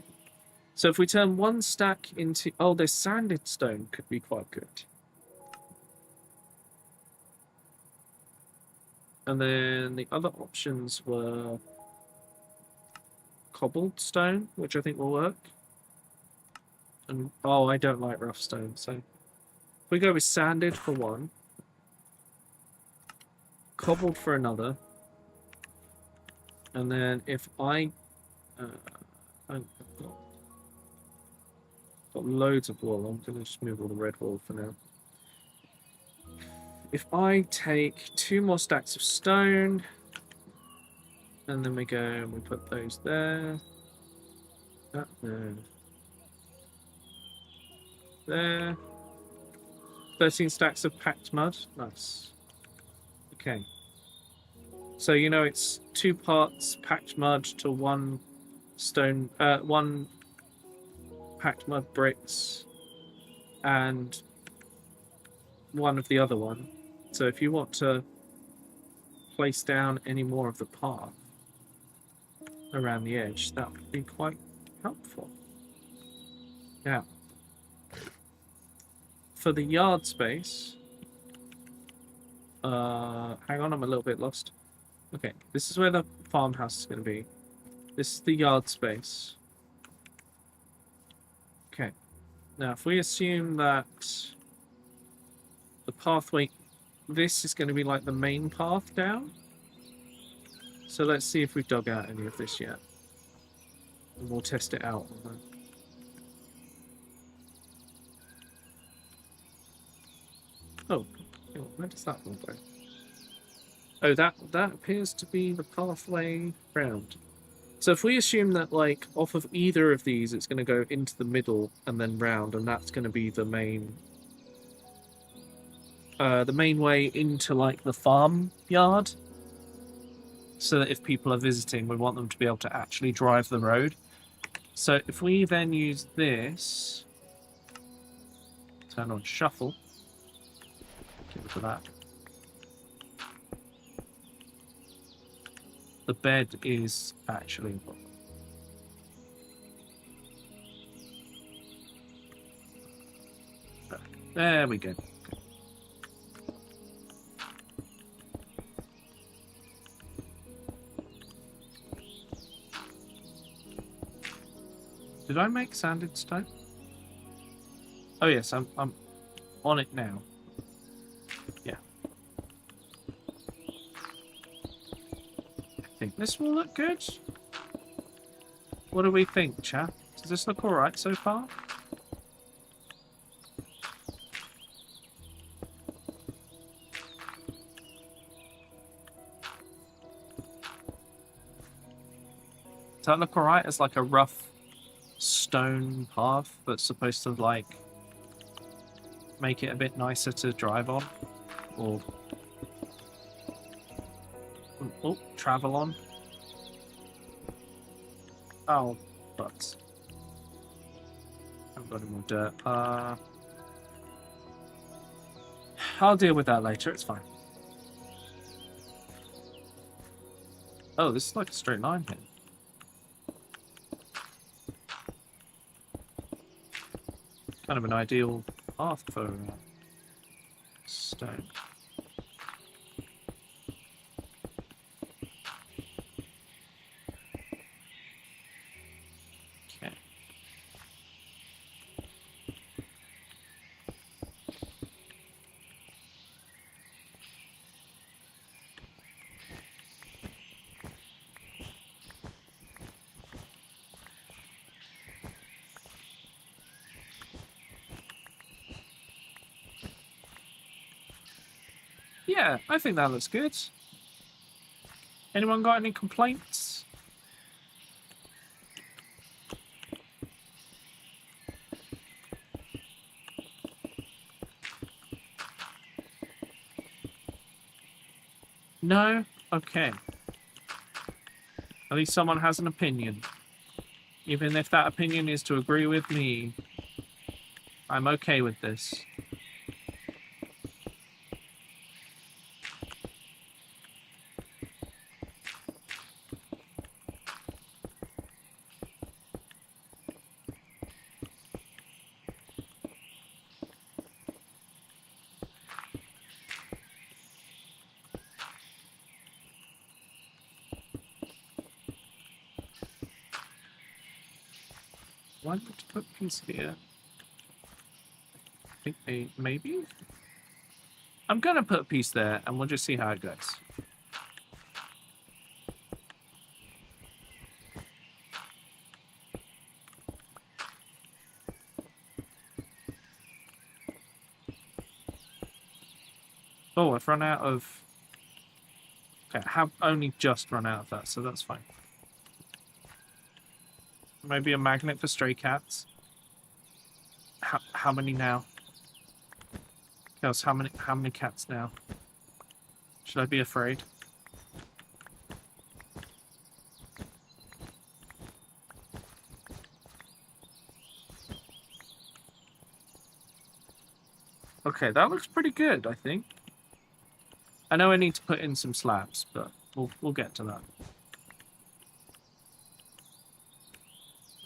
So if we turn one stack into... Oh, this sanded stone could be quite good. And then the other options were cobbled stone, which I think will work. And oh, I don't like rough stone, so if we go with sanded for one, cobbled for another, and then if I've got loads of wool, I'm going to just move all the red wool for now. If I take 2 more stacks of stone, and then we go and we put those there, that there, there. 13 stacks of packed mud. Nice. Okay. So you know it's 2 parts packed mud to 1 stone, 1 packed mud bricks, and 1 of the other one. So if you want to place down any more of the path around the edge, that would be quite helpful. Now, for the yard space, hang on, I'm a little bit lost. Okay, this is where the farmhouse is going to be. This is the yard space. Okay, now if we assume that the pathway, this is going to be like the main path down. So let's see if we've dug out any of this yet. And we'll test it out on the... Oh, where does that one go? Oh, that appears to be the pathway round. So if we assume that, like, off of either of these, it's going to go into the middle and then round, and that's going to be the main way into, like, the farm yard. So that if people are visiting, we want them to be able to actually drive the road. So if we then use this, turn on shuffle, give it to that. The bed is actually... There we go. Did I make sanded stone? Oh yes, I'm on it now. Yeah. I think this will look good. What do we think, chap? Does this look alright so far? Does that look alright as like a rough stone path that's supposed to like make it a bit nicer to drive on? Or oh, travel on? Oh, but I haven't got any more dirt. I'll deal with that later, it's fine. Oh, this is like a straight line here. Kind of an ideal path for stone. Okay. Yeah, I think that looks good. Anyone got any complaints? No? Okay. At least someone has an opinion. Even if that opinion is to agree with me, I'm okay with this. Why did you put piece here? I think maybe? I'm gonna put a piece there and we'll just see how it goes. Oh, I've run out of... Okay, I have only just run out of that, so that's fine. Maybe a magnet for stray cats. How many now? Kels, how many cats now? Should I be afraid? Okay, that looks pretty good, I think. I know I need to put in some slabs, but we'll get to that.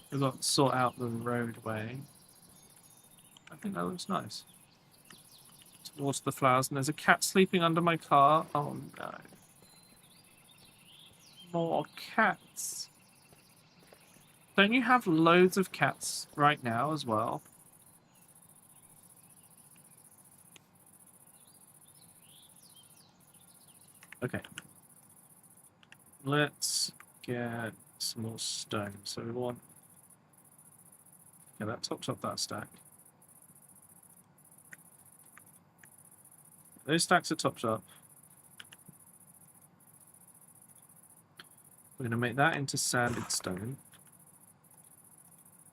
We've got to sort out the roadway. I think that looks nice. Towards the flowers, and there's a cat sleeping under my car. Oh no. More cats. Don't you have loads of cats right now as well? Okay. Let's get some more stone. So we want... Yeah, that tops up that stack. Those stacks are topped up. We're going to make that into sanded stone.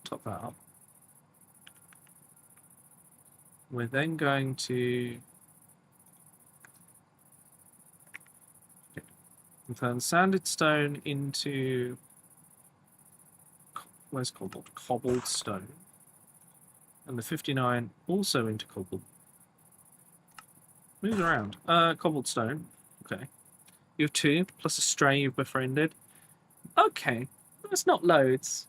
Top that up. We're then going to turn sanded stone into... Where's cobbled? Cobbled stone. And the 59 also into cobbled. Move around. Cobbled stone. Okay. You have 2, plus a stray you've befriended. Okay. That's not loads.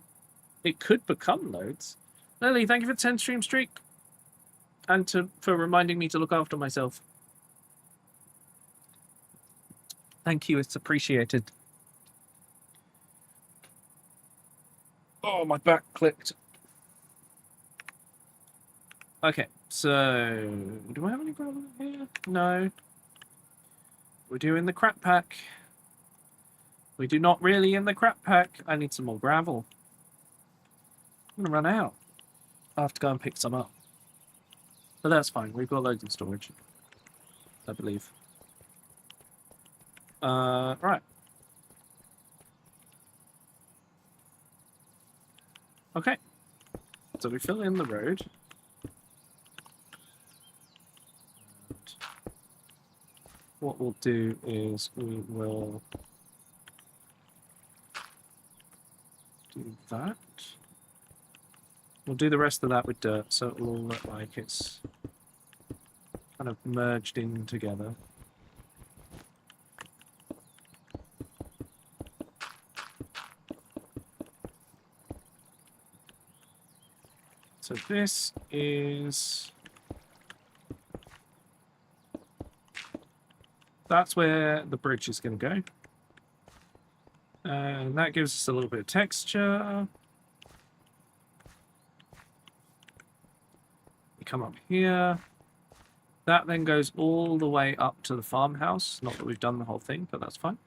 It could become loads. Lily, thank you for 10 stream streak. And for reminding me to look after myself. Thank you, it's appreciated. Oh, my back clicked. Okay, so... Do I have any gravel here? No. We do in the crap pack. We do not really in the crap pack. I need some more gravel. I'm going to run out. I'll have to go and pick some up. But that's fine. We've got loads in storage. I believe. Right. Okay. So we fill in the road. And what we'll do is we will do that. We'll do the rest of that with dirt, so it will look like it's kind of merged in together. So this is... That's where the bridge is going to go. And that gives us a little bit of texture. We come up here. That then goes all the way up to the farmhouse. Not that we've done the whole thing, but that's fine.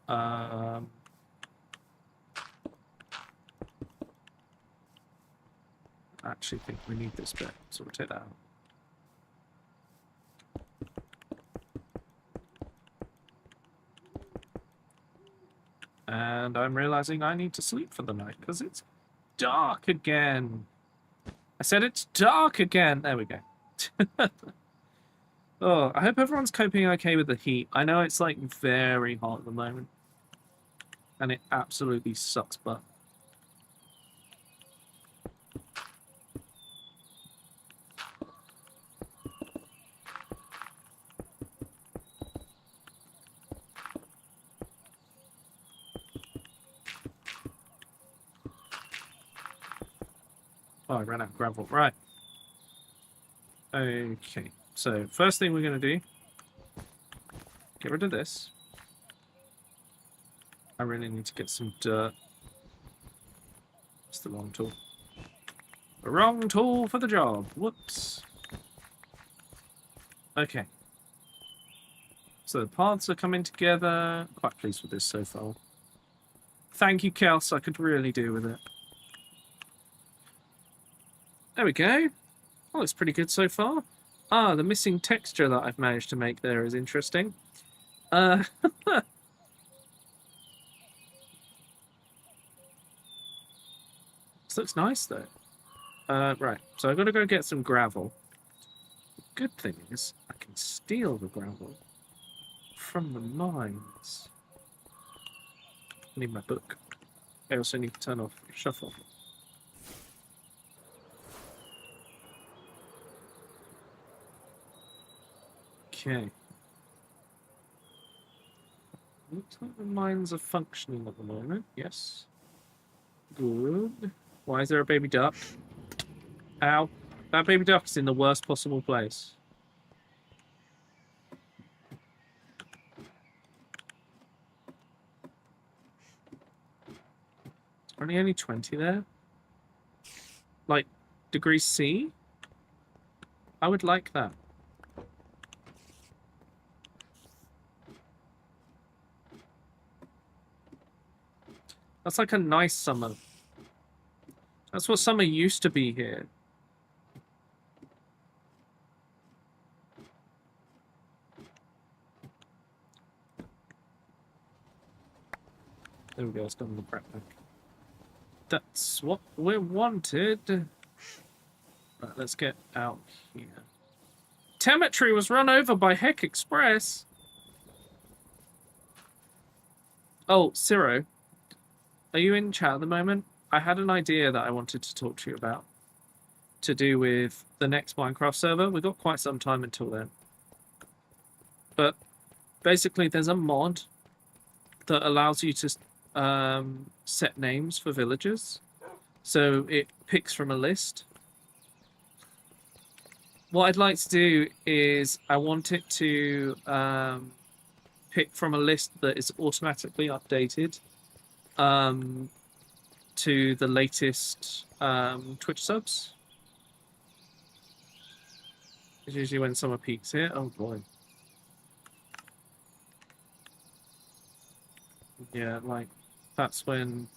I actually think we need this bit, so we'll take that out. And I'm realizing I need to sleep for the night because it's dark again. I said it's dark again. There we go. Oh, I hope everyone's coping okay with the heat. I know it's like very hot at the moment. And it absolutely sucks butt. Oh, I ran out of gravel. Right. Okay. So, first thing we're going to do, get rid of this. I really need to get some dirt. It's the wrong tool. The wrong tool for the job. Whoops. Okay. So the paths are coming together. Quite pleased with this so far. Thank you, Kels. I could really do with it. There we go. Oh, it's pretty good so far. Ah, the missing texture that I've managed to make there is interesting. This looks nice, though. Right, so I've got to go get some gravel. The good thing is, I can steal the gravel from the mines. I need my book. I also need to turn off shuffle. Okay. Looks like the mines are functioning at the moment. Yes. Good. Why is there a baby duck? Ow. That baby duck is in the worst possible place. Is there only 20 there? Like, degree C? I would like that. That's like a nice summer. That's what summer used to be here. There we go, it's done the prep pack. That's what we wanted. Right, let's get out here. Temetry was run over by Heck Express. Oh, Ciro. Are you in chat at the moment? I had an idea that I wanted to talk to you about. To do with the next Minecraft server. We've got quite some time until then. But basically there's a mod that allows you to set names for villagers. So it picks from a list. What I'd like to do is I want it to pick from a list that is automatically updated to the latest Twitch subs. It's usually when summer peaks here. Oh boy. Yeah, like that's when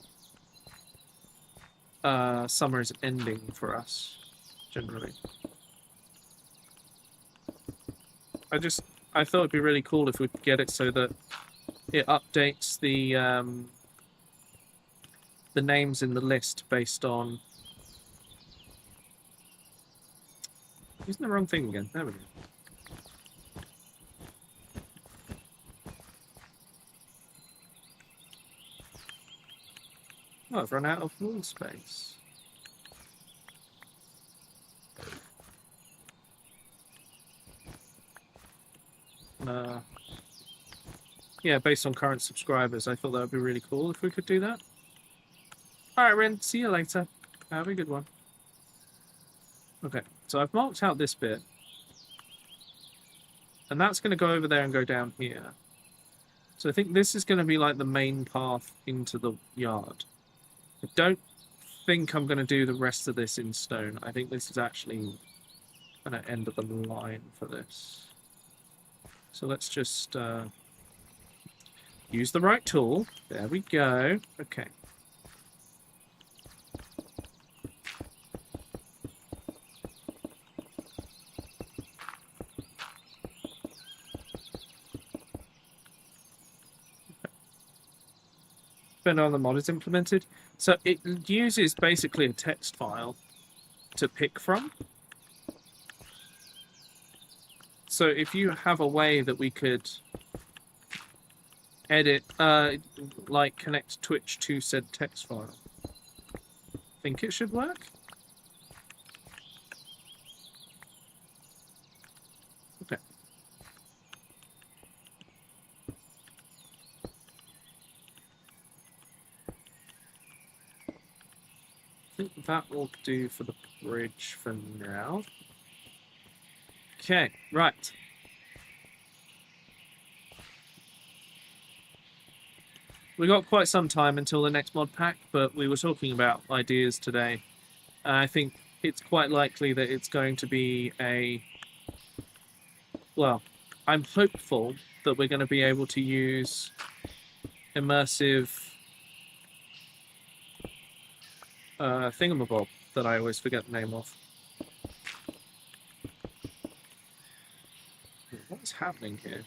summer is ending for us, generally. I thought it'd be really cool if we could get it so that it updates the names in the list based on... Using the wrong thing again. There we go. Oh, I've run out of wall space. Yeah, based on current subscribers, I thought that would be really cool if we could do that. Alright, Ren, see you later. Have a good one. Okay, so I've marked out this bit. And that's going to go over there and go down here. So I think this is going to be like the main path into the yard. I don't think I'm going to do the rest of this in stone. I think this is actually going to end of the line for this. So let's just use the right tool. There we go. Okay. Depending on the mod is implemented. So it uses basically a text file to pick from. So if you have a way that we could edit, like connect Twitch to said text file, think it should work? Okay. I think that will do for the bridge for now. Okay, right. We got quite some time until the next mod pack, but we were talking about ideas today. I think it's quite likely that it's going to be a... Well, I'm hopeful that we're going to be able to use immersive thingamabob that I always forget the name of. What's happening here?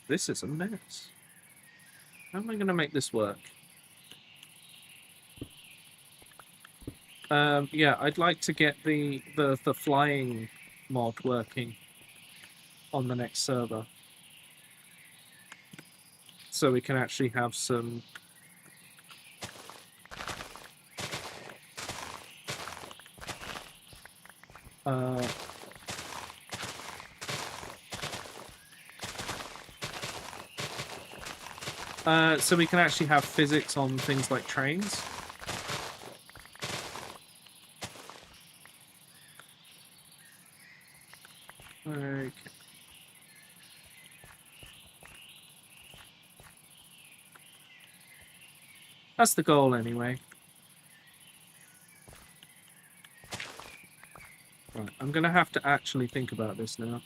This is a mess. How am I going to make this work? Yeah, I'd like to get the flying mod working on the next server, so we can actually have some so we can actually have physics on things like trains. Okay. That's the goal anyway. Right, I'm gonna have to actually think about this now.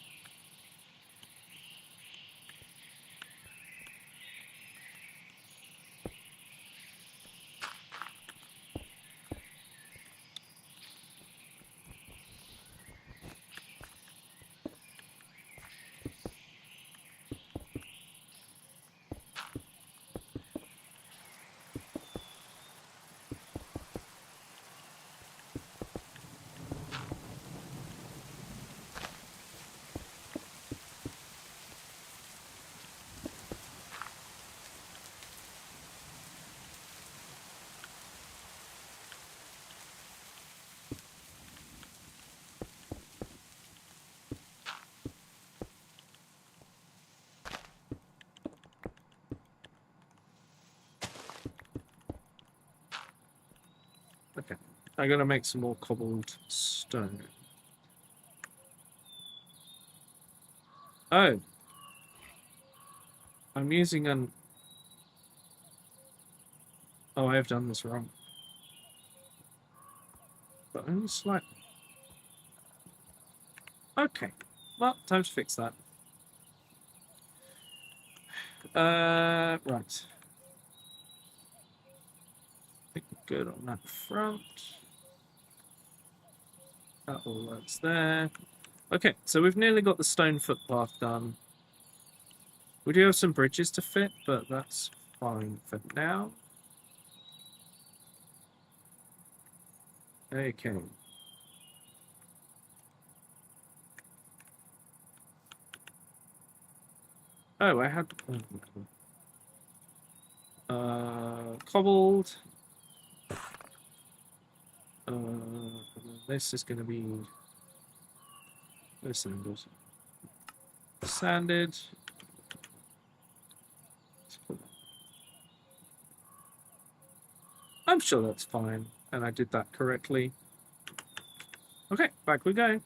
Okay, I'm gonna make some more cobbled stone. Oh, I'm using an... Oh, I have done this wrong. But only slightly. Okay, well, time to fix that. Right. I think we're good on that front. That all works there. Okay, so we've nearly got the stone footpath done. We do have some bridges to fit, but that's fine for now. Okay. Oh, I had... cobbled. This is going to be... sanded. Sanded. I'm sure that's fine, and I did that correctly. Okay, back we go.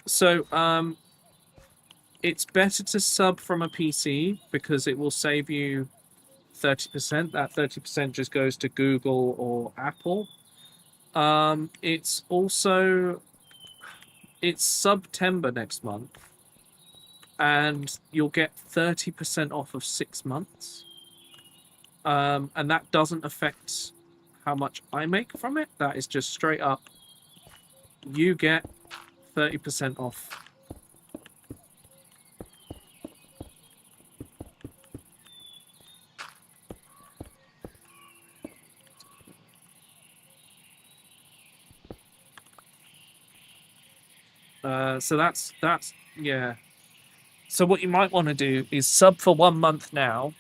So, it's better to sub from a PC because it will save you 30%. That 30% just goes to Google or Apple. It's also... It's September next month, and you'll get 30% off of 6 months. And that doesn't affect how much I make from it. That is just straight up, you get 30% off. So that's yeah. So what you might want to do is sub for 1 month now,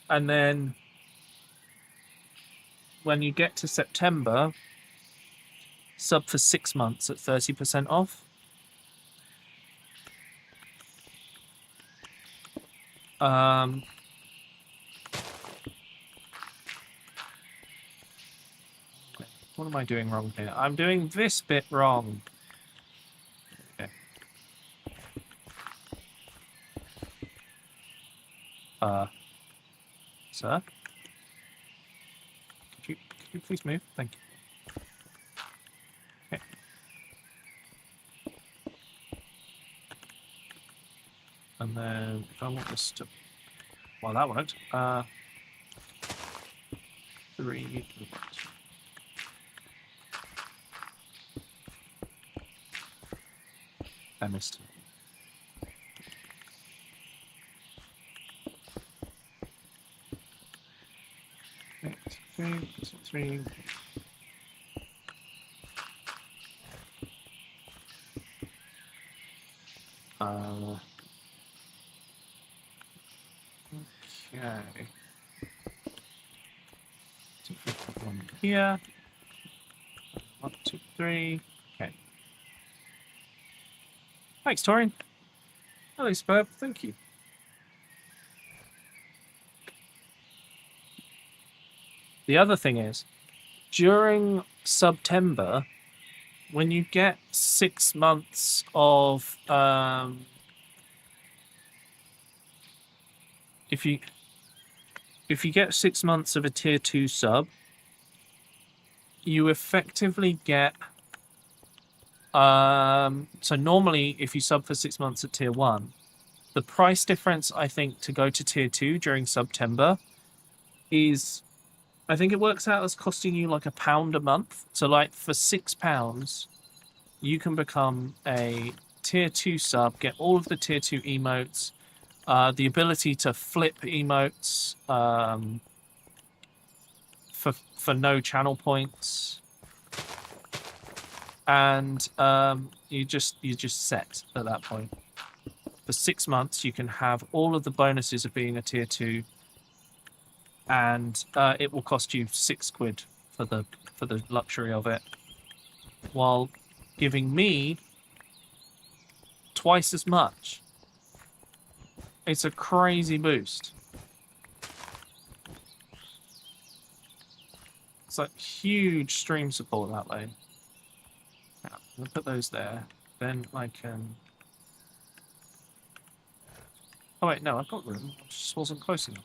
and then when you get to September, sub for 6 months at 30% off. Um, what am I doing wrong here? I'm doing this bit wrong. Okay. Sir? Could you please move? Thank you. Okay. And then if I want this to... Well, that worked. 3... I missed. Three. Okay. 251 here. 1, 2, 3. Okay. Thanks, Torian. Hello, Spurb. Thank you. The other thing is, during September, when you get 6 months of if you get 6 months of a tier 2 sub, you effectively get so normally if you sub for 6 months at tier 1, the price difference I think to go to tier 2 during September is, I think it works out as costing you like £1 a month. So like for £6 you can become a tier 2 sub, get all of the tier 2 emotes, the ability to flip emotes for no channel points, and you're just set at that point. For 6 months you can have all of the bonuses of being a tier 2, and it will cost you £6 for the luxury of it, while giving me twice as much. It's a crazy boost. It's like huge stream support that way. Yeah, I'm gonna put those there. Then I can... Oh wait, no, I've got room. I just wasn't close enough.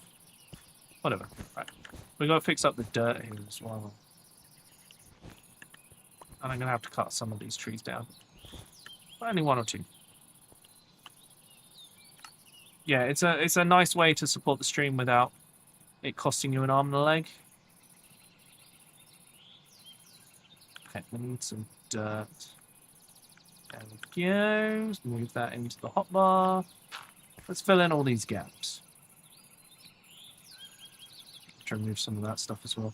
Whatever. Right. We gotta fix up the dirt here as well. And I'm gonna have to cut some of these trees down. But only 1 or 2. Yeah, it's a nice way to support the stream without it costing you an arm and a leg. Okay, we need some dirt. There we go. Let's move that into the hotbar. Let's fill in all these gaps. Try and remove some of that stuff as well.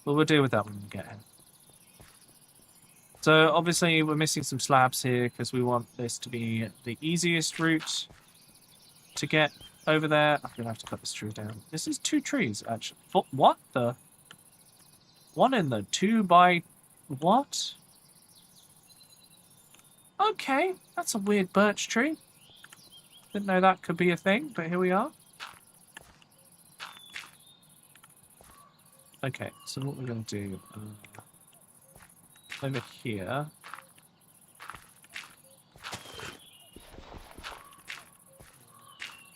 But we'll deal with that when we get here. So obviously we're missing some slabs here because we want this to be the easiest route to get over there. I'm gonna have to cut this tree down. This is 2 trees actually. What the? 1 in the 2 by what? Okay, that's a weird birch tree. Didn't know that could be a thing, but here we are. Okay, so what we're going to do over here.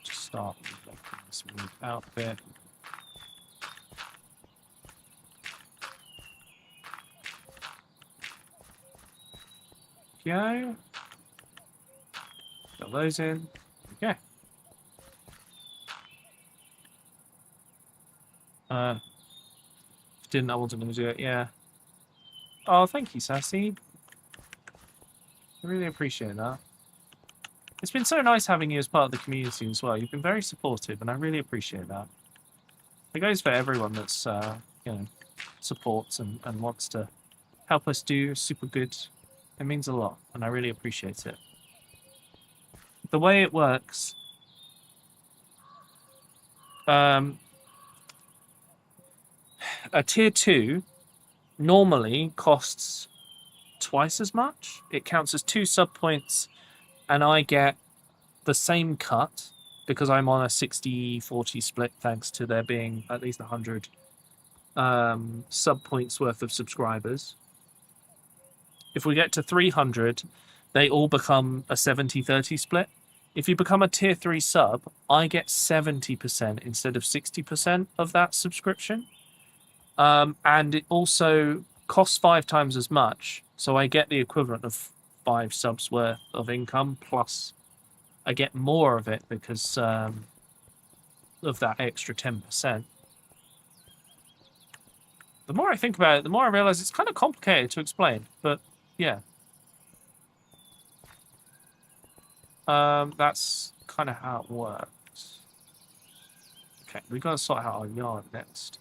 Just start with this move out bit. Go. Fill those in. Okay. Didn't I wasn't going to do it? Yeah. Oh, thank you, Sassy. I really appreciate that. It's been so nice having you as part of the community as well. You've been very supportive, and I really appreciate that. It goes for everyone that's you know, supports and wants to help us do super good It means a lot, and I really appreciate it. The way it works, a tier 2 normally costs twice as much. It counts as 2 sub points, and I get the same cut because I'm on a 60-40 split thanks to there being at least 100 sub points worth of subscribers. If we get to 300, they all become a 70-30 split. If you become a tier 3 sub, I get 70% instead of 60% of that subscription. And it also costs 5 times as much, so I get the equivalent of 5 subs worth of income, plus I get more of it because of that extra 10%. The more I think about it, the more I realize it's kind of complicated to explain, but yeah. That's kind of how it works. Okay, we got to sort out our yard next.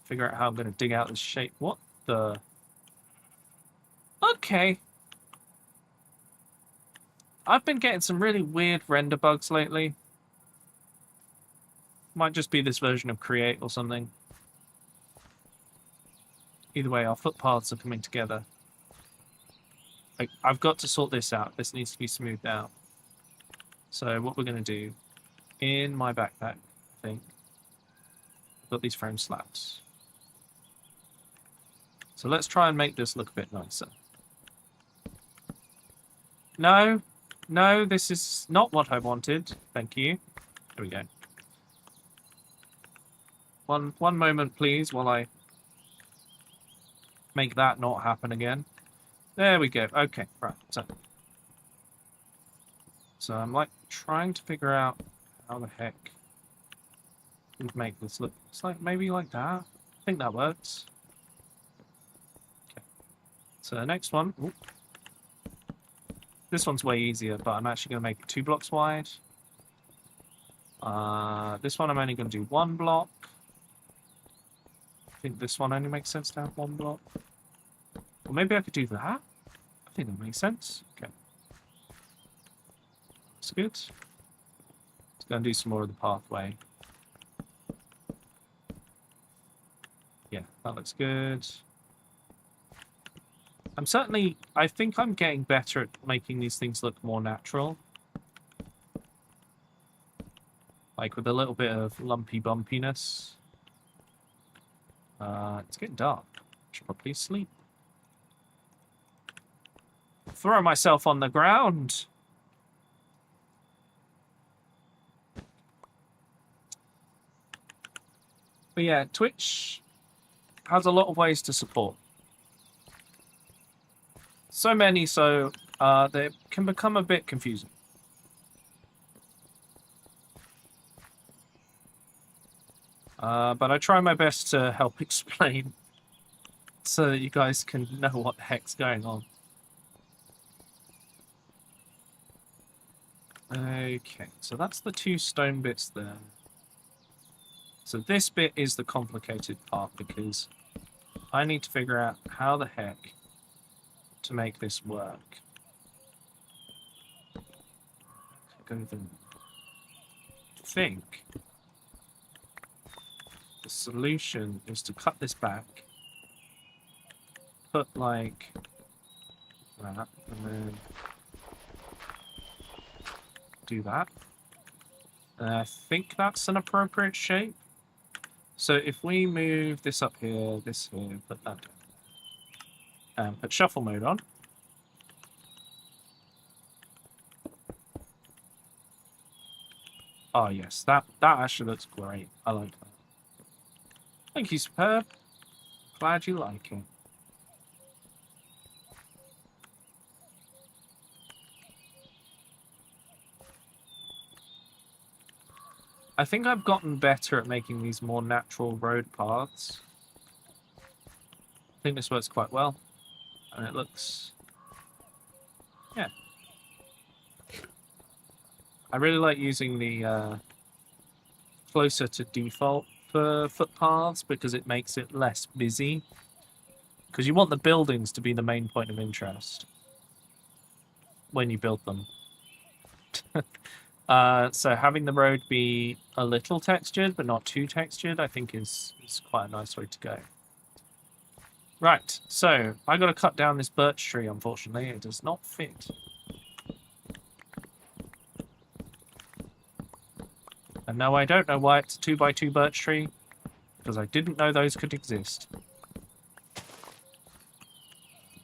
Figure out how I'm going to dig out this shape. What the... Okay. I've been getting some really weird render bugs lately. Might just be this version of Create or something. Either way, our footpaths are coming together. Like, I've got to sort this out. This needs to be smoothed out. So what we're going to do, in my backpack, I think, I've got these frame slabs. So let's try and make this look a bit nicer. No, no, this is not what I wanted. Thank you. There we go. One moment, please, while I make that not happen again. There we go. Okay, right. So I'm like trying to figure out how the heck we'd make this look. It's like maybe like that. I think that works. Okay. So the next one. Ooh. This one's way easier, but I'm actually going to make it 2 blocks wide. This one I'm only going to do 1 block. I think this one only makes sense to have 1 block. Or maybe I could do that. I think that makes sense. Okay. That's good. Let's go and do some more of the pathway. Yeah, that looks good. I think I'm getting better at making these things look more natural. Like with a little bit of lumpy bumpiness. It's getting dark. I should probably sleep. Throw myself on the ground. But yeah, Twitch has a lot of ways to support. So many, so they can become a bit confusing. But I try my best to help explain so that you guys can know what the heck's going on. Okay, so that's the 2 stone bits there. So this bit is the complicated part because I need to figure out how the heck to make this work. I don't even think the solution is to cut this back, put like that, and then do that. And I think that's an appropriate shape. So if we move this up here, this here, put that down, and put shuffle mode on. Oh yes, that actually looks great. I like that. Thank you, Superb. Glad you like it. I think I've gotten better at making these more natural road paths. I think this works quite well. And it looks... yeah. I really like using the closer to default footpaths because it makes it less busy. Because you want the buildings to be the main point of interest when you build them. So having the road be a little textured, but not too textured, I think is quite a nice way to go. Right, so I got to cut down this birch tree, unfortunately. It does not fit. And no, I don't know why it's a 2x2 birch tree, because I didn't know those could exist.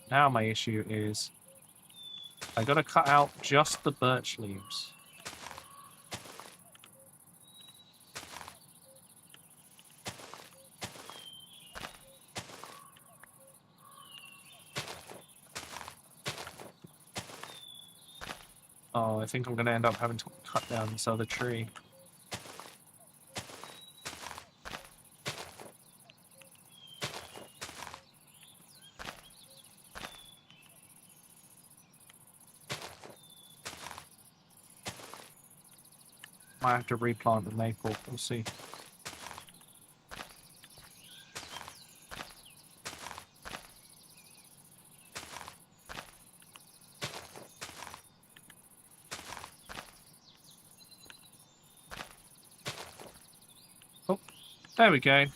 Now my issue is I got to cut out just the birch leaves. Oh, I think I'm going to end up having to cut down this other tree. Might have to replant the maple, we'll see. Oh, there we go.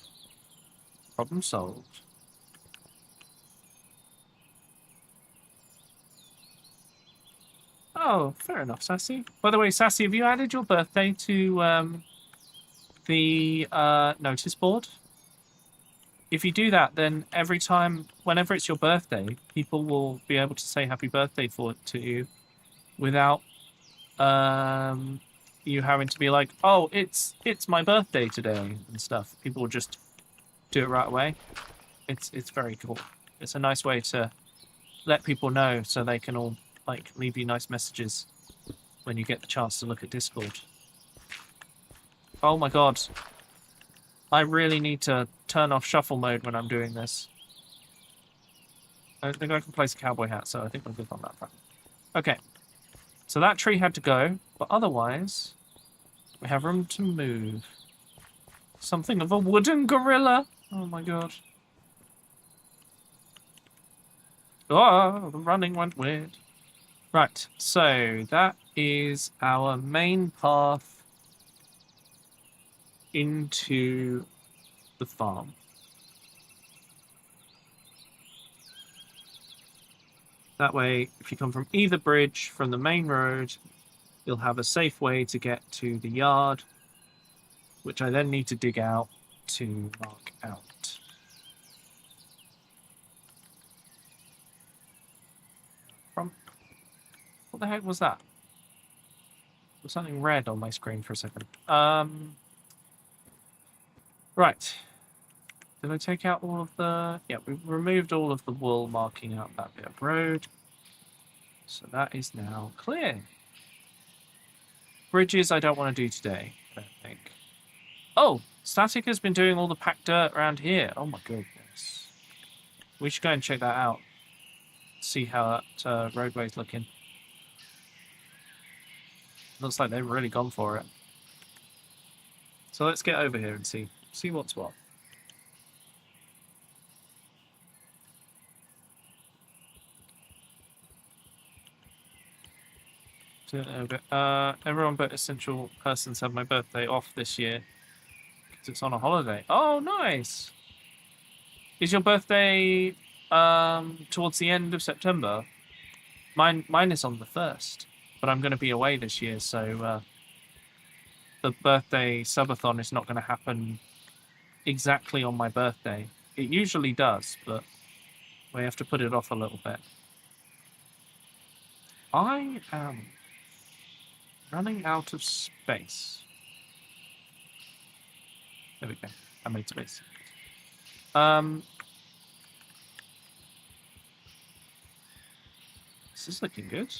Problem solved. Oh, fair enough, Sassy. By the way, Sassy, have you added your birthday to the notice board? If you do that, then every time, whenever it's your birthday, people will be able to say happy birthday to you without you having to be like, oh, it's my birthday today and stuff. People will just do it right away. It's very cool. It's a nice way to let people know so they can all like leave you nice messages when you get the chance to look at Discord. Oh my god. I really need to turn off shuffle mode when I'm doing this. I don't think I can place a cowboy hat, so I think we're good on that front. Okay. So that tree had to go, but otherwise we have room to move. Something of a wooden gorilla. Oh my god. Oh, the running went weird. Right, so that is our main path into the farm. That way, if you come from either bridge from the main road, you'll have a safe way to get to the yard, which I then need to dig out to mark out. What the heck was that? There was something red on my screen for a second. Right. Did I take out all of the... Yeah, we've removed all of the wool marking out that bit of road. So that is now clear. Bridges I don't want to do today, I don't think. Oh! Static has been doing all the packed dirt around here. Oh my goodness. We should go and check that out. See how that roadway's looking. Looks like they've really gone for it. So let's get over here and see what's what. Everyone but essential persons have my birthday off this year because it's on a holiday. Oh, nice! Is your birthday towards the end of September? Mine is on the 1st. But I'm going to be away this year, so the birthday subathon is not going to happen exactly on my birthday. It usually does, but we have to put it off a little bit. I am running out of space. There we go. I made space. This is looking good.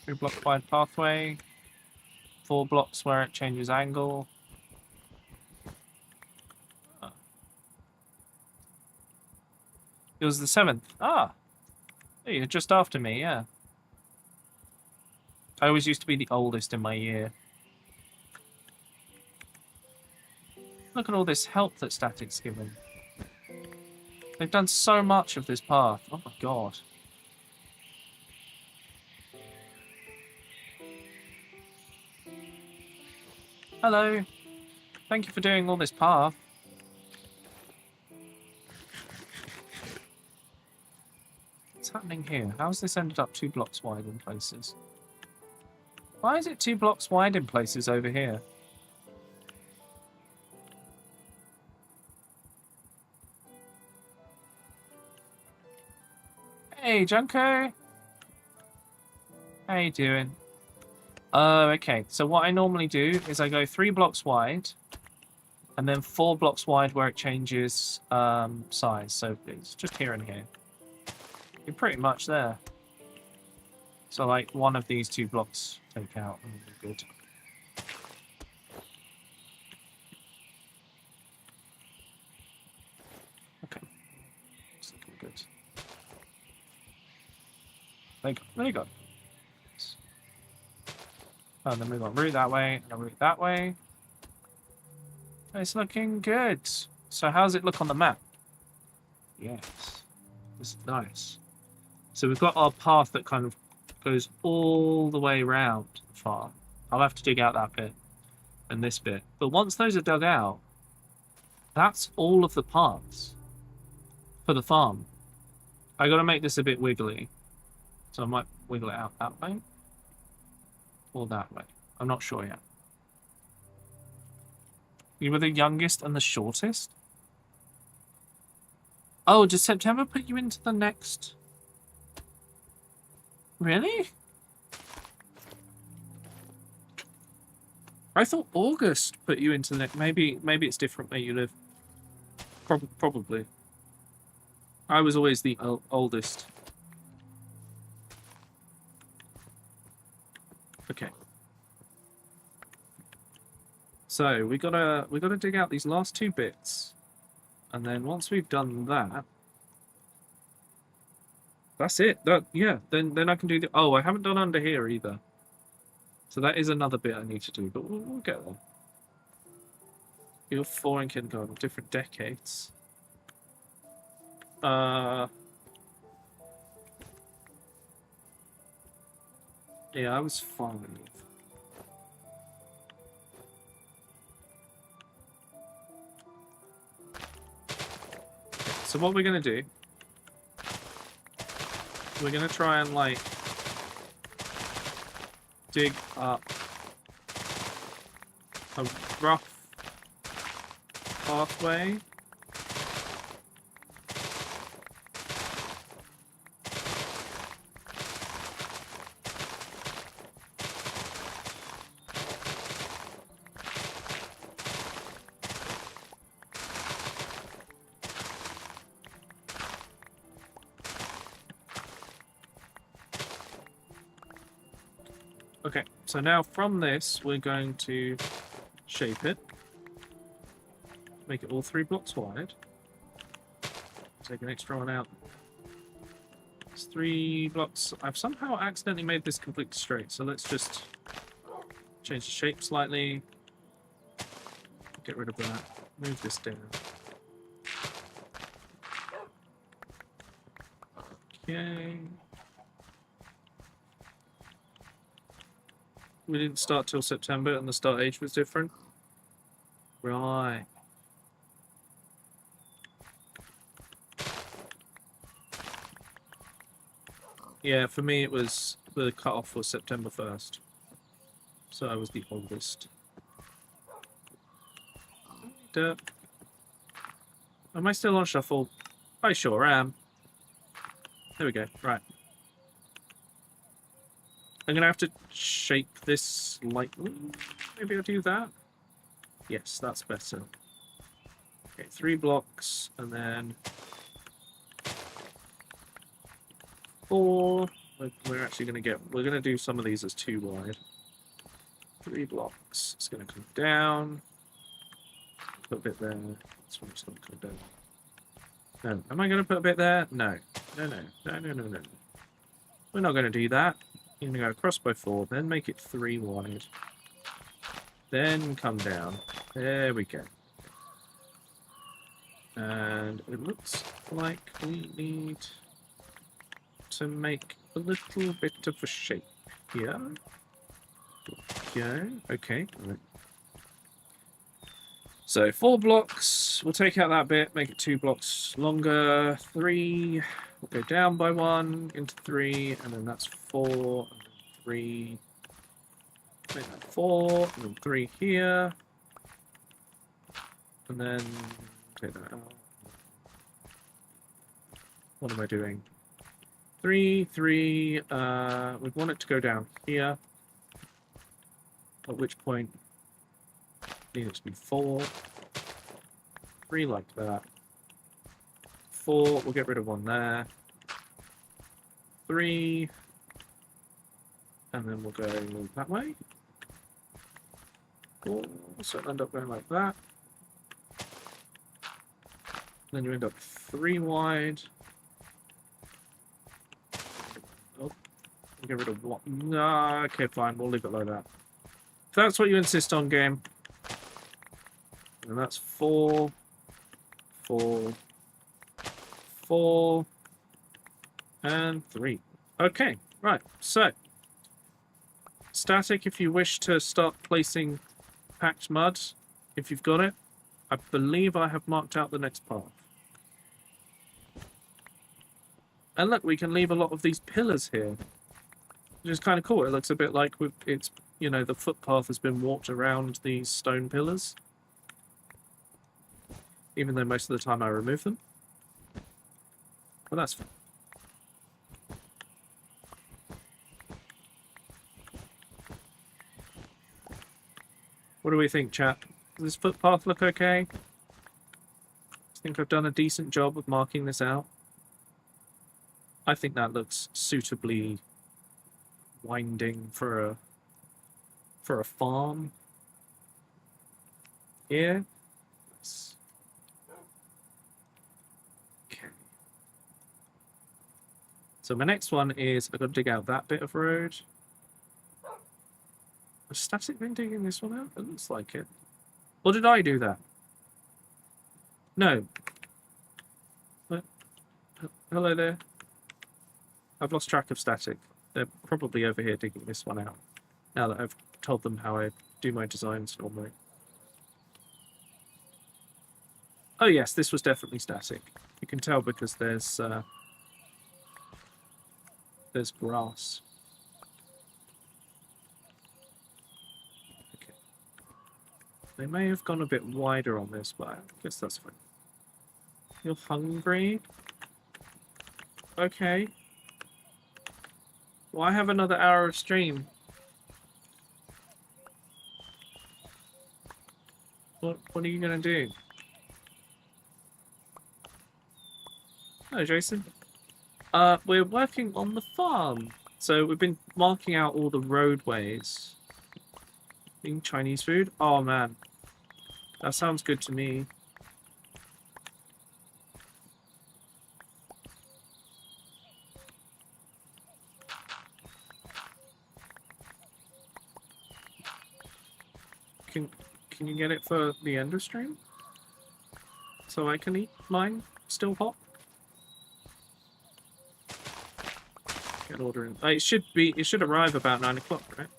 3-block wide pathway, 4 blocks where it changes angle. It was the 7th. Ah! Hey, you're just after me, yeah. I always used to be the oldest in my year. Look at all this help that Static's given. They've done so much of this path. Oh my god. Hello. Thank you for doing all this path. What's happening here? How's this ended up 2 blocks wide in places? Why is it 2 blocks wide in places over here? Hey, Junko! How you doing? Oh, okay. So what I normally do is I go 3 blocks wide, and then 4 blocks wide where it changes size. So it's just here and here. You're pretty much there. So like one of these 2 blocks take out and you're good. Okay. It's looking good. There you go. Oh, and then we've got a route that way and a route that way. It's looking good. So how's it look on the map? Yes. This is nice. So we've got our path that kind of goes all the way around the farm. I'll have to dig out that bit and this bit. But once those are dug out, that's all of the paths for the farm. I got to make this a bit wiggly. So I might wiggle it out that way. Or that way. I'm not sure yet. You were the youngest and the shortest? Oh, does September put you into the next... Really? I thought August put you into the next... Maybe it's different where you live. Probably. I was always the oldest. Okay. So we gotta dig out these last 2 bits, and then once we've done that, that's it. Then I can do the. Oh, I haven't done under here either. So that is another bit I need to do, but we'll get there. You're 4 in kindergarten, different decades. Yeah, I was 5. So what we're going to do, we're going to try and, like, dig up a rough pathway. Okay, so now from this, we're going to shape it. Make it all 3 blocks wide. Take an extra one out. It's 3 blocks. I've somehow accidentally made this completely straight, so let's just change the shape slightly. Get rid of that. Move this down. Okay. We didn't start till September and the start age was different. Right. Yeah, for me it was, the cut-off was September 1st. So I was the oldest. Am I still on shuffle? I sure am. There we go, right. I'm going to have to shape this slightly. Maybe I'll do that. Yes, that's better. Okay, 3 blocks, and then 4. We're actually going to get... We're going to do some of these as 2 wide. 3 blocks. It's going to come down. Put a bit there. This one's going to come down. No. Am I going to put a bit there? No. No. We're not going to do that. You're going to go across by 4, then make it 3 wide. Then come down. There we go. And it looks like we need to make a little bit of a shape here. Okay. Right. So 4 blocks, we'll take out that bit, make it 2 blocks longer. 3, we'll go down by 1 into 3, and then that's 4, and then 3, make that 4, and then 3 here, and then take that out. What am I doing? 3, 3, we want it to go down here, at which point need it to be 4, 3 like that, 4, we'll get rid of 1 there, 3, and then we'll go that way, 4, so it'll end up going like that, then you end up 3 wide, oh, we'll get rid of 1, nah, okay fine, we'll leave it like that. If that's what you insist on, game. And that's 4, 4, 4, and 3. Okay, right, so static if you wish to start placing packed mud, if you've got it. I believe I have marked out the next path. And look, we can leave a lot of these pillars here, which is kind of cool. It looks a bit like it's, you know, the footpath has been walked around these stone pillars. Even though most of the time I remove them. Well, that's fine. What do we think, chat? Does this footpath look okay? I think I've done a decent job of marking this out. I think that looks suitably winding for a farm. Here. Nice. Okay. So my next one is I've got to dig out that bit of road. Has static been digging this one out? It looks like it. Or did I do that? No. What? Hello there. I've lost track of static. They're probably over here digging this one out. Now that I've told them how I do my designs normally. Oh yes, this was definitely static. You can tell because there's grass. Okay. They may have gone a bit wider on this, but I guess that's fine. You're hungry? Okay. Well, I have another hour of stream. What are you gonna do? Hello, Jason. We're working on the farm. So we've been marking out all the roadways. Eating Chinese food? Oh man. That sounds good to me. Can you get it for the ender stream? So I can eat mine still hot? Get ordering. It should arrive about 9 o'clock, right?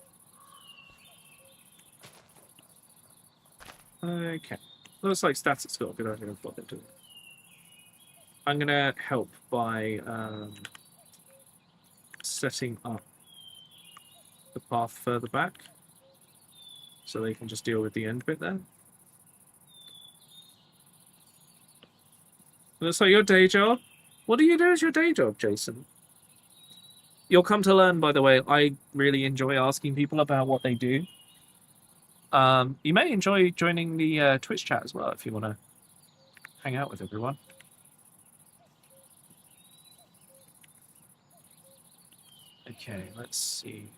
Okay. Looks like Static's got a good idea of what they're doing. I'm gonna help by setting up the path further back so they can just deal with the end bit there. Looks like your day job. What do you do as your day job, Jason? You'll come to learn, by the way, I really enjoy asking people about what they do. You may enjoy joining the Twitch chat as well if you want to hang out with everyone. Okay, let's see.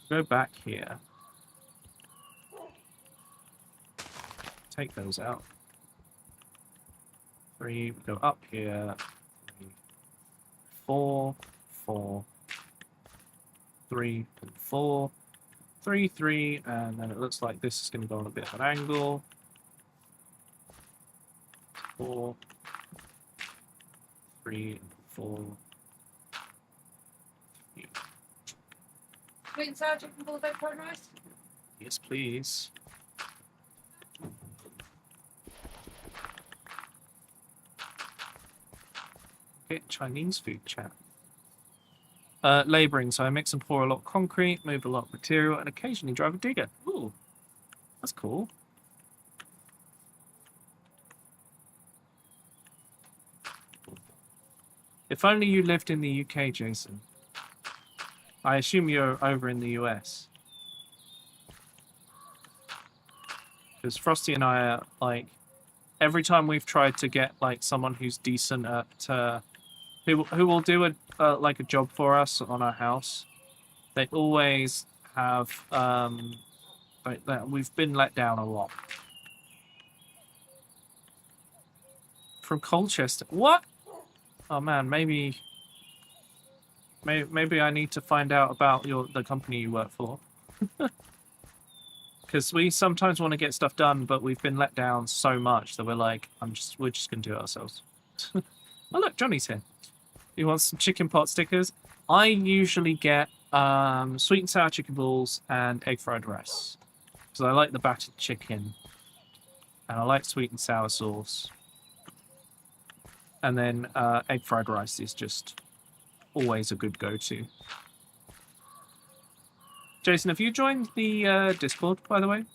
Go back here. Take those out. 3, go up here. 3, 4, 4, 3, and 4. 3, 3, and then it looks like this is going to go on a bit of an angle. 4, 3, 4. Sweet and sour chicken balls, egg fried rice. Yes, please. Okay, Chinese food chat. Labouring, so I mix and pour a lot of concrete, move a lot of material, and occasionally drive a digger. Ooh, that's cool. If only you lived in the UK, Jason. I assume you're over in the US. Because Frosty and I are, like, every time we've tried to get, like, someone who's decent at, who will do like a job for us on our house, they always have, like, we've been let down a lot. From Colchester. What? Oh man, maybe I need to find out about the company you work for. Because we sometimes want to get stuff done, but we've been let down so much that we're like, we're just gonna do it ourselves. Oh look, Johnny's here. He wants some chicken pot stickers. I usually get sweet and sour chicken balls and egg fried rice. Because I like the battered chicken. And I like sweet and sour sauce. And then egg fried rice is just always a good go-to. Jason, have you joined the Discord, by the way?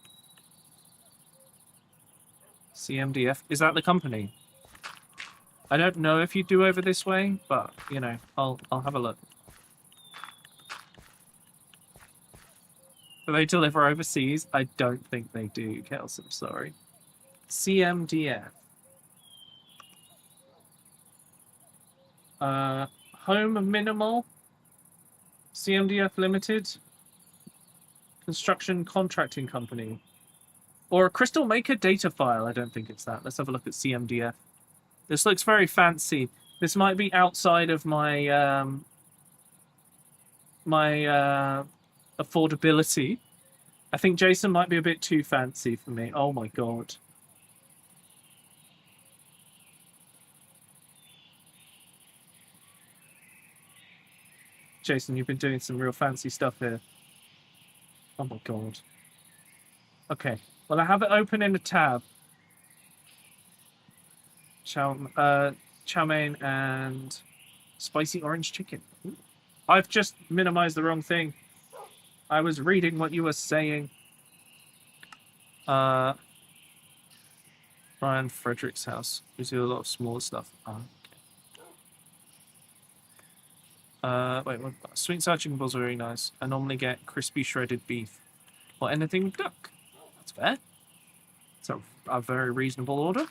CMDF. Is that the company? I don't know if you do over this way, but, you know, I'll have a look. Do they deliver overseas? I don't think they do, Kels, I'm sorry. CMDF. Home Minimal. CMDF Limited. Construction Contracting Company. Or a Crystal Maker data file. I don't think it's that. Let's have a look at CMDF. This looks very fancy. This might be outside of my affordability. I think Jason might be a bit too fancy for me. Oh my god. Jason, you've been doing some real fancy stuff here. Oh my god. Okay. Well, I have it open in a tab. Chow mein and spicy orange chicken. Ooh. I've just minimized the wrong thing. I was reading what you were saying. Brian Frederick's house. We do a lot of small stuff. Wait, sweet and sour chicken balls are very nice. I normally get crispy shredded beef or anything with duck. That's fair. It's a very reasonable order.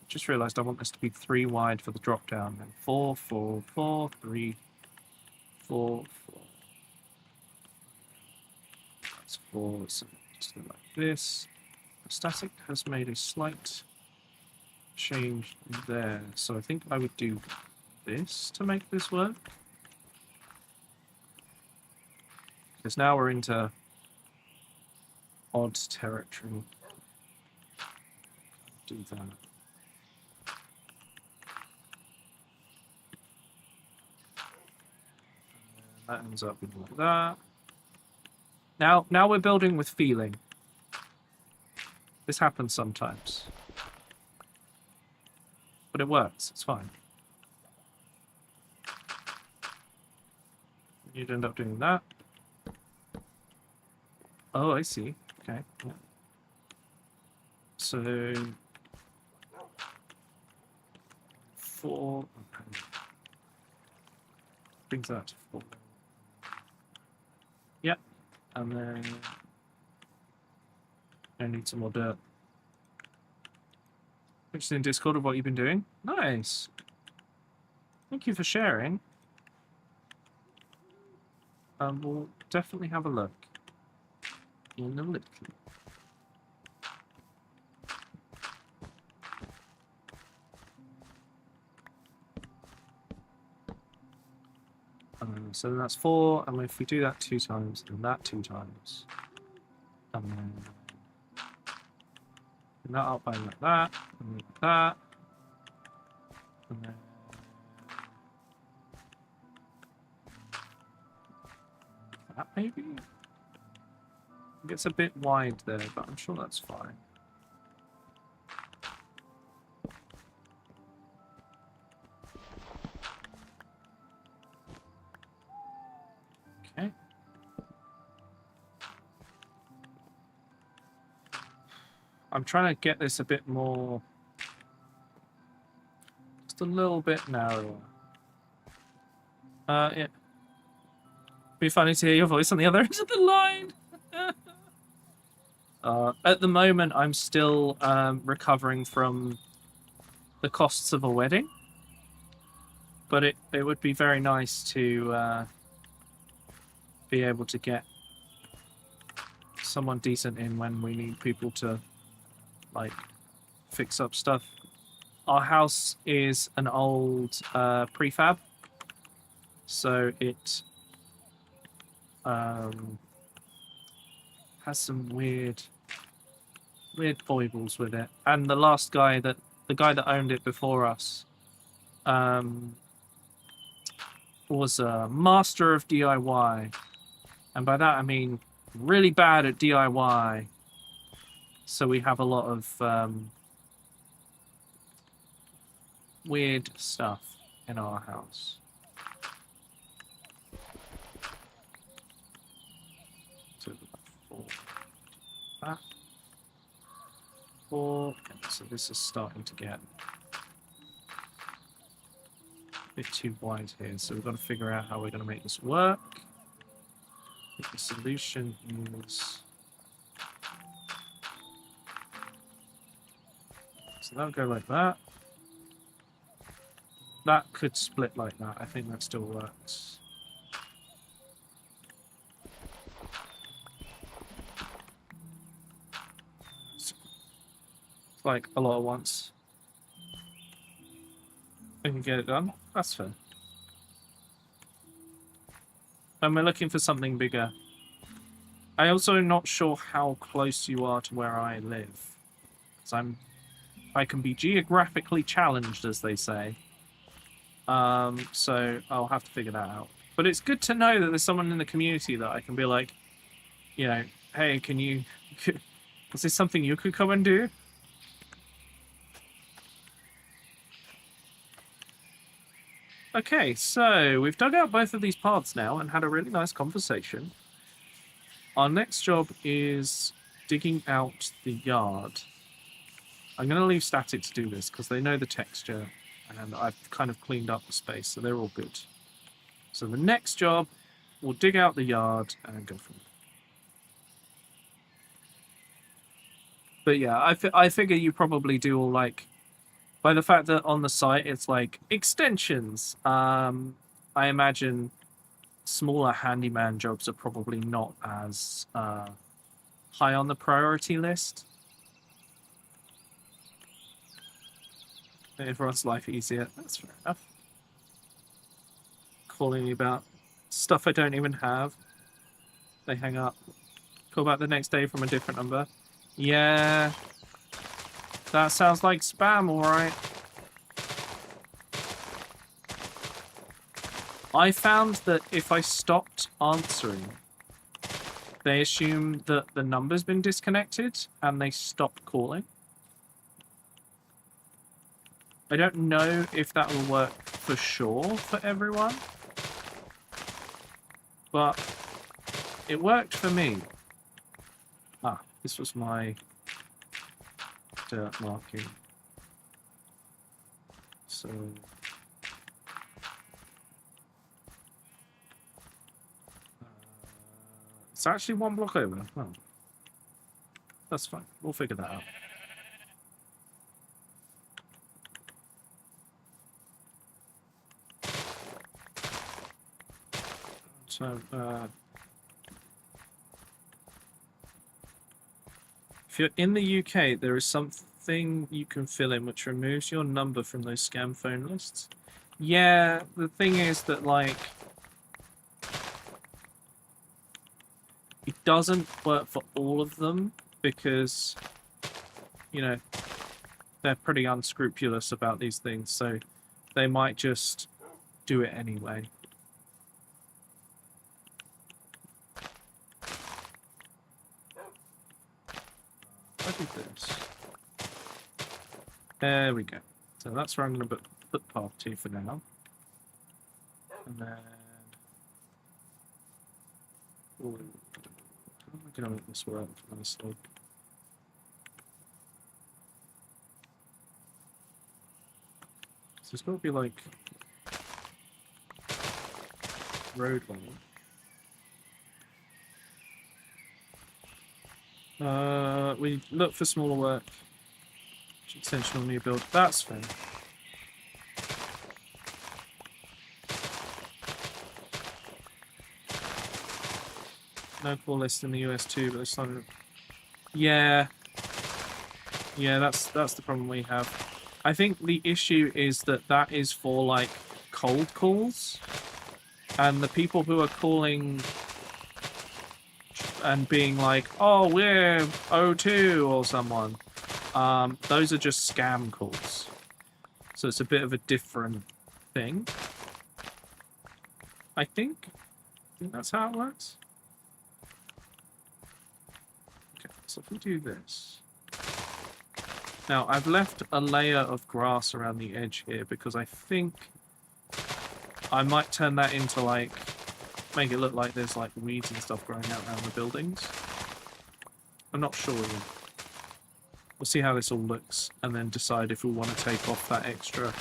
Just realised I want this to be 3 wide for the drop down. And 4, 4, 4, 3, 4, 4. That's 4. So just go like this. Static has made a slight change there. So I think I would do this to make this work. Because now we're into odd territory. Do that. That ends up with like that. Now we're building with feeling. This happens sometimes. But it works, it's fine. You'd end up doing that. Oh, I see. Okay. Yeah. So 4. Okay. Brings that to 4. Yep. And then I need some more dirt. Interesting in Discord of what you've been doing. Nice. Thank you for sharing. We'll definitely have a look in a little. So that's 4, and if we do that 2 times, and that 2 times, and then that up by like that, and like that. And then... that maybe? It gets a bit wide there, but I'm sure that's fine. Okay. I'm trying to get this a bit more... just a little bit narrower. Yeah. Be funny to hear your voice on the other end of the line. At the moment, I'm still recovering from the costs of a wedding. But it would be very nice to be able to get someone decent in when we need people to, like, fix up stuff. Our house is an old prefab, so it has some weird foibles with it. And the last guy the guy that owned it before us was a master of DIY, and by that I mean really bad at DIY. So we have a lot of weird stuff in our house. So that. So this is starting to get a bit too wide here. So we've got to figure out how we're going to make this work. I think the solution is... so that'll go like that. That could split like that. I think that still works. It's like a lot at once. We can get it done. That's fair. And we're looking for something bigger. I also am not sure how close you are to where I live. Because I can be geographically challenged, as they say. So I'll have to figure that out. But it's good to know that there's someone in the community that I can be like, you know, hey, can you... is this something you could come and do? Okay, so we've dug out both of these paths now and had a really nice conversation. Our next job is digging out the yard. I'm going to leave Static to do this because they know the texture and I've kind of cleaned up the space, so they're all good. So the next job, we'll dig out the yard and go from there. But yeah, I figure you probably do all like... by the fact that on the site it's like extensions, I imagine smaller handyman jobs are probably not as high on the priority list. Everyone's life easier. That's fair enough. Calling me about stuff I don't even have. They hang up. Call back the next day from a different number. Yeah. That sounds like spam, alright. I found that if I stopped answering, they assume that the number's been disconnected and they stop calling. I don't know if that will work for sure for everyone, but it worked for me. Ah, this was my dirt marking. So it's actually one block over. Oh. That's fine. We'll figure that out. So, if you're in the UK, there is something you can fill in which removes your number from those scam phone lists. Yeah, the thing is that, like, it doesn't work for all of them because you know, they're pretty unscrupulous about these things, so they might just do it anyway. I do this. There we go. So that's where I'm going to put path 2 for now. And then... Ooh, how am I going to make this work, honestly? So it's got to be like... roadway. We look for smaller work. Extensional new build. That's fair. No call list in the US too, but it's not. Yeah, yeah. That's the problem we have. I think the issue is that is for like cold calls, and the people who are calling and being like, "Oh, we're O2 or someone," those are just scam calls. So it's a bit of a different thing. I think that's how it works. Okay, so if we do this. Now, I've left a layer of grass around the edge here because I think I might turn that into, like, make it look like there's, like, weeds and stuff growing out around the buildings. I'm not sure yet. We'll see how this all looks and then decide if we want to take off that extra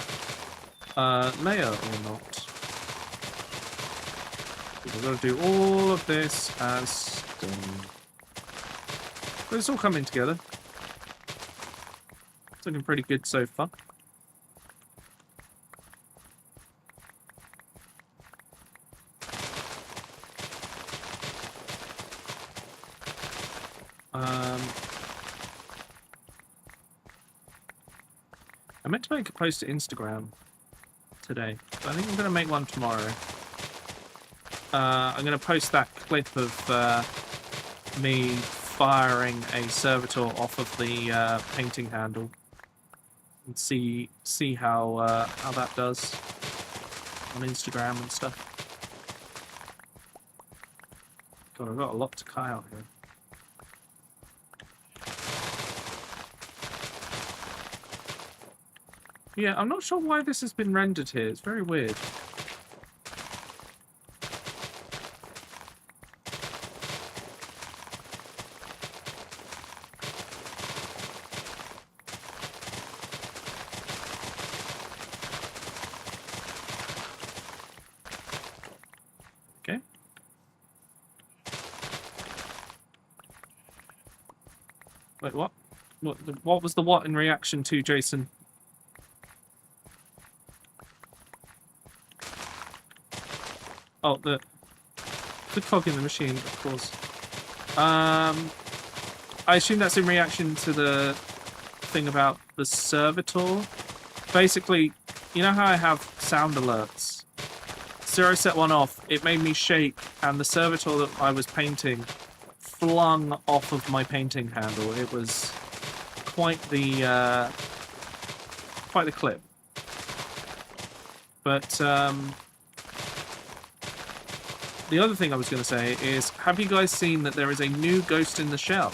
layer or not. We've got to do all of this as done. But it's all coming together. It's looking pretty good so far. I meant to make a post to Instagram today, but I think I'm going to make one tomorrow. I'm going to post that clip of me firing a servitor off of the painting handle and see how that does on Instagram and stuff. God, I've got a lot to cut out here. Yeah, I'm not sure why this has been rendered here. It's very weird. Okay. Wait, what? What was the what in reaction to, Jason? Oh, the cog in the machine, of course. I assume that's in reaction to the thing about the servitor. Basically, you know how I have sound alerts? Zero set one off, it made me shake, and the servitor that I was painting flung off of my painting handle. It was quite the clip. But the other thing I was going to say is, have you guys seen that there is a new Ghost in the Shell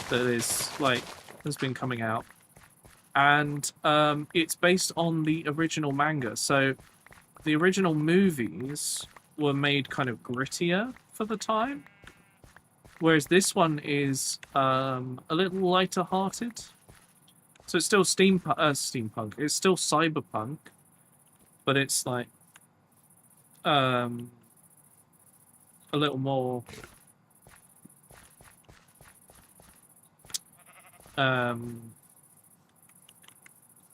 that is, like, has been coming out? And it's based on the original manga. So the original movies were made kind of grittier for the time. Whereas this one is a little lighter hearted. So it's still steampunk. It's still cyberpunk. But it's like... a little more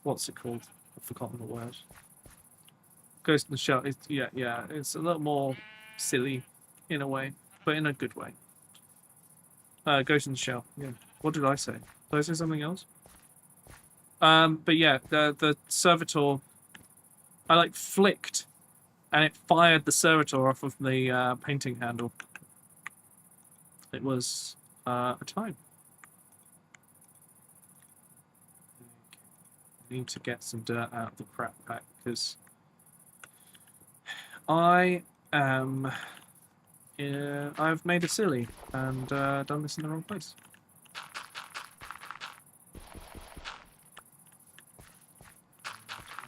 what's it called? I've forgotten the word. Ghost in the Shell. Yeah. It's a little more silly in a way, but in a good way. Ghost in the Shell. Yeah. What did I say? Did I say something else? But yeah, the servitor, I like flicked. And it fired the servitor off of the painting handle. It was a time. need to get some dirt out of the crap pack because I am. I've made a silly and done this in the wrong place.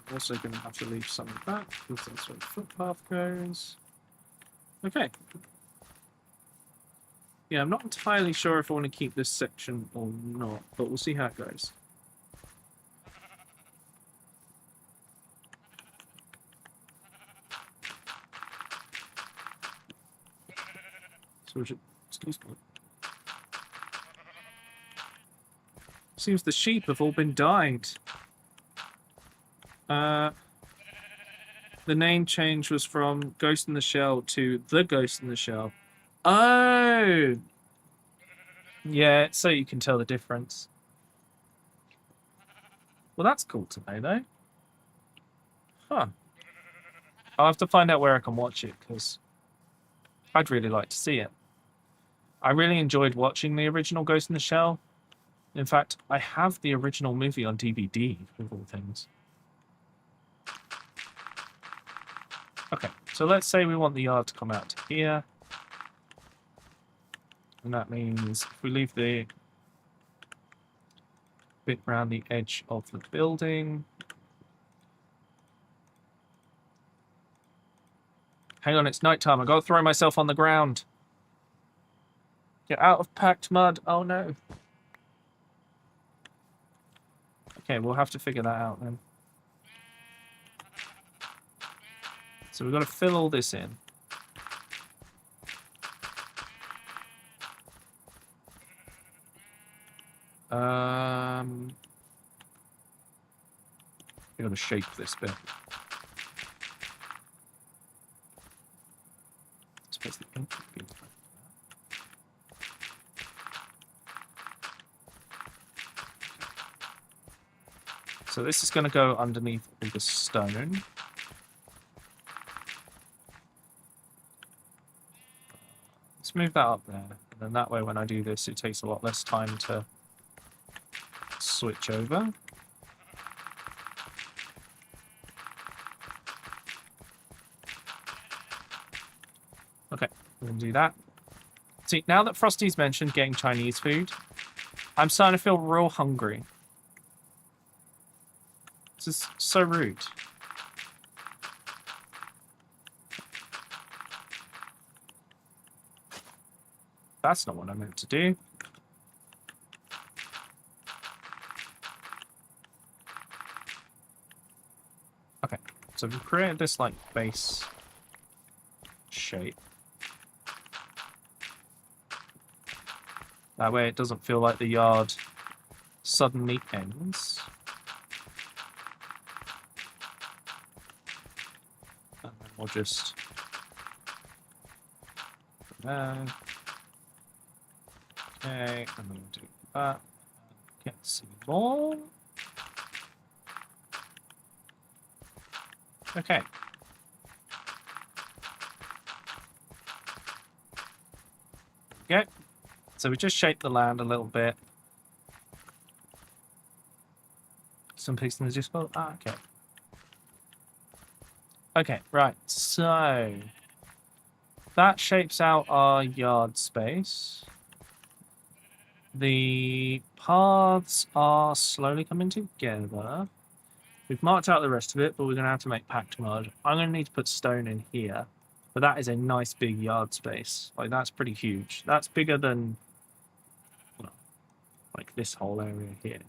I'm also going to have to leave some back because that's where the footpath goes. Okay. Yeah, I'm not entirely sure if I want to keep this section or not, but we'll see how it goes. So we should... Excuse me. Seems the sheep have all been dyed. The name change was from Ghost in the Shell to The Ghost in the Shell. Oh! Yeah, so you can tell the difference. Well, that's cool to know, though. Huh. I'll have to find out where I can watch it, because I'd really like to see it. I really enjoyed watching the original Ghost in the Shell. In fact, I have the original movie on DVD, of all things. Okay, so let's say we want the yard to come out to here. And that means if we leave the bit around the edge of the building. Hang on, it's nighttime. I've got to throw myself on the ground. Get out of packed mud. Oh no. Okay, we'll have to figure that out then. So we've got to fill all this in. We've got to shape this bit. Suppose the ink would be like that. So this is going to go underneath all the stone. Let's move that up there. And then that way when I do this, it takes a lot less time to switch over. Okay, we're going to do that. See, now that Frosty's mentioned getting Chinese food, I'm starting to feel real hungry. This is so rude. That's not what I meant to do. Okay, so we've created this like base shape. That way it doesn't feel like the yard suddenly ends. And then we'll just there. Okay, and then we'll do that. Get some more. Okay. There we go. So we just shaped the land a little bit. Some pigs in the just well. Ah, okay. Okay, right. So that shapes out our yard space. The paths are slowly coming together. We've marked out the rest of it, but we're going to have to make packed mud. I'm going to need to put stone in here. But that is a nice big yard space. Like, that's pretty huge. That's bigger than, well, like this whole area here.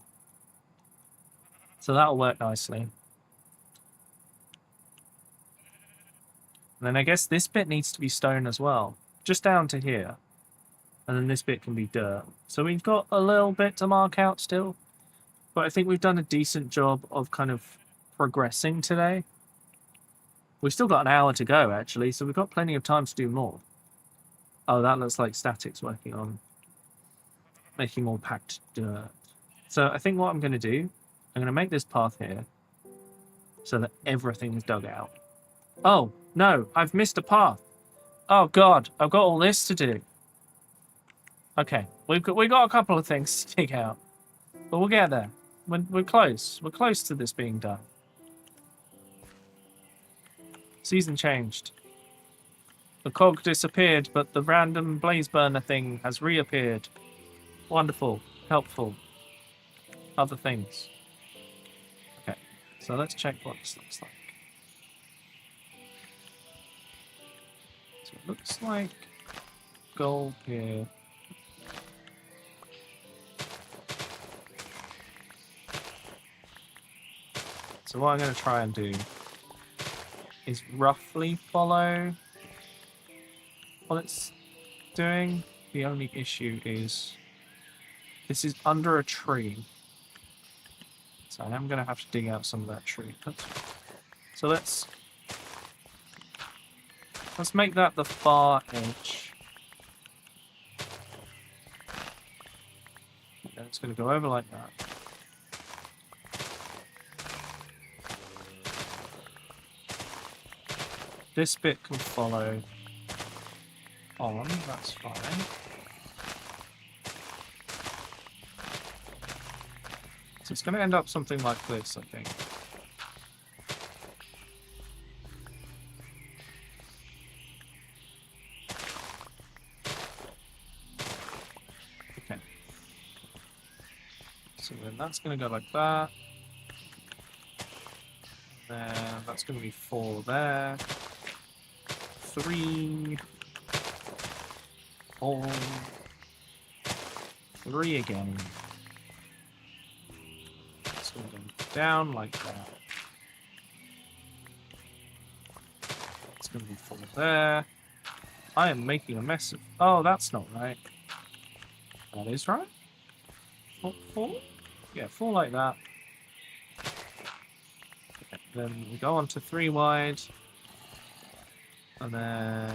So that'll work nicely. And then I guess this bit needs to be stone as well. Just down to here. And then this bit can be dirt. So we've got a little bit to mark out still. But I think we've done a decent job of kind of progressing today. We've still got an hour to go, actually, so we've got plenty of time to do more. Oh, that looks like Static's working on making more packed dirt. So I think what I'm going to do, I'm going to make this path here so that everything is dug out. Oh, no, I've missed a path. Oh, God, I've got all this to do. Okay, we got a couple of things to dig out, but we'll get there. We're close. We're close to this being done. Season changed. The cog disappeared, but the random blaze burner thing has reappeared. Wonderful. Helpful. Other things. Okay, so let's check what this looks like. So it looks like gold here. So what I'm going to try and do is roughly follow what it's doing. The only issue is this is under a tree. So I am going to have to dig out some of that tree. So let's make that the far edge. Okay, it's going to go over like that. This bit can follow on, that's fine. So it's going to end up something like this, I think. Okay. So then that's going to go like that. Then that's going to be 4 there. 3, 4, 3 again. It's going to go down like that. It's going to be 4 there. I am making a mess of... Oh, that's not right. That is right. 4? Yeah, 4 like that. Okay, then we go on to 3 wide. And then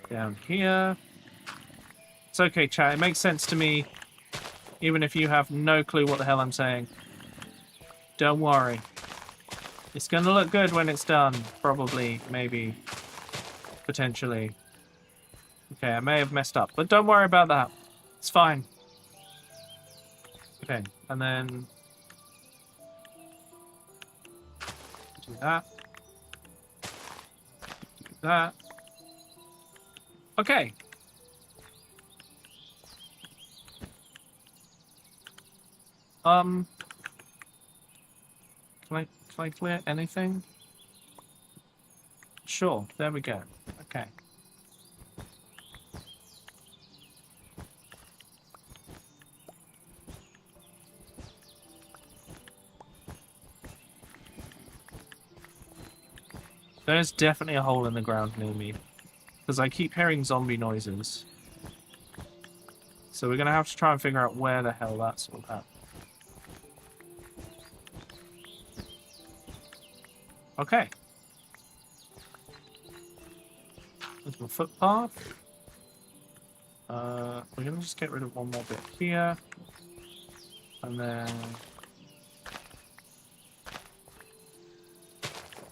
down here. It's okay, chat. It makes sense to me, even if you have no clue what the hell I'm saying. Don't worry. It's going to look good when it's done. Probably, maybe, potentially. Okay, I may have messed up, but don't worry about that. It's fine. Okay, and then do that. That. Okay. Can I clear anything? Sure, there we go. Okay. There's definitely a hole in the ground near me, because I keep hearing zombie noises. So we're going to have to try and figure out where the hell that's all at. Okay. There's my footpath. We're going to just get rid of one more bit here. And then...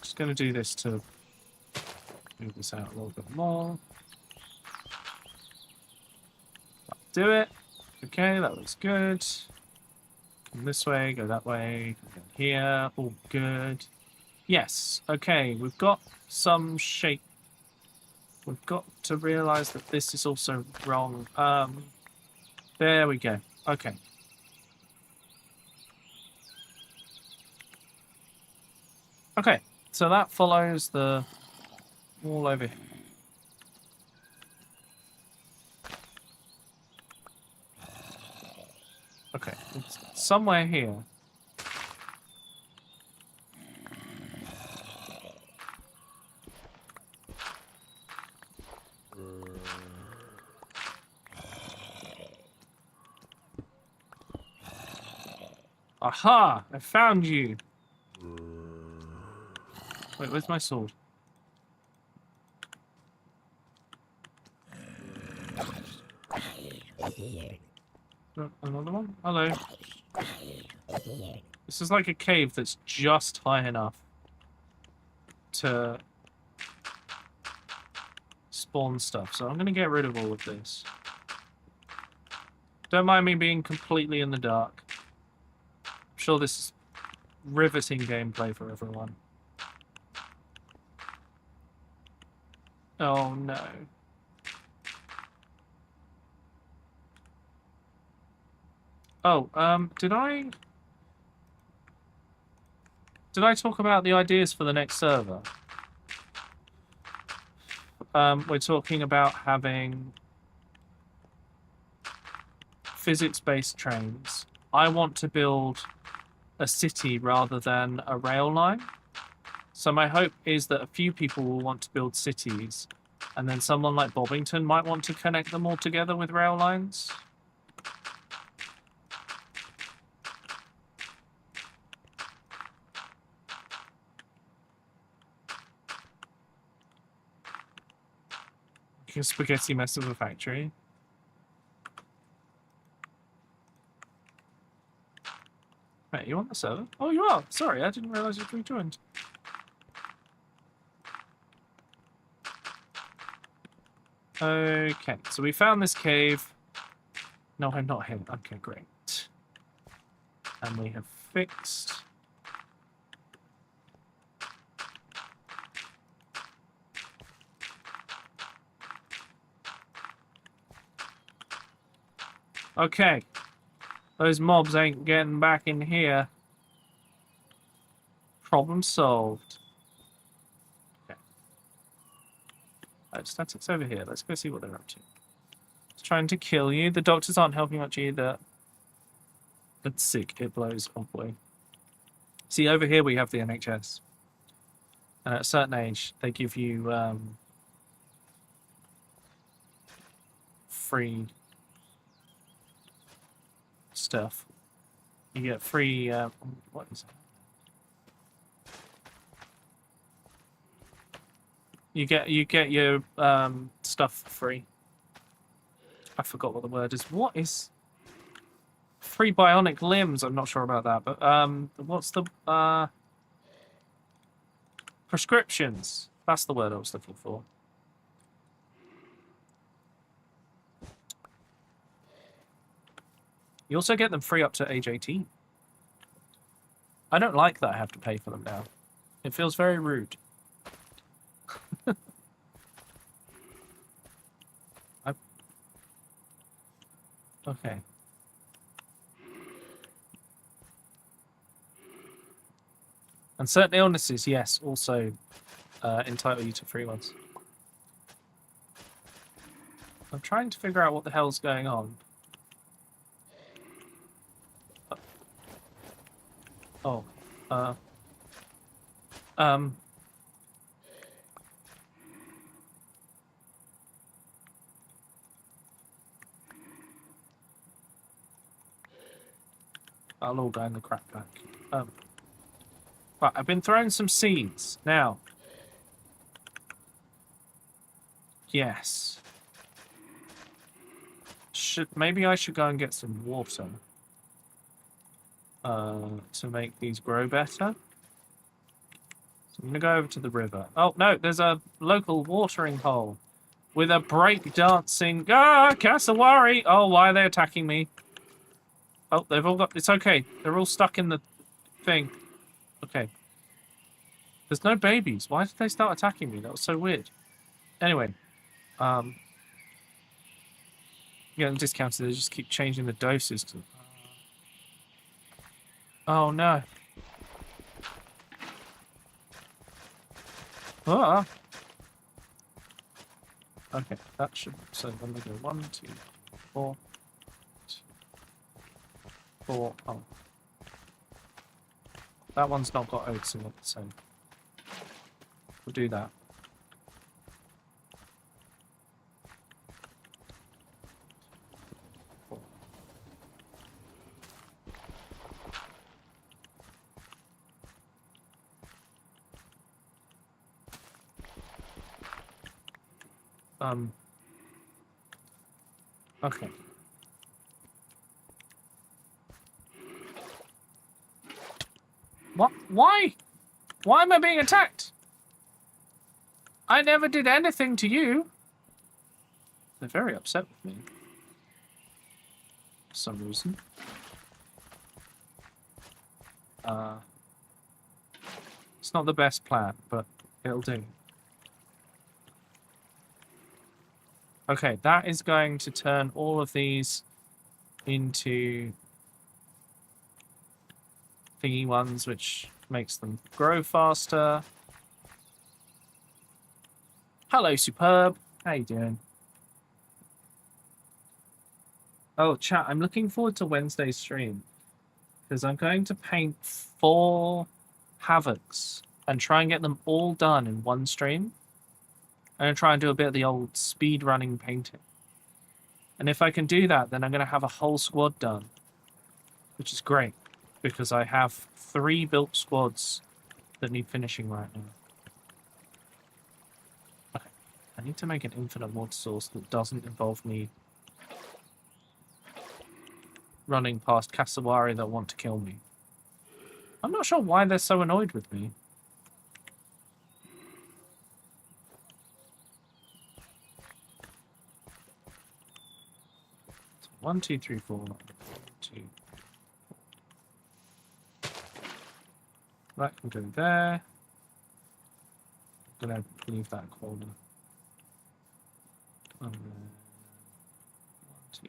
just going to do this to move this out a little bit more. Do it. Okay, that looks good. Come this way, go that way, go here, all good. Yes, okay, we've got some shape. We've got to realise that this is also wrong. There we go. Okay. Okay, so that follows the wall over here. Okay, it's somewhere here. Aha! I found you! Wait, where's my sword? Oh, another one? Hello. This is like a cave that's just high enough to spawn stuff, so I'm going to get rid of all of this. Don't mind me being completely in the dark. sure this is riveting gameplay for everyone. Oh no. Oh, did I talk about the ideas for the next server? We're talking about having physics-based trains. I want to build a city rather than a rail line. So my hope is that a few people will want to build cities, and then someone like Bobbington might want to connect them all together with rail lines. A spaghetti mess of a factory. Wait, you on the server? Oh, you are. Sorry, I didn't realize you'd rejoined. Okay, so we found this cave. No, I'm not him. Okay, great. And we have fixed. Okay. Those mobs ain't getting back in here. Problem solved. Okay. Static's over here. Let's go see what they're up to. It's trying to kill you. The doctors aren't helping much either. It's sick. It blows, hopefully. See, over here we have the NHS. And at a certain age, they give you free stuff. You get free what is it? You get your stuff for free. I forgot what the word is. What is free bionic limbs? I'm not sure about that, but what's the prescriptions? That's the word I was looking for. You also get them free up to age 18. I don't like that I have to pay for them now. It feels very rude. Okay. And certain illnesses, yes, also entitle you to free ones. I'm trying to figure out what the hell's going on. Oh, I'll all go in the crap pack. Right, I've been throwing some seeds. Now. Yes. Maybe I should go and get some water. To make these grow better. So I'm going to go over to the river. Oh, no, there's a local watering hole with a break-dancing... Ah, cassowary! Oh, why are they attacking me? Oh, they've all got... It's okay. They're all stuck in the thing. Okay. There's no babies. Why did they start attacking me? That was so weird. Anyway. Getting discounted. They just keep changing the doses. Oh, no. Ah. Okay, that should... So let me go 1, 2, 4... 4... Oh. That one's not got oats in it, so... We'll do that. Okay. What? Why? Why am I being attacked? I never did anything to you. They're very upset with me. For some reason. It's not the best plan, but it'll do. Okay, that is going to turn all of these into thingy ones, which makes them grow faster. Hello, Superb. How you doing? Oh, chat, I'm looking forward to Wednesday's stream because I'm going to paint 4 Havocs and try and get them all done in one stream. I'm going to try and do a bit of the old speed running painting. And if I can do that, then I'm going to have a whole squad done, which is great because I have 3 built squads that need finishing right now. Okay, I need to make an infinite water source that doesn't involve me running past cassowary that want to kill me. I'm not sure why they're so annoyed with me. So 1, 2, 3, 4. 1, 2. That can go there. I'm gonna leave that corner. And then 1, 2.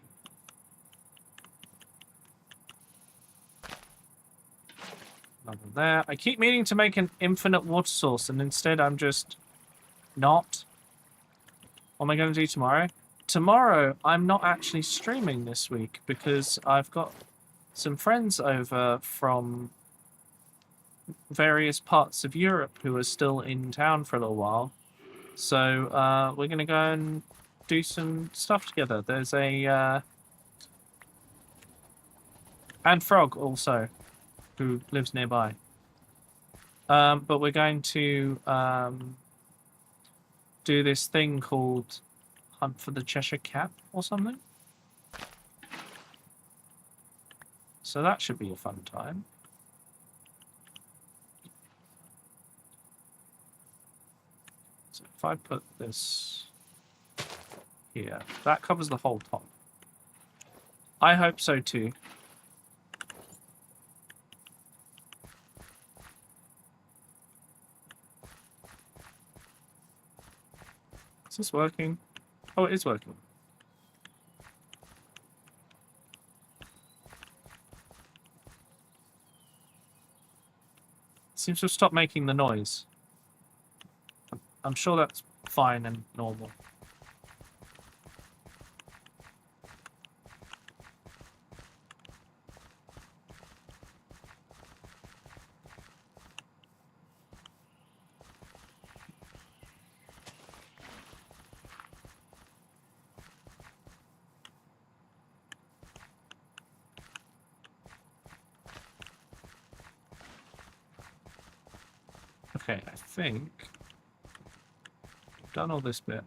Another there. I keep meaning to make an infinite water source, and instead I'm just not. What am I going to do tomorrow? Tomorrow, I'm not actually streaming this week because I've got some friends over from various parts of Europe who are still in town for a little while. So we're going to go and do some stuff together. There's a... and Frog also, who lives nearby. But we're going to do this thing called Hunt for the Cheshire Cat or something. So that should be a fun time. So if I put this here, that covers the whole top. I hope so too. Is this working? Oh, it is working. It seems to have stopped making the noise. I'm sure that's fine and normal. Okay, I think I've done all this bit.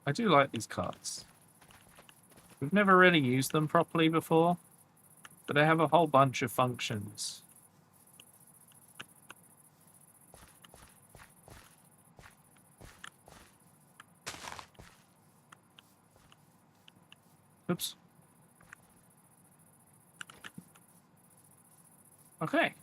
I do like these cards. We've never really used them properly before, but they have a whole bunch of functions. Oops. Okay.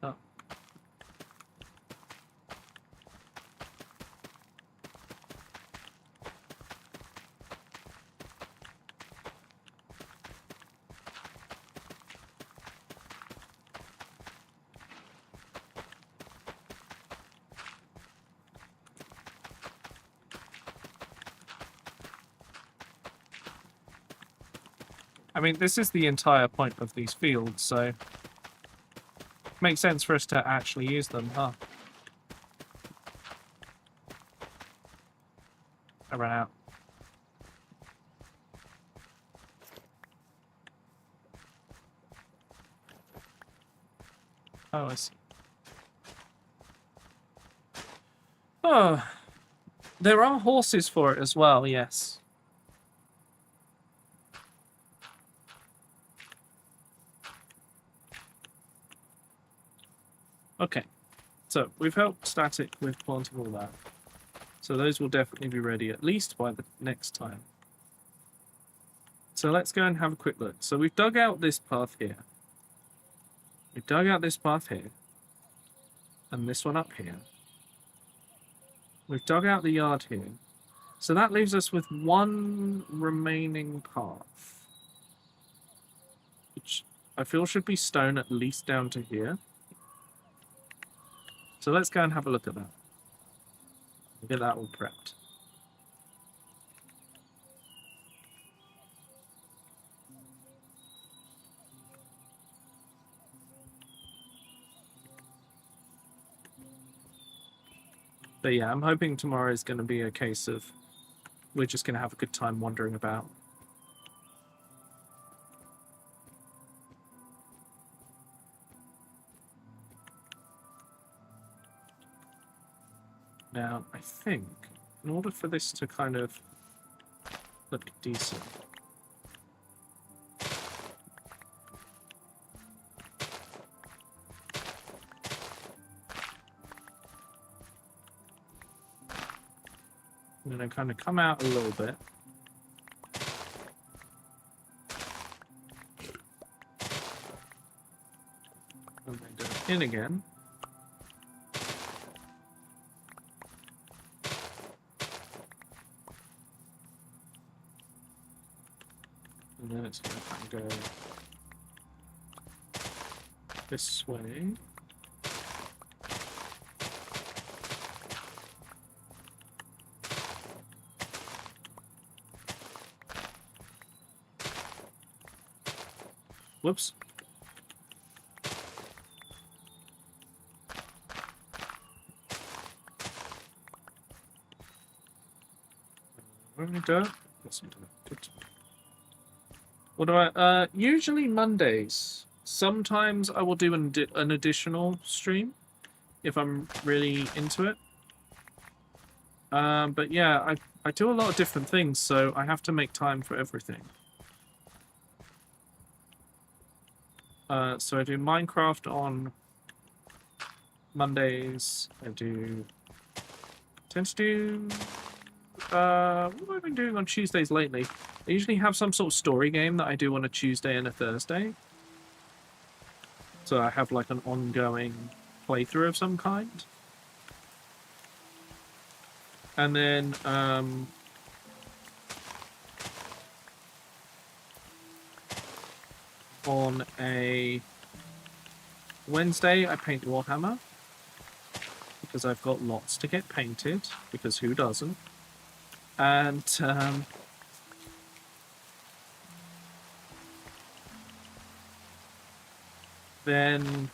Oh. I mean, this is the entire point of these fields, so makes sense for us to actually use them, huh? I ran out. Oh, I see. Oh, there are horses for it as well, yes. Okay, so we've helped Static with planting all that. So those will definitely be ready at least by the next time. So let's go and have a quick look. So we've dug out this path here. We've dug out this path here. And this one up here. We've dug out the yard here. So that leaves us with one remaining path. Which I feel should be stone at least down to here. So let's go and have a look at that. We'll get that all prepped. But yeah, I'm hoping tomorrow is going to be a case of we're just going to have a good time wandering about. Now, I think in order for this to kind of look decent, I'm going to kind of come out a little bit. And then go in again. And then it's going to kind of go this way. Whoops. Where have we done? Yes, we done. Good. What do I? Usually Mondays. Sometimes I will do an additional stream if I'm really into it. But yeah, I do a lot of different things, so I have to make time for everything. So I do Minecraft on Mondays. I tend to do what have I been doing on Tuesdays lately? I usually have some sort of story game that I do on a Tuesday and a Thursday. So I have like an ongoing playthrough of some kind. And then on a Wednesday I paint Warhammer because I've got lots to get painted, because who doesn't? And then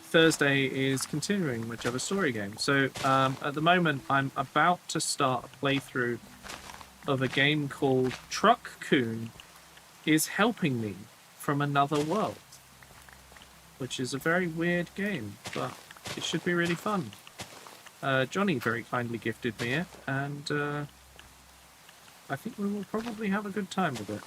Thursday is continuing whichever story game. So at the moment I'm about to start a playthrough of a game called Truck Coon is Helping Me from Another World, which is a very weird game, but it should be really fun. Johnny very kindly gifted me it, and I think we will probably have a good time with it.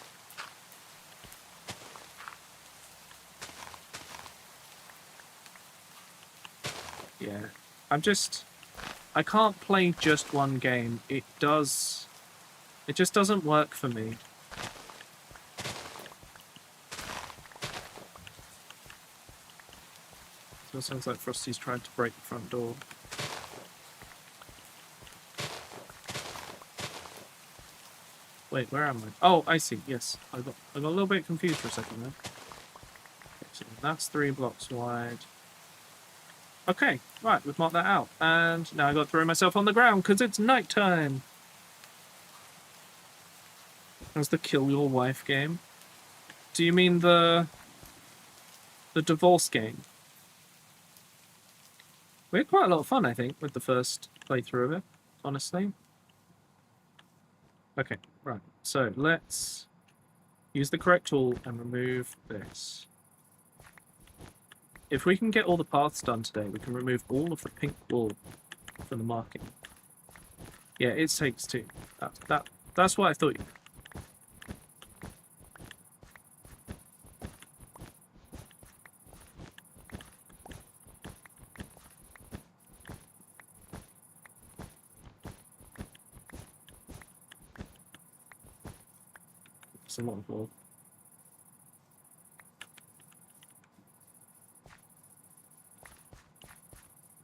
Yeah, I can't play just one game. It just doesn't work for me. So it sounds like Frosty's trying to break the front door. Wait, where am I? Oh, I see. Yes, I got a little bit confused for a second there. Okay, so that's 3 blocks wide. Okay, right, we've marked that out, and now I got to throw myself on the ground because it's night time. That's the kill your wife game. Do you mean the divorce game? We had quite a lot of fun, I think, with the first playthrough of it, honestly. Okay, right. So let's use the correct tool and remove this. If we can get all the paths done today, we can remove all of the pink wool from the marking. Yeah, it takes 2. That's what I thought you. It's a lot of wool.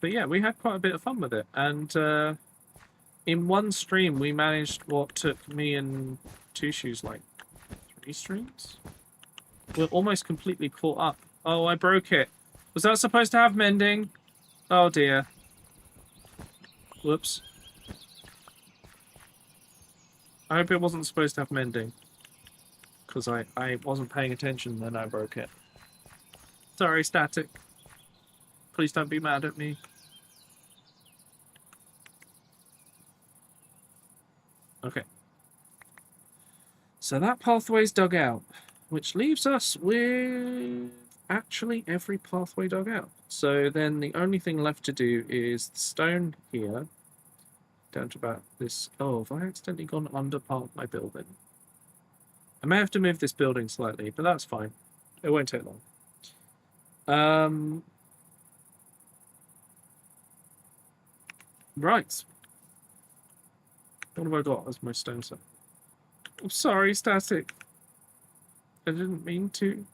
But yeah, we had quite a bit of fun with it, and in one stream we managed what took me and Two Shoes like 3 streams. We're almost completely caught up. Oh, I broke it. Was that supposed to have mending? Oh dear. Whoops. I hope it wasn't supposed to have mending. Because I wasn't paying attention and I broke it. Sorry, Static. Please don't be mad at me. Okay. So that pathway's dug out, which leaves us with actually every pathway dug out. So then the only thing left to do is the stone here, down to about this. Oh, have I accidentally gone under part of my building? I may have to move this building slightly, but that's fine. It won't take long. Right. What have I got as my stone set? I'm sorry, Static. I didn't mean to.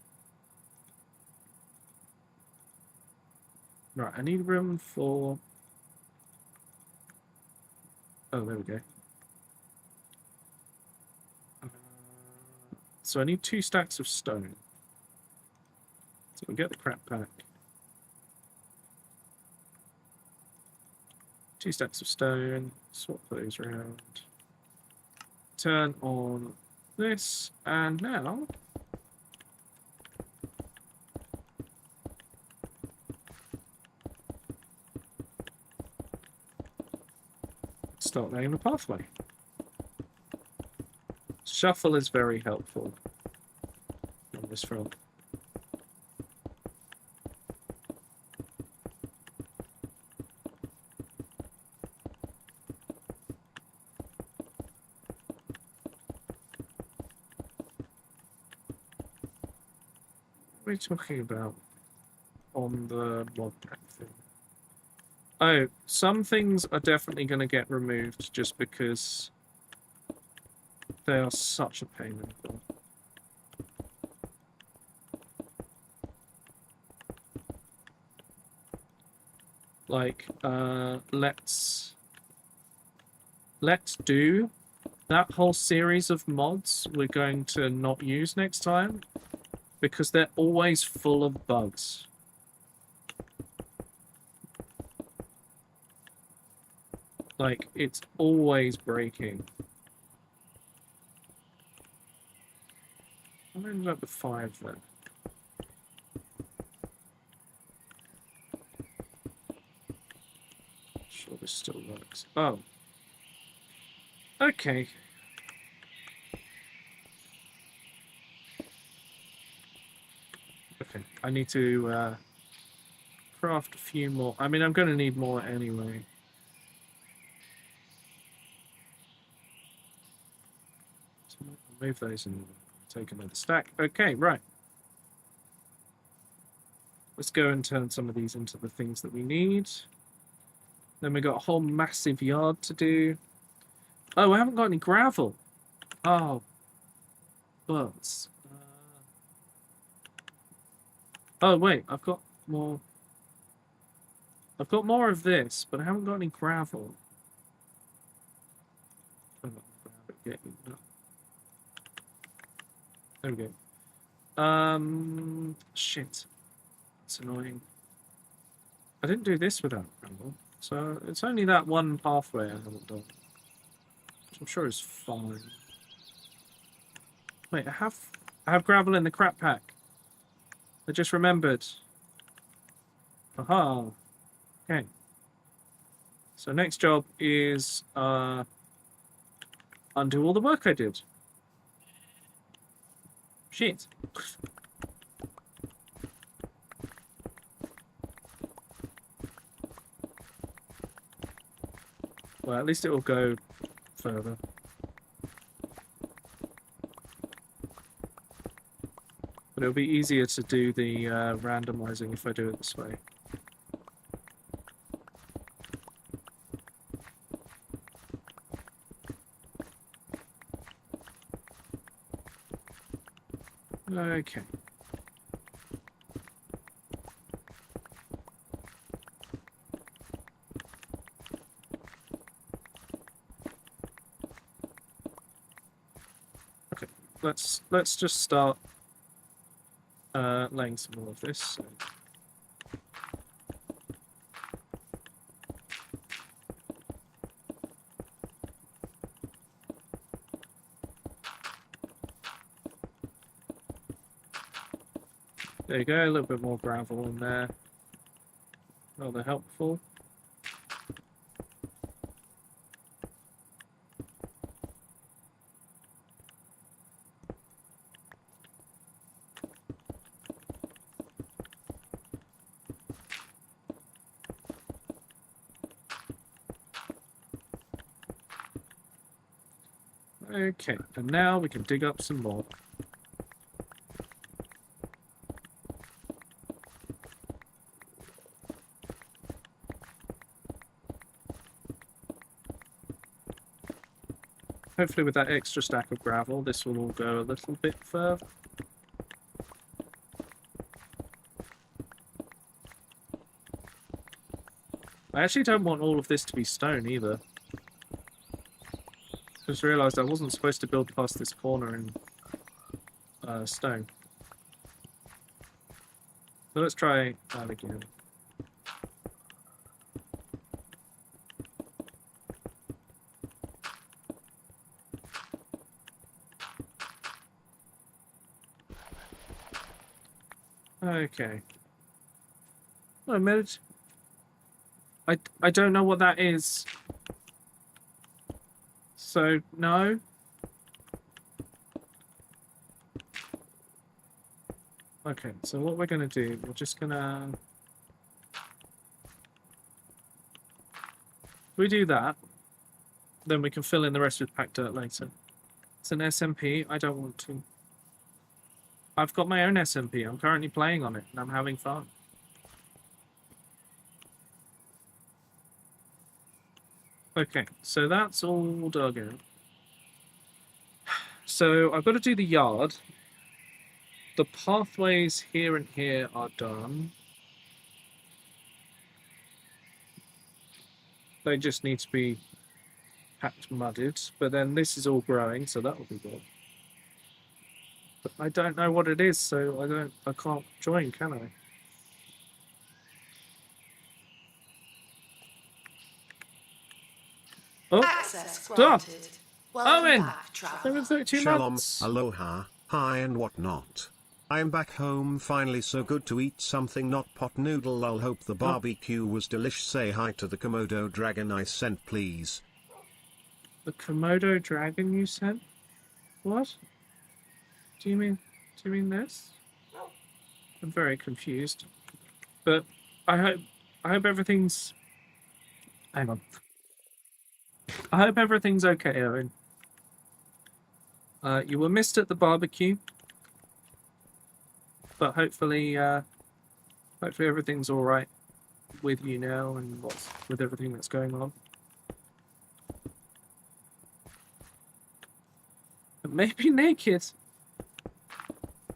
Right, I need room for... Oh, there we go. So I need 2 stacks of stone. So we'll get the crap pack. 2 stacks of stone. Swap those around. Turn on this, and now... start laying the pathway. Shuffle is very helpful on this front. What are we talking about on the mod pack thing? Oh, some things are definitely going to get removed just because they are such a pain in the butt. Like, let's do that whole series of mods we're going to not use next time because they're always full of bugs. Like, it's always breaking. I ended up with 5 then. Sure this still works. Oh. Okay. Okay, I need to craft a few more. I mean, I'm going to need more anyway. Move those and take another stack. Okay, right. Let's go and turn some of these into the things that we need. Then we got a whole massive yard to do. Oh, I haven't got any gravel. Oh. But... oh, wait. I've got more... I've got more of this, but I haven't got any gravel. There we go. Shit. That's annoying. I didn't do this without gravel, so it's only that one pathway I haven't done. Which I'm sure is fine. Wait, I have gravel in the crap pack. I just remembered. Aha. Okay. So next job is undo all the work I did. Shit. Well, at least it will go further. But it'll be easier to do the randomizing if I do it this way. Okay. Okay, let's just start laying some more of this. So. There you go, a little bit more gravel in there. Rather helpful. Okay, and now we can dig up some more. Hopefully with that extra stack of gravel, this will all go a little bit further. I actually don't want all of this to be stone either. Just realised I wasn't supposed to build past this corner in stone. So let's try that again. Okay. Oh, I don't know what that is. So, no. Okay, so what we're going to do, we're just going to... If we do that, then we can fill in the rest with packed dirt later. It's an SMP, I don't want to. I've got my own SMP, I'm currently playing on it, and I'm having fun. Okay, so that's all dug in. So I've got to do the yard. The pathways here and here are done. They just need to be packed mudded, but then this is all growing, so that will be good. But I don't know what it is, so I can't join, can I? Oh, Access stop! granted. Welcome Owen! back, traveler. 732 Shalom, months! aloha, hi and whatnot. I'm back home finally, so good to eat something not pot noodle. I'll hope the barbecue was delish. Say hi to the Komodo dragon I sent, please. The Komodo dragon you sent? What? Do you mean this? I'm very confused. But I hope everything's... Hang on. I hope everything's okay, Owen. You were missed at the barbecue. But hopefully everything's alright with you now and with everything that's going on. Maybe naked.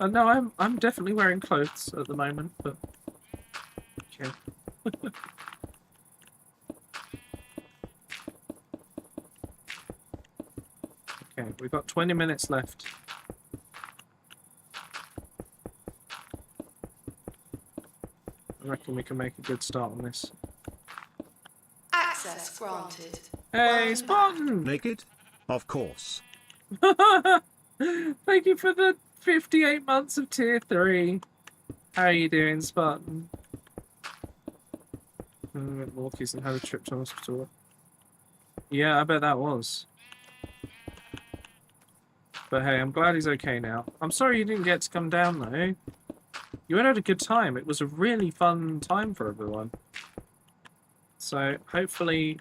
No, I'm definitely wearing clothes at the moment, but okay. Okay, we've got 20 minutes left. I reckon we can make a good start on this. Access granted. Hey, Welcome Spartan! Naked? Of course. Thank you for the 58 months of tier 3. How are you doing, Spartan? Walkies and had a trip to hospital. Yeah, I bet that was. But hey, I'm glad he's okay now. I'm sorry you didn't get to come down though. You had a good time. It was a really fun time for everyone. So hopefully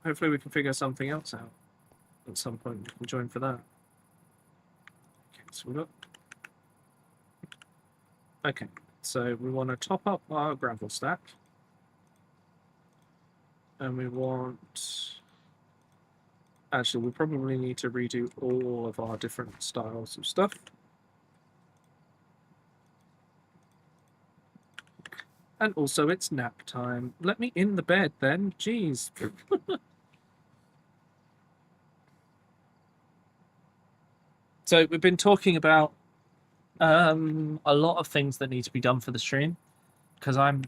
hopefully we can figure something else out at some point. We can join for that. Okay, so we got. Okay, so we want to top up our gravel stack, and we want. Actually, we probably need to redo all of our different styles of stuff. And also, it's nap time. Let me in the bed then. Jeez. So we've been talking about a lot of things that need to be done for the stream, because I'm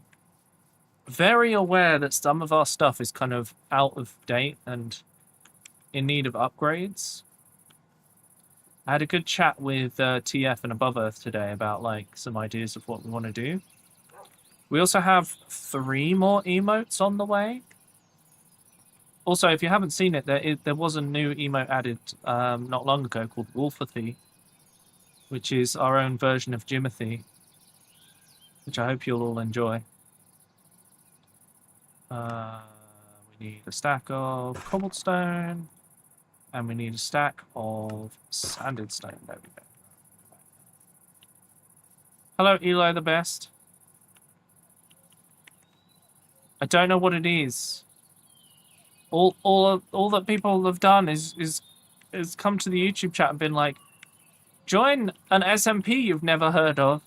very aware that some of our stuff is kind of out of date and in need of upgrades. I had a good chat with TF and Above Earth today about like some ideas of what we want to do. We also have 3 more emotes on the way. Also, if you haven't seen it, there was a new emote added not long ago called Wolfathy, which is our own version of Jimothy, which I hope you'll all enjoy. We need a stack of cobblestone, and we need a stack of sanded stone. There we go. Hello, Eli the Best. I don't know what it is. All that people have done is come to the YouTube chat and been like, join an SMP you've never heard of.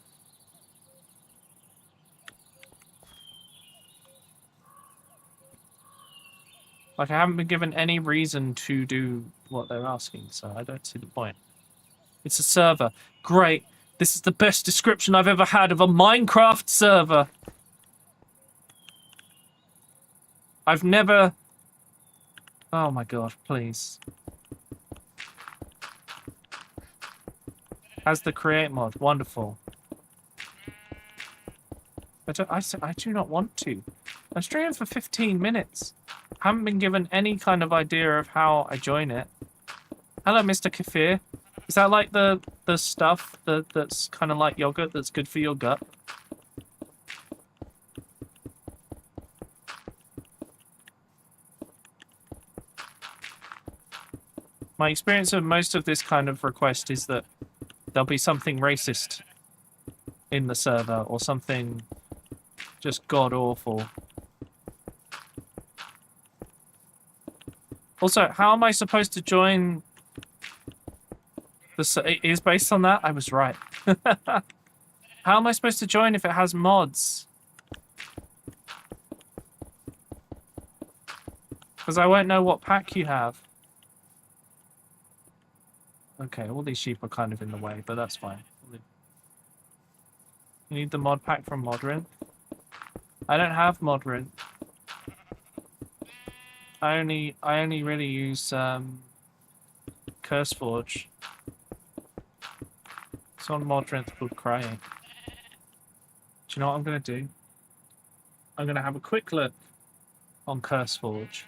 Like, I haven't been given any reason to do what they're asking, so I don't see the point. It's a server. Great. This is the best description I've ever had of a Minecraft server. I've never... Oh my god, please. As the create mod. Wonderful. I do not want to. I'm streaming for 15 minutes. Haven't been given any kind of idea of how I join it. Hello, Mr. Kefir. Is that like the stuff that's kind of like yogurt that's good for your gut? My experience of most of this kind of request is that there'll be something racist in the server or something just god-awful. Also, how am I supposed to join it is based on that? I was right. How am I supposed to join if it has mods? Because I won't know what pack you have. Okay, all these sheep are kind of in the way, but that's fine. You need the mod pack from Modrin? I don't have Modrin. I only really use CurseForge. It's on Modrin called Crying. Do you know what I'm gonna do? I'm gonna have a quick look on CurseForge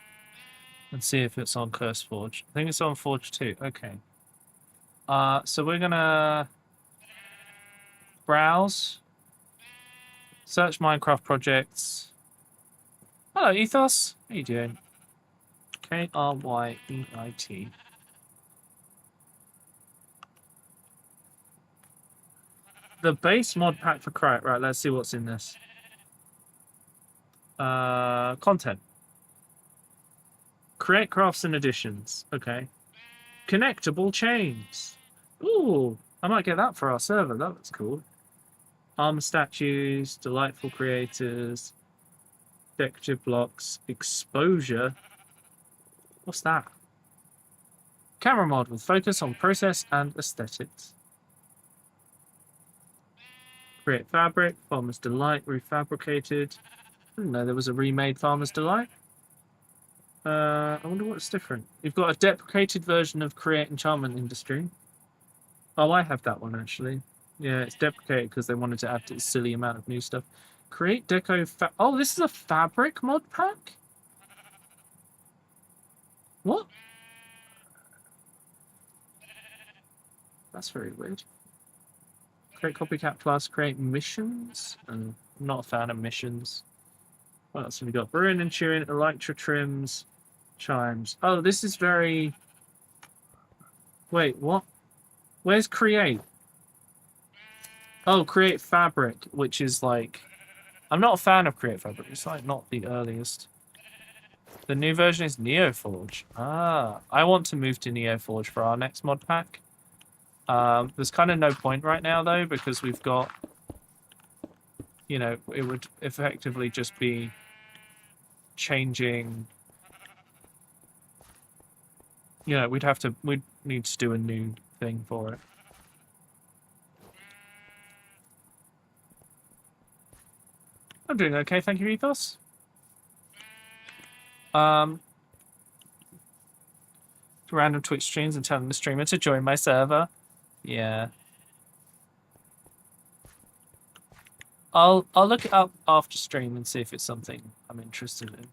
and see if it's on CurseForge. I think it's on Forge 2. Okay. So we're gonna browse, search Minecraft projects. Hello, Ethos. How you doing? Kryeit. The base mod pack for Kryeit. Right, let's see what's in this. Content. Create crafts and additions. Okay. Connectable chains. Ooh, I might get that for our server. That looks cool. Armor statues, delightful creators, decorative blocks, exposure. What's that? Camera mod with focus on process and aesthetics. Create fabric, Farmer's Delight, refabricated. I didn't know there was a remade Farmer's Delight. I wonder what's different. You've got a deprecated version of Create Enchantment Industry. Oh, I have that one actually. Yeah, it's deprecated because they wanted to add a silly amount of new stuff. Create Deco Oh, this is a fabric mod pack? What? That's very weird. Create Copycat Plus, create missions. I'm not a fan of missions. What else have we got? Brewing and chewing, Elytra trims, chimes. Oh, this is very... Wait, what? Where's create? Oh, create fabric, which is like... I'm not a fan of create fabric. It's like not the earliest. The new version is Neoforge. Ah, I want to move to Neoforge for our next mod pack. There's kind of no point right now, though, because we've got... You know, it would effectively just be changing... You know, we'd need to do a new thing for it. I'm doing okay, thank you, Ethos. Random Twitch streams and telling the streamer to join my server. Yeah. I'll look it up after stream and see if it's something I'm interested in.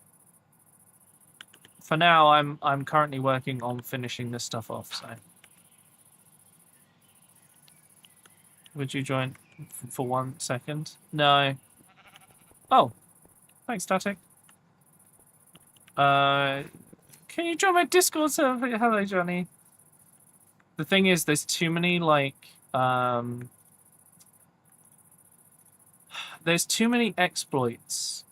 For now, I'm currently working on finishing this stuff off, so. Would you join for 1 second? No. Oh. Thanks, Static. Can you join my Discord server? Hello, Johnny. The thing is, there's too many, like, there's too many exploits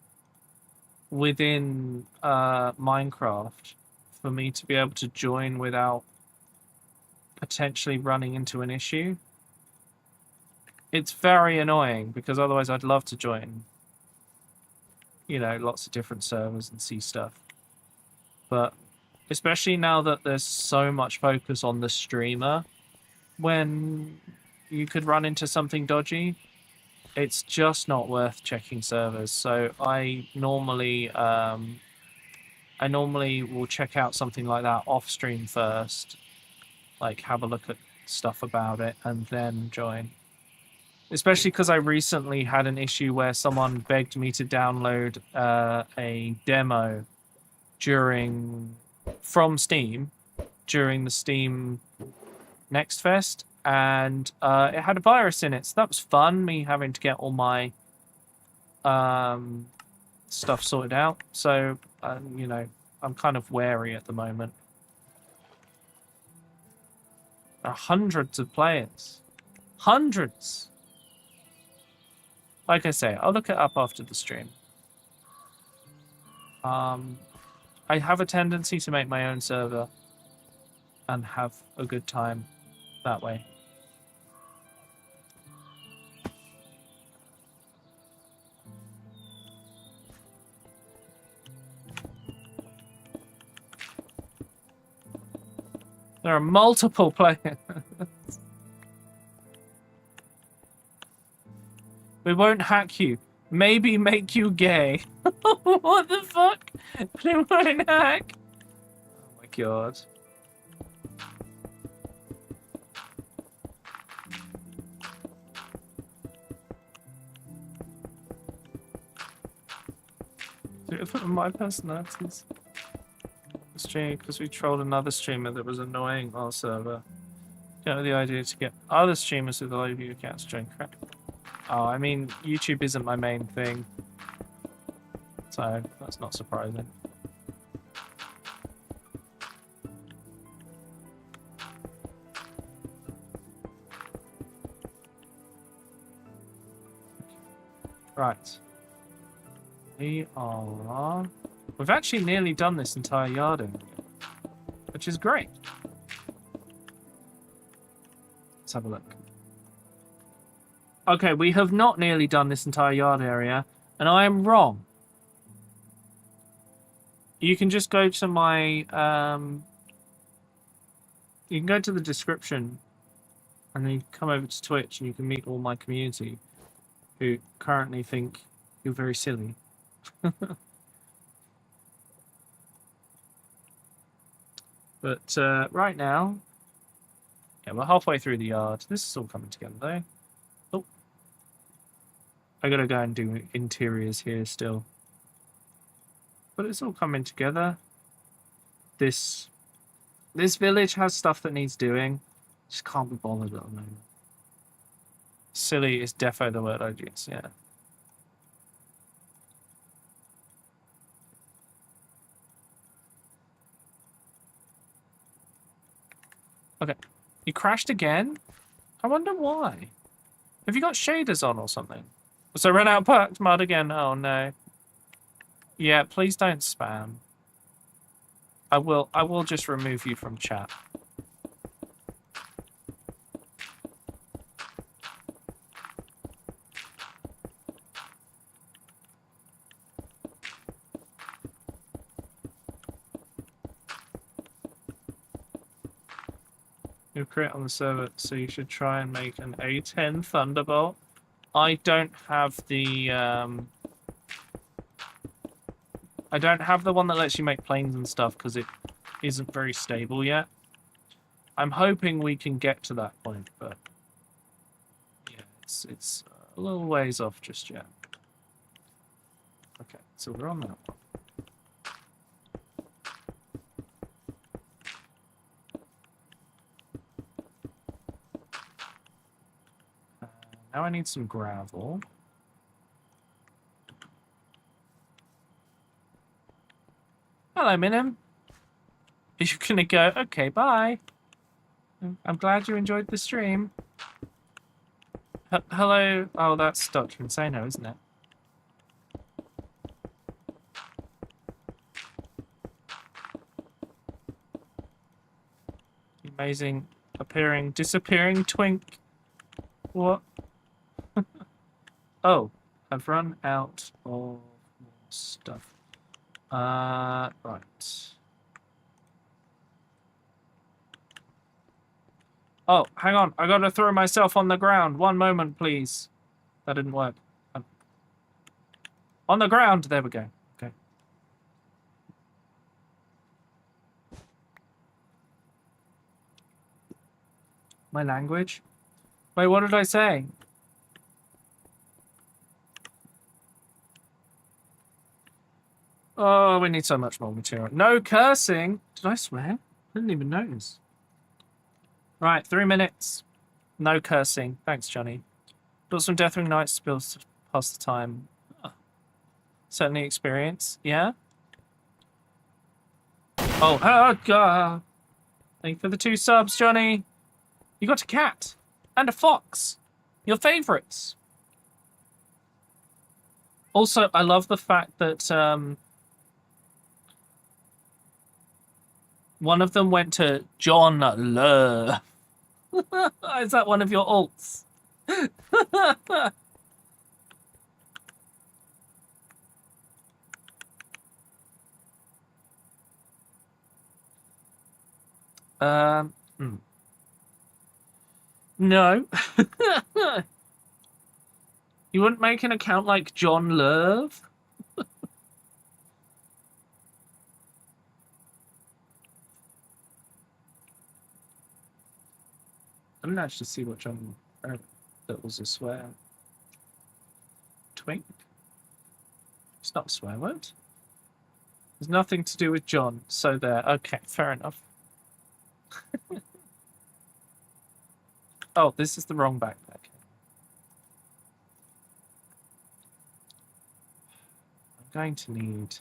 within Minecraft for me to be able to join without potentially running into an issue. It's very annoying because otherwise I'd love to join, you know, lots of different servers and see stuff. But especially now that there's so much focus on the streamer, when you could run into something dodgy, it's just not worth checking servers. So I normally will check out something like that off stream first, like have a look at stuff about it and then join. Especially because I recently had an issue where someone begged me to download a demo from Steam during the Steam Next Fest, and it had a virus in it, so that was fun, me having to get all my stuff sorted out. So you know, I'm kind of wary at the moment. There are hundreds of players. Hundreds! Like I say, I'll look it up after the stream. I have a tendency to make my own server and have a good time that way. There are multiple players. We won't hack you. Maybe make you gay. What the fuck? We won't hack. Oh my god. Do it for my personalities. Stream because we trolled another streamer that was annoying our server. Get the idea to get other streamers with live view accounts to join crap. Oh, I mean, YouTube isn't my main thing, so that's not surprising. Right. We've actually nearly done this entire yard, which is great. Let's have a look. Okay, we have not nearly done this entire yard area, and I am wrong. You can just go to my, you can go to the description, and then you come over to Twitch, and you can meet all my community, who currently think you're very silly. But right now, yeah, we're halfway through the yard. This is all coming together, though. Oh. I gotta go and do interiors here still. But it's all coming together. This village has stuff that needs doing. Just can't be bothered at the moment. Silly is defo the word I use, yeah. Okay. You crashed again? I wonder why. Have you got shaders on or something? So run out parked mod again. Oh no. Yeah, please don't spam. I will just remove you from chat. You create on the server, so you should try and make an A10 Thunderbolt. I don't have the I don't have the one that lets you make planes and stuff because it isn't very stable yet. I'm hoping we can get to that point, but yeah, it's a little ways off just yet. Okay, so we're on that one. Now I need some gravel. Hello, Minim. You're gonna go, okay, bye. I'm glad you enjoyed the stream. Hello. Oh, that's Dr. Insano, isn't it? Amazing disappearing twink. What? Oh, I've run out of more stuff. Right. Oh, hang on. I gotta throw myself on the ground. One moment, please. That didn't work. On the ground. There we go. Okay. My language? Wait, what did I say? Oh, we need so much more material. No cursing! Did I swear? I didn't even notice. Right, 3 minutes. No cursing. Thanks, Johnny. Built some Deathwing Knight spills to pass the time. Certainly experience. Yeah? Oh, God. Thank you for the 2 subs, Johnny. You got a cat. And a fox. Your favourites. Also, I love the fact that one of them went to John Lur. Is that one of your alts? No. You wouldn't make an account like John Love? I didn't actually see what John that was a swear. Twink? It's not a swear word. There's nothing to do with John, so there. Okay, fair enough. Oh, this is the wrong backpack. I'm going to need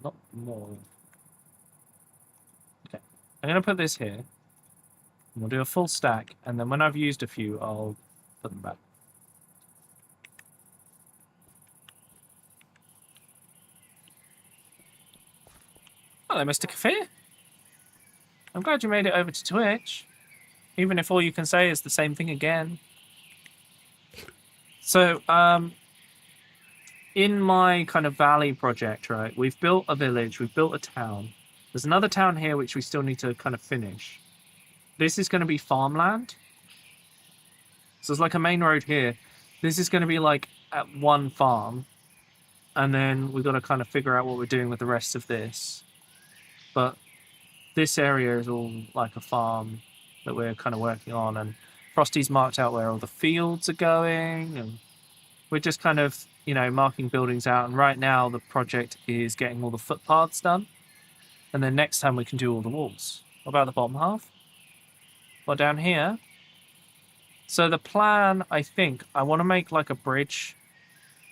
a lot more. Okay, I'm going to put this here. And we'll do a full stack, and then when I've used a few, I'll put them back. Hello, Mr. Kafir. I'm glad you made it over to Twitch, even if all you can say is the same thing again. So, in my kind of valley project, right, we've built a village, we've built a town. There's another town here which we still need to kind of finish. This is going to be farmland. So there's like a main road here. This is going to be like at one farm. And then we've got to kind of figure out what we're doing with the rest of this. But this area is all like a farm that we're kind of working on. And Frosty's marked out where all the fields are going. And we're just kind of, you know, marking buildings out. And right now the project is getting all the footpaths done. And then next time we can do all the walls. What about the bottom half? Well, down here. So the plan, I think, I want to make like a bridge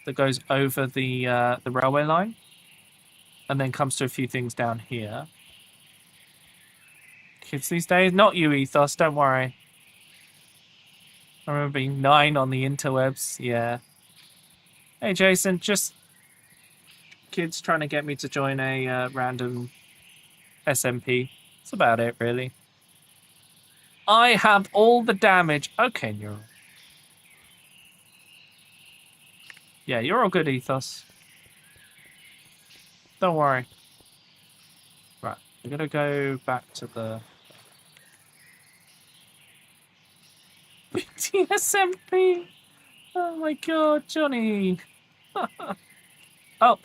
that goes over the railway line. And then comes to a few things down here. Kids these days, not you, Ethos. Don't worry. I remember being 9 on the interwebs. Yeah. Hey, Jason. Just kids trying to get me to join a random SMP. That's about it, really. I have all the damage. Okay, Neural. Yeah, you're all good, Ethos. Don't worry. Right, we're gonna go back to the SMP. Oh my god, Johnny. Oh,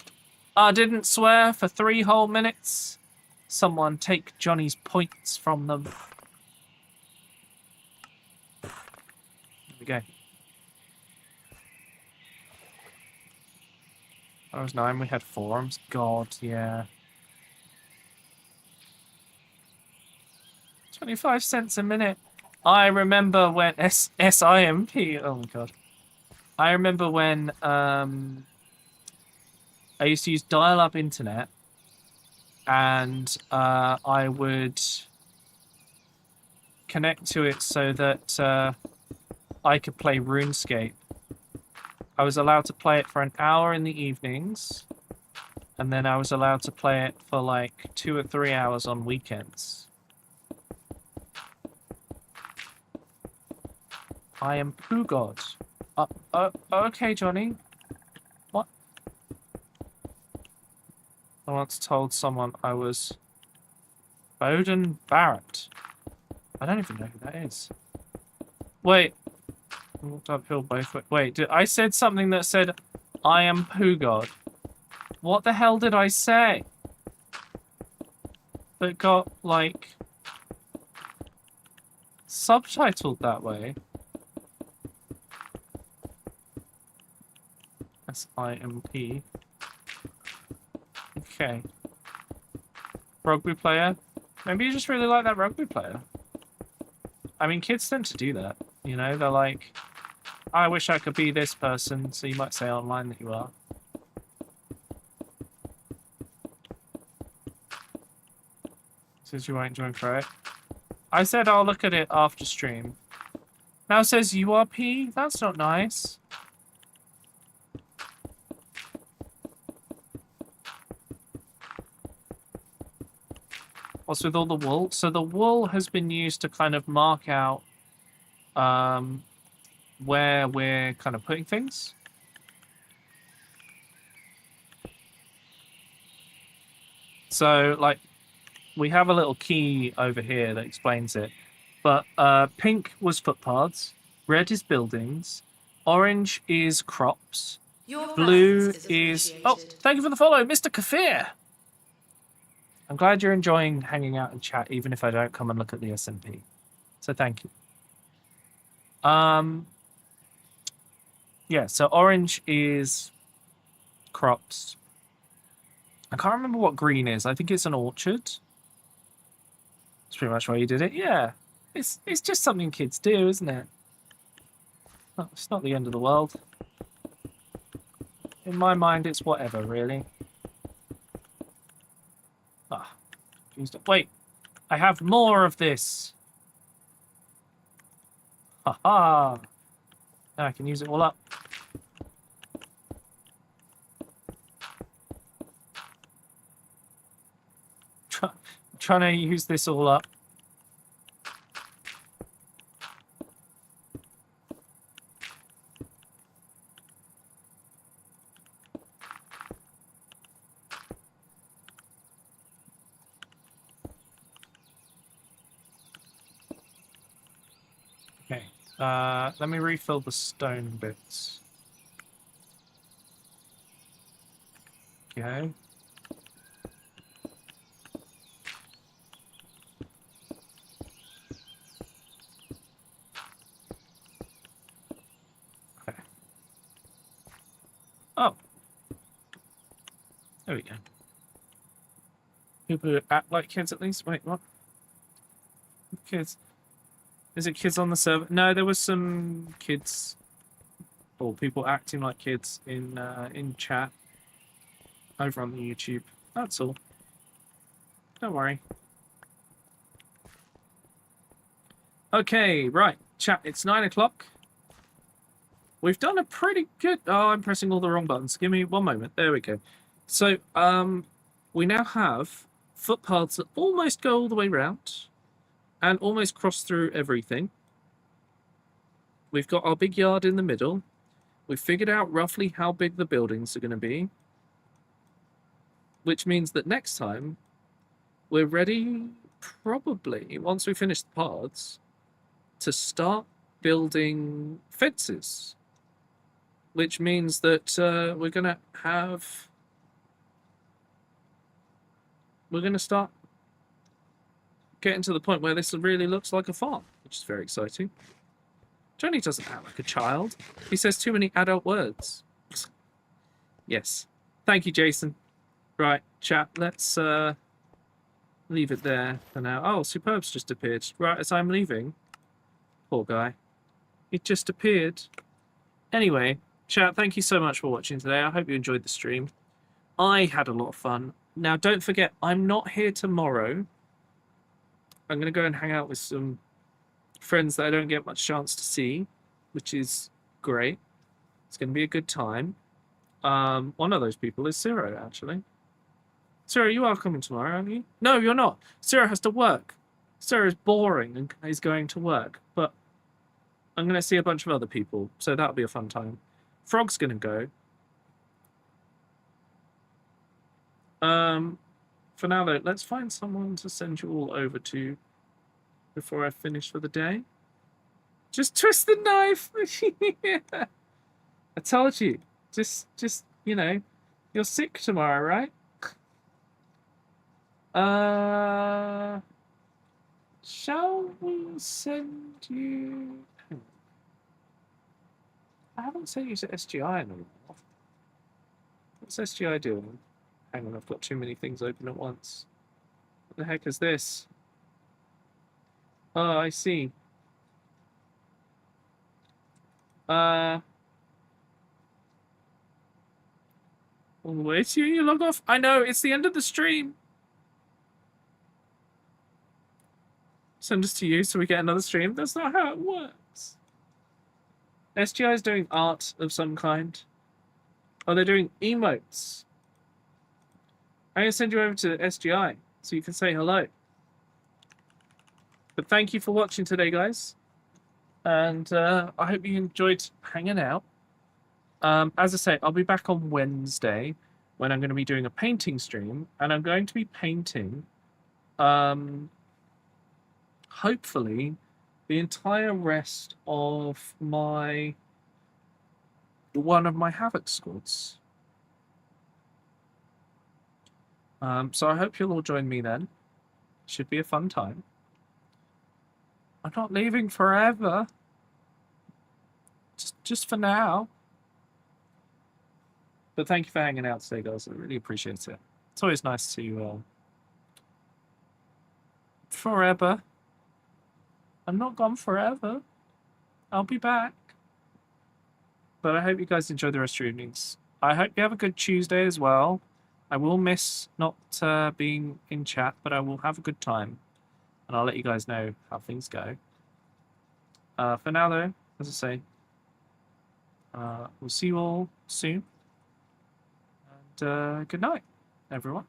I didn't swear for 3 whole minutes. Someone take Johnny's points from them. There we go. I was 9, we had forums. God, yeah. 25 cents a minute. I remember when SIMP. Oh my god. I remember when I used to use dial-up internet, and I would connect to it so that I could play RuneScape. I was allowed to play it for an hour in the evenings, and then I was allowed to play it for like 2 or 3 hours on weekends. I am Pooh God. Okay, Johnny. What? I once told someone I was Bowden Barrett. I don't even know who that is. Wait. I walked uphill both ways. Wait, I said something that said, I am Pooh God. What the hell did I say? That got, like, subtitled that way. SIMP. Okay. Rugby player. Maybe you just really like that rugby player. I mean, kids tend to do that. You know, they're like, I wish I could be this person, so you might say online that you are. Says you won't join for it. I said I'll look at it after stream. Now it says you are P? That's not nice. What's with all the wool? So the wool has been used to kind of mark out where we're kind of putting things. So, like, we have a little key over here that explains it. But pink was footpaths, red is buildings, orange is crops, Your blue presence is... Oh, appreciated. thank you for the follow, Mr. Kafir! I'm glad you're enjoying hanging out and chat, even if I don't come and look at the SMP. So thank you. Yeah, so orange is crops. I can't remember what green is. I think it's an orchard. That's pretty much why you did it. Yeah. It's just something kids do, isn't it? Oh, it's not the end of the world. In my mind, it's whatever, really. Ah. Wait. I have more of this. Ha-ha. Now I can use it all up. Trying to use this all up. Okay. Let me refill the stone bits. Okay. Oh. There we go. People who act like kids at least? Wait, what? Kids? Is it kids on the server? No, there was some kids or people acting like kids in chat over on the YouTube. That's all. Don't worry. Okay, right, chat. It's 9 o'clock. We've done a pretty good. Oh, I'm pressing all the wrong buttons. Give me one moment. There we go. So, we now have footpaths that almost go all the way round and almost cross through everything. We've got our big yard in the middle. We've figured out roughly how big the buildings are going to be, which means that next time we're ready, probably once we finish the paths, to start building fences, which means that we're going to start getting to the point where this really looks like a farm, which is very exciting. Johnny doesn't act like a child. He says too many adult words. Yes. Thank you, Jason. Right, chat, let's leave it there for now. Oh, Superb's just appeared. Right as I'm leaving. Poor guy. He just appeared. Anyway, chat, thank you so much for watching today. I hope you enjoyed the stream. I had a lot of fun. Now, don't forget, I'm not here tomorrow. I'm going to go and hang out with some friends that I don't get much chance to see, which is great. It's going to be a good time. One of those people is Ciro, actually. Ciro, you are coming tomorrow, aren't you? No, you're not. Ciro has to work. Ciro is boring and is going to work. But I'm going to see a bunch of other people, so that'll be a fun time. Frog's going to go. For now, though, let's find someone to send you all over to before I finish for the day. Just twist the knife. Yeah. I told you. Just, you know, you're sick tomorrow, right? Shall we send you? I haven't sent you to SGI in a while. What's SGI doing? Hang on, I've got too many things open at once. What the heck is this? Oh, I see. Wait till you log off. I know, it's the end of the stream. Send us to you so we get another stream. That's not how it works. SGI is doing art of some kind. Oh, they're doing emotes. I'm going to send you over to SGI so you can say hello. But thank you for watching today, guys. And I hope you enjoyed hanging out. As I say, I'll be back on Wednesday when I'm going to be doing a painting stream. And I'm going to be painting, hopefully, the entire rest of one of my Havoc squads. So I hope you'll all join me then. Should be a fun time. I'm not leaving forever. Just for now. But thank you for hanging out today, guys. I really appreciate it. It's always nice to forever. I'm not gone forever. I'll be back. But I hope you guys enjoy the rest of your evenings. I hope you have a good Tuesday as well. I will miss not being in chat, but I will have a good time. And I'll let you guys know how things go. For now, though, as I say, we'll see you all soon. And good night, everyone.